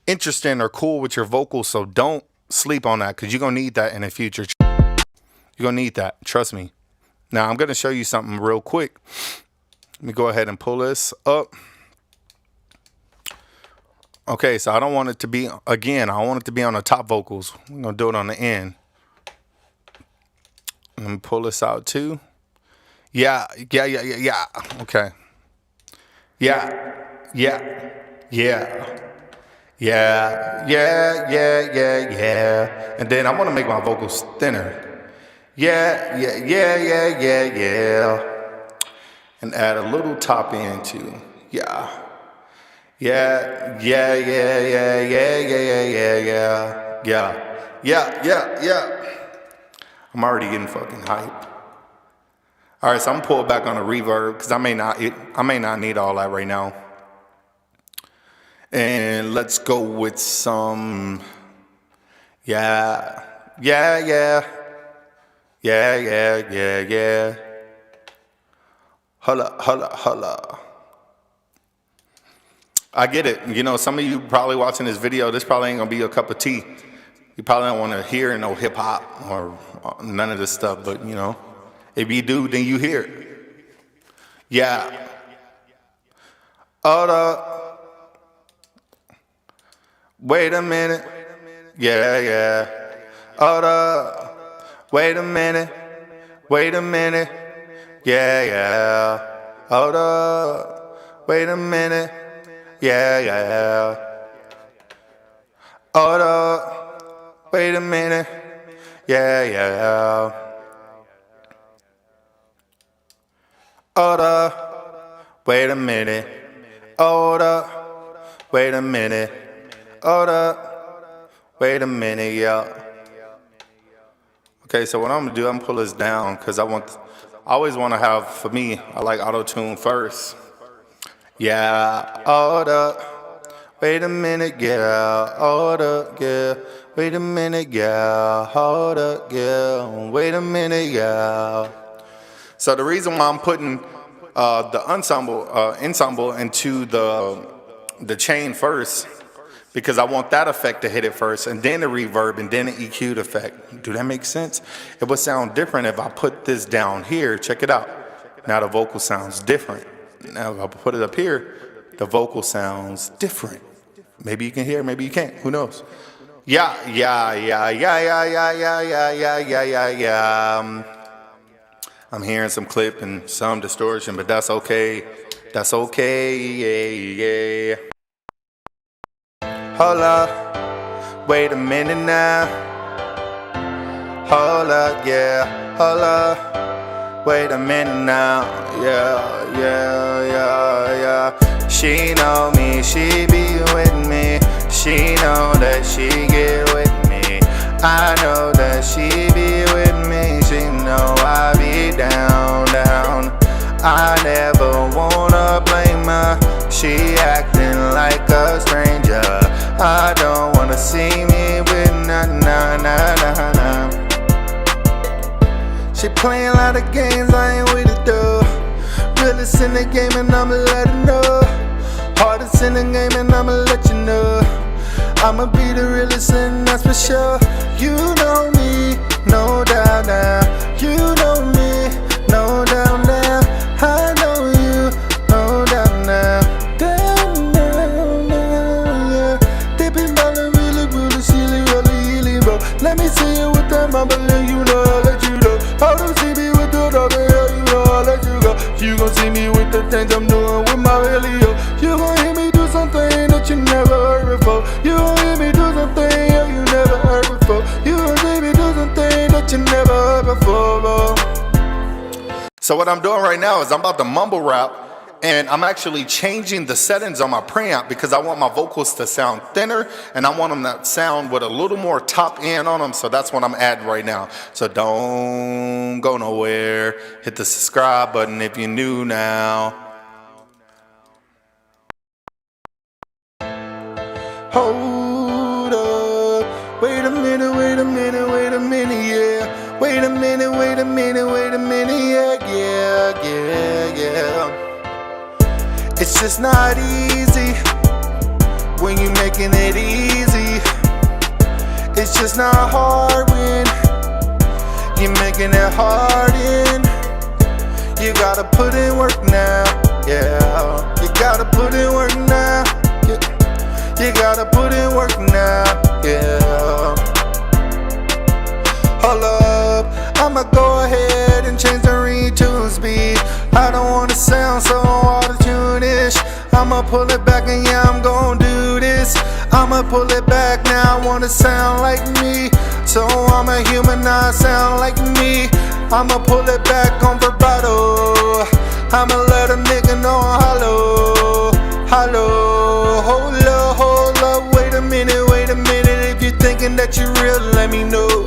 interesting or cool with your vocals. So don't sleep on that, because you're going to need that in the future. You're going to need that. Trust me. Now I'm going to show you something real quick. Let me go ahead and pull this up. Okay, so I don't want it to be, again, I want it to be on the top vocals. I'm going to do it on the end. Let me pull this out too. Yeah, yeah, yeah, yeah, yeah. Okay. Yeah, yeah, yeah. Yeah, yeah, yeah, yeah, yeah. And then I want to make my vocals thinner. Yeah, yeah, yeah, yeah, yeah, yeah. And add a little top end too. Yeah. Yeah, yeah, yeah, yeah, yeah, yeah, yeah, yeah, yeah, yeah, yeah, yeah. I'm already getting fucking hype. All right, so I'm gonna pull it back on the reverb because I may not need all that right now. And let's go with some. Yeah, yeah, yeah, yeah, yeah, yeah, yeah. Holla, holla, holla. I get it. You know, some of you probably watching this video, this probably ain't gonna be your cup of tea. You probably don't want to hear no hip hop or none of this stuff, but you know, if you do, then you hear it. Yeah. Hold up. Wait a minute. Yeah, yeah. Hold up. Wait a minute. Wait a minute. Yeah, yeah. Hold up. Wait a minute. Yeah, yeah. Hold up. Wait a minute. Yeah, yeah. Hold up. Wait a minute. Hold up. Wait a minute. Hold up. Wait a minute, yeah. Okay, so what I'm gonna do, I'm gonna pull this down because I always want to have, for me, I like auto-tune first. Yeah, hold up, wait a minute, yeah, hold up, yeah, wait a minute, yeah, hold up, yeah, wait a minute, yeah. So the reason why I'm putting the ensemble into the chain first, because I want that effect to hit it first, and then the reverb, and then the EQ'd effect. Do that make sense? It would sound different if I put this down here. Check it out. Now the vocal sounds different. Now if I put it up here, the vocal sounds different. Maybe you can hear, maybe you can't. Who knows? Yeah, yeah, yeah, yeah, yeah, yeah, yeah, yeah, yeah, yeah, yeah, yeah. I'm hearing some clip and some distortion, but that's okay. That's okay. Yeah, yeah. Hold up. Wait a minute now. Hold up, yeah. Hold up. Wait a minute now, yeah. She know me, she be with me. She know that she get with me. I know that she be with me. She know I be down. I never wanna blame her. She acting like a stranger. I don't wanna see me with nah. She playing a lot of games, I ain't with it though. Realest in the game and I'ma let her know. Hardest in the game and I'ma let you know. I'ma be the realest and that's for sure. You know me, no doubt now. You know me, no doubt now. I know you, no doubt now. Down now, yeah. Dipping ballin' really, silly, really, bro. Let me see you with that mama, you know I'll let you know. How to see me with the dog, yeah, you know I'll let you go. You gon' see me with the things I'm doing with my Helio. You gon' hear me do something that you never heard before. You gon' hear me do something yeah, you never heard before. You gon' hear me do something that you never heard before, bro. So what I'm doing right now is I'm about to mumble rap, and I'm actually changing the settings on my preamp because I want my vocals to sound thinner and I want them to sound with a little more top end on them. So that's what I'm adding right now. So don't go nowhere. Hit the subscribe button if you're new now. Hold up, wait a minute, yeah. Wait a minute, yeah. It's just not easy when you making it easy. It's just not hard when you making it hard and you gotta put in work now, yeah. You gotta put in work now, yeah. You gotta put in work now, yeah. Hold up, I'ma go ahead and change the retune speed. I don't wanna sound so auto-tune-ish. I'ma pull it back and yeah, I'm gon' do this. I'ma pull it back now, I wanna sound like me. So I'm a human, I sound like me. I'ma pull it back on vibrato. I'ma let a nigga know hollow. Hold up, wait a minute. If you're thinking that you real, let me know.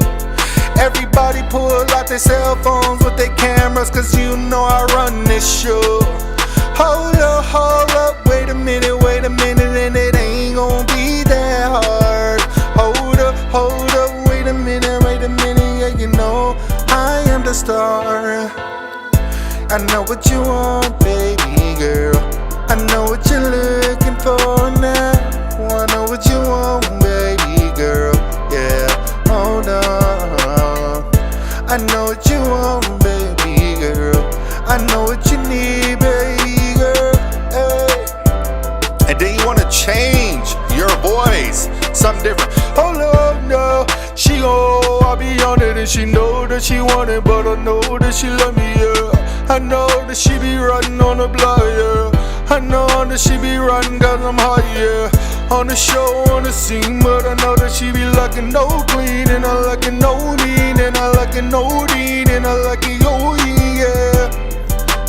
Everybody pull out their cell phones with their cameras, cause you know I run this show. Hold up, wait a minute, and it ain't gon' be that hard. Hold up, wait a minute, yeah, you know I am the star. I know what you want, baby girl. I know what you're looking for now. I know what you want, baby girl, yeah. Hold on, I know what you want, baby girl. I know what you need, baby girl, hey. And then you want to change your voice, something different. Hold up, no. She gon' I be on it and she know that she want it, but I know that she love me, yeah. I know that she be riding on the block, yeah. I know that she be riding cause I'm hot, yeah. On the show, on the scene, but I know that she be looking no clean, and I like it no mean, and I like it no dean, and I like it yo, yeah.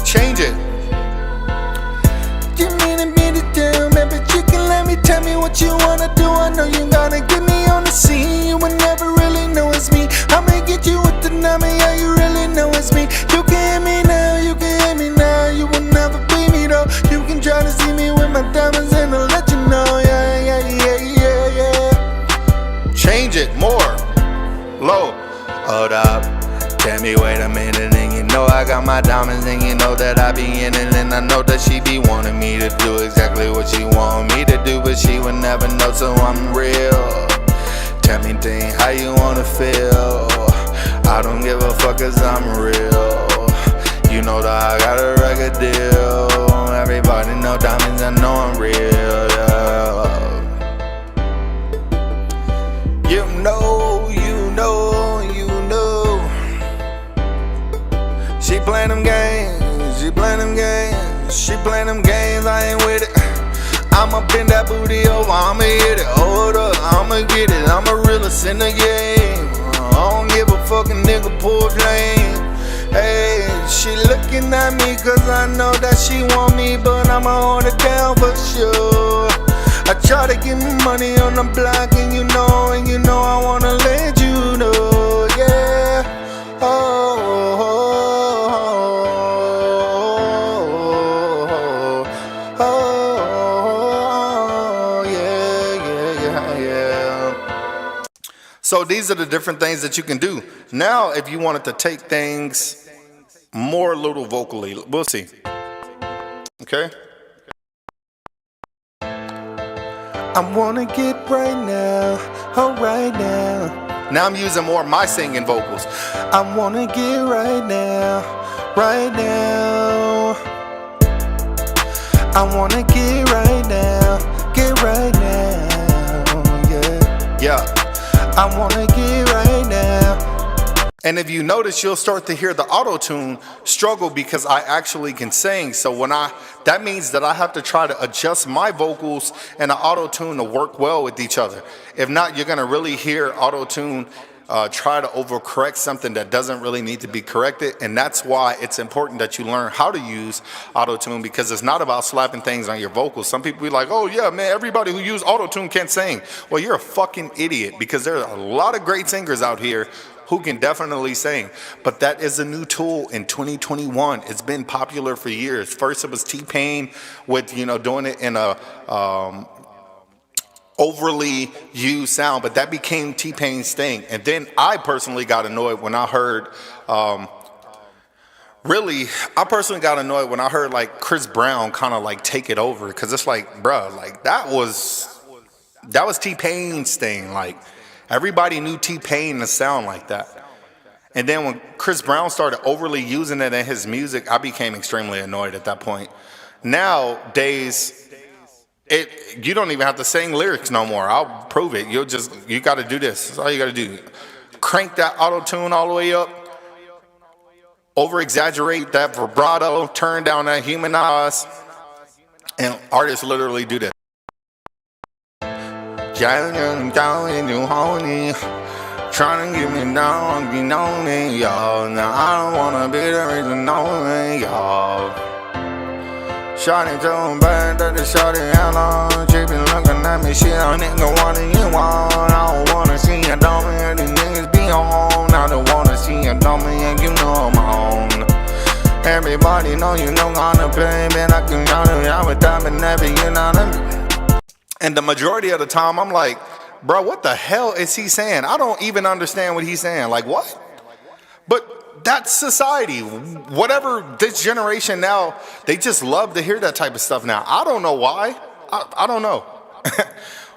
Change it. You mean a minute down, man, but you can let me tell me what you wanna do. I know you gotta get me on the scene. You will never really know it's me. I'ma get you with the number, yeah, you really know it's me. You can hear me now, you can hear me now. You will never be me though. You can try to see me with my diamonds and I'll let you know, yeah. Change it more. Low. Hold up, tell me wait a minute, and you know I got my diamonds, and you know that I be in it, and I know that she be wanting me to do exactly what she want me to do, but she would never know, so I'm real. Tell me, dang, how you wanna feel? I don't give a fuck cause I'm real. You know that I got a record deal. Everybody know diamonds, I know I'm real, yeah. You know. She playin' them games, I ain't with it. I'ma bend that booty over, I'ma hit it. Hold up, I'ma get it, I'm a realist in the game. I don't give a fucking nigga pull flame. Hey, She looking at me cause I know that she want me, but I'ma hold it down for sure. I try to get money on the block, and you know I wanna let you know, yeah. Oh, oh, oh, yeah. So these are the different things that you can do. Now, if you wanted to take things more little vocally, we'll see. Okay. I wanna get right now, oh right now. Now I'm using more of my singing vocals. I wanna get right now, right now. I wanna get right now, yeah. Yeah. I wanna get right now. And if you notice, you'll start to hear the auto-tune struggle because I actually can sing. So that means that I have to try to adjust my vocals and the auto-tune to work well with each other. If not, you're gonna really hear auto-tune try to overcorrect something that doesn't really need to be corrected. And that's why it's important that you learn how to use auto-tune, because it's not about slapping things on your vocals. Some people be like, oh yeah, man, everybody who uses auto-tune can't sing. Well, you're a fucking idiot, because there are a lot of great singers out here who can definitely sing. But that is a new tool in 2021. It's been popular for years. First it was T-Pain with, doing it in a overly used sound, but that became T-Pain's thing. And then I personally got annoyed when I heard, like Chris Brown kind of like take it over, because it's like, bruh, like that was T-Pain's thing. Like everybody knew T-Pain to sound like that. And then when Chris Brown started overly using it in his music, I became extremely annoyed at that point. Nowadays, you don't even have to sing lyrics no more. I'll prove it. You got to do this. That's all you got to do. Crank that auto-tune all the way up. Over-exaggerate that vibrato. Turn down that humanize. And artists literally do this. Trying to get me down, you know me, y'all. Now I don't wanna be the reason, no me, y'all. Shawty too bad that the shawty hello. She been looking at me, shit, a nigga, what do you want? I don't wanna see you dummy and these niggas be on. I don't wanna see you dummy and you know I'm on. Everybody know you know gonna play, man, I can count it out with that, but never, you know what I mean? And the majority of the time, I'm like, bro, what the hell is he saying? I don't even understand what he's saying. Like, what? But that's society. Whatever, this generation now, they just love to hear that type of stuff now. I don't know why. I don't know.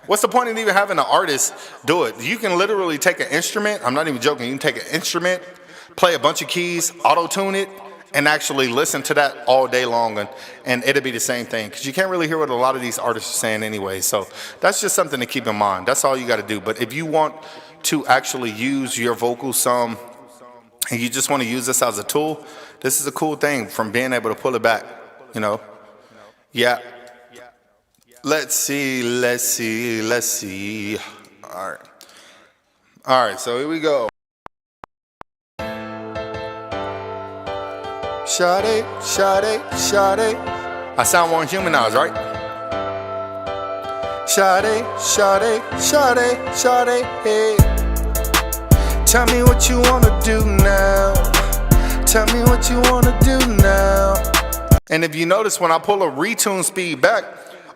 What's the point in even having an artist do it? You can literally take an instrument. I'm not even joking. You can take an instrument, play a bunch of keys, auto-tune it, and actually listen to that all day long, and it'll be the same thing, because you can't really hear what a lot of these artists are saying anyway. So that's just something to keep in mind. That's all you got to do. But if you want to actually use your vocals some, and you just want to use this as a tool, this is a cool thing from being able to pull it back, Yeah. Let's see. All right, so here we go. Shawty. I sound more humanized, right? Shawty, hey. Tell me what you wanna do now. And if you notice, when I pull a retune speed back,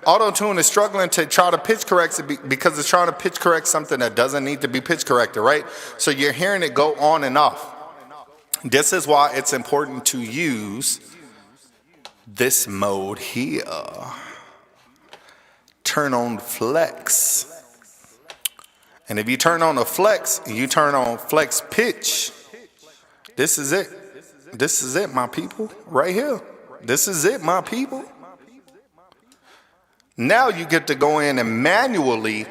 auto-tune is struggling to try to pitch correct it because it's trying to pitch correct something that doesn't need to be pitch corrected, right? So you're hearing it go on and off. This is why it's important to use this mode here. Turn on flex. And if you turn on the flex and you turn on flex pitch, this is it. This is it, my people, right here. This is it, my people. Now you get to go in and manually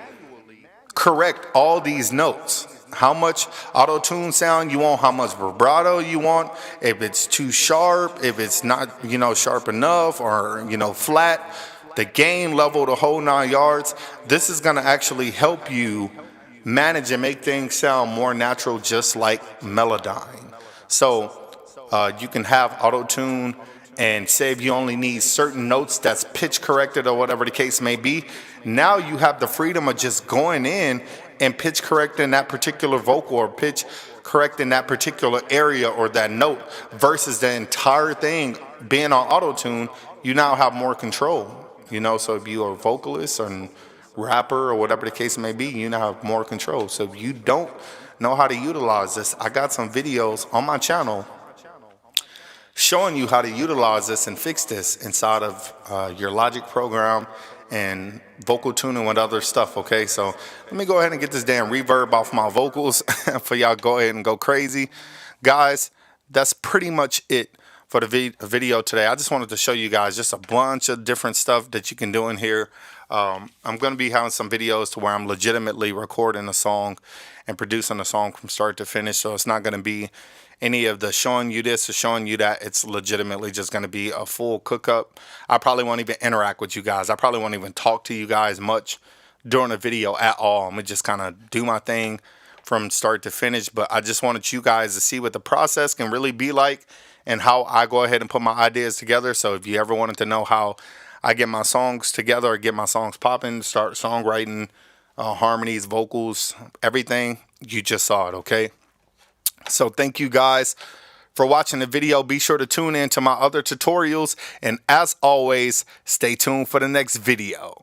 correct all these notes. How much auto-tune sound you want, how much vibrato you want, if it's too sharp, if it's not, sharp enough, or, flat, the gain level, the whole 9 yards. This is going to actually help you manage and make things sound more natural, just like Melodyne. So You can have auto-tune and say if you only need certain notes that's pitch corrected or whatever the case may be. Now you have the freedom of just going in and pitch correcting that particular vocal or pitch correcting that particular area or that note versus the entire thing being on auto-tune. You now have more control, you know. So if you are a vocalist or rapper or whatever the case may be, you now have more control. So if you don't know how to utilize this, I got some videos on my channel showing you how to utilize this and fix this inside of your Logic program and vocal tuning with other stuff. Okay, so let me go ahead and get this damn reverb off my vocals for y'all go ahead and go crazy. Guys, that's pretty much it for the video today. I just wanted to show you guys just a bunch of different stuff that you can do in here. I'm going to be having some videos to where I'm legitimately recording a song and producing a song from start to finish. So it's not going to be any of the showing you this or showing you that. It's legitimately just going to be a full cook up. I probably won't even interact with you guys. I probably won't even talk to you guys much during the video at all. I'm going to just kind of do my thing from start to finish. But I just wanted you guys to see what the process can really be like and how I go ahead and put my ideas together. So if you ever wanted to know how I get my songs together or get my songs popping, start songwriting, harmonies, vocals, everything, you just saw it, okay? So thank you guys for watching the video. Be sure to tune in to my other tutorials. And as always, stay tuned for the next video.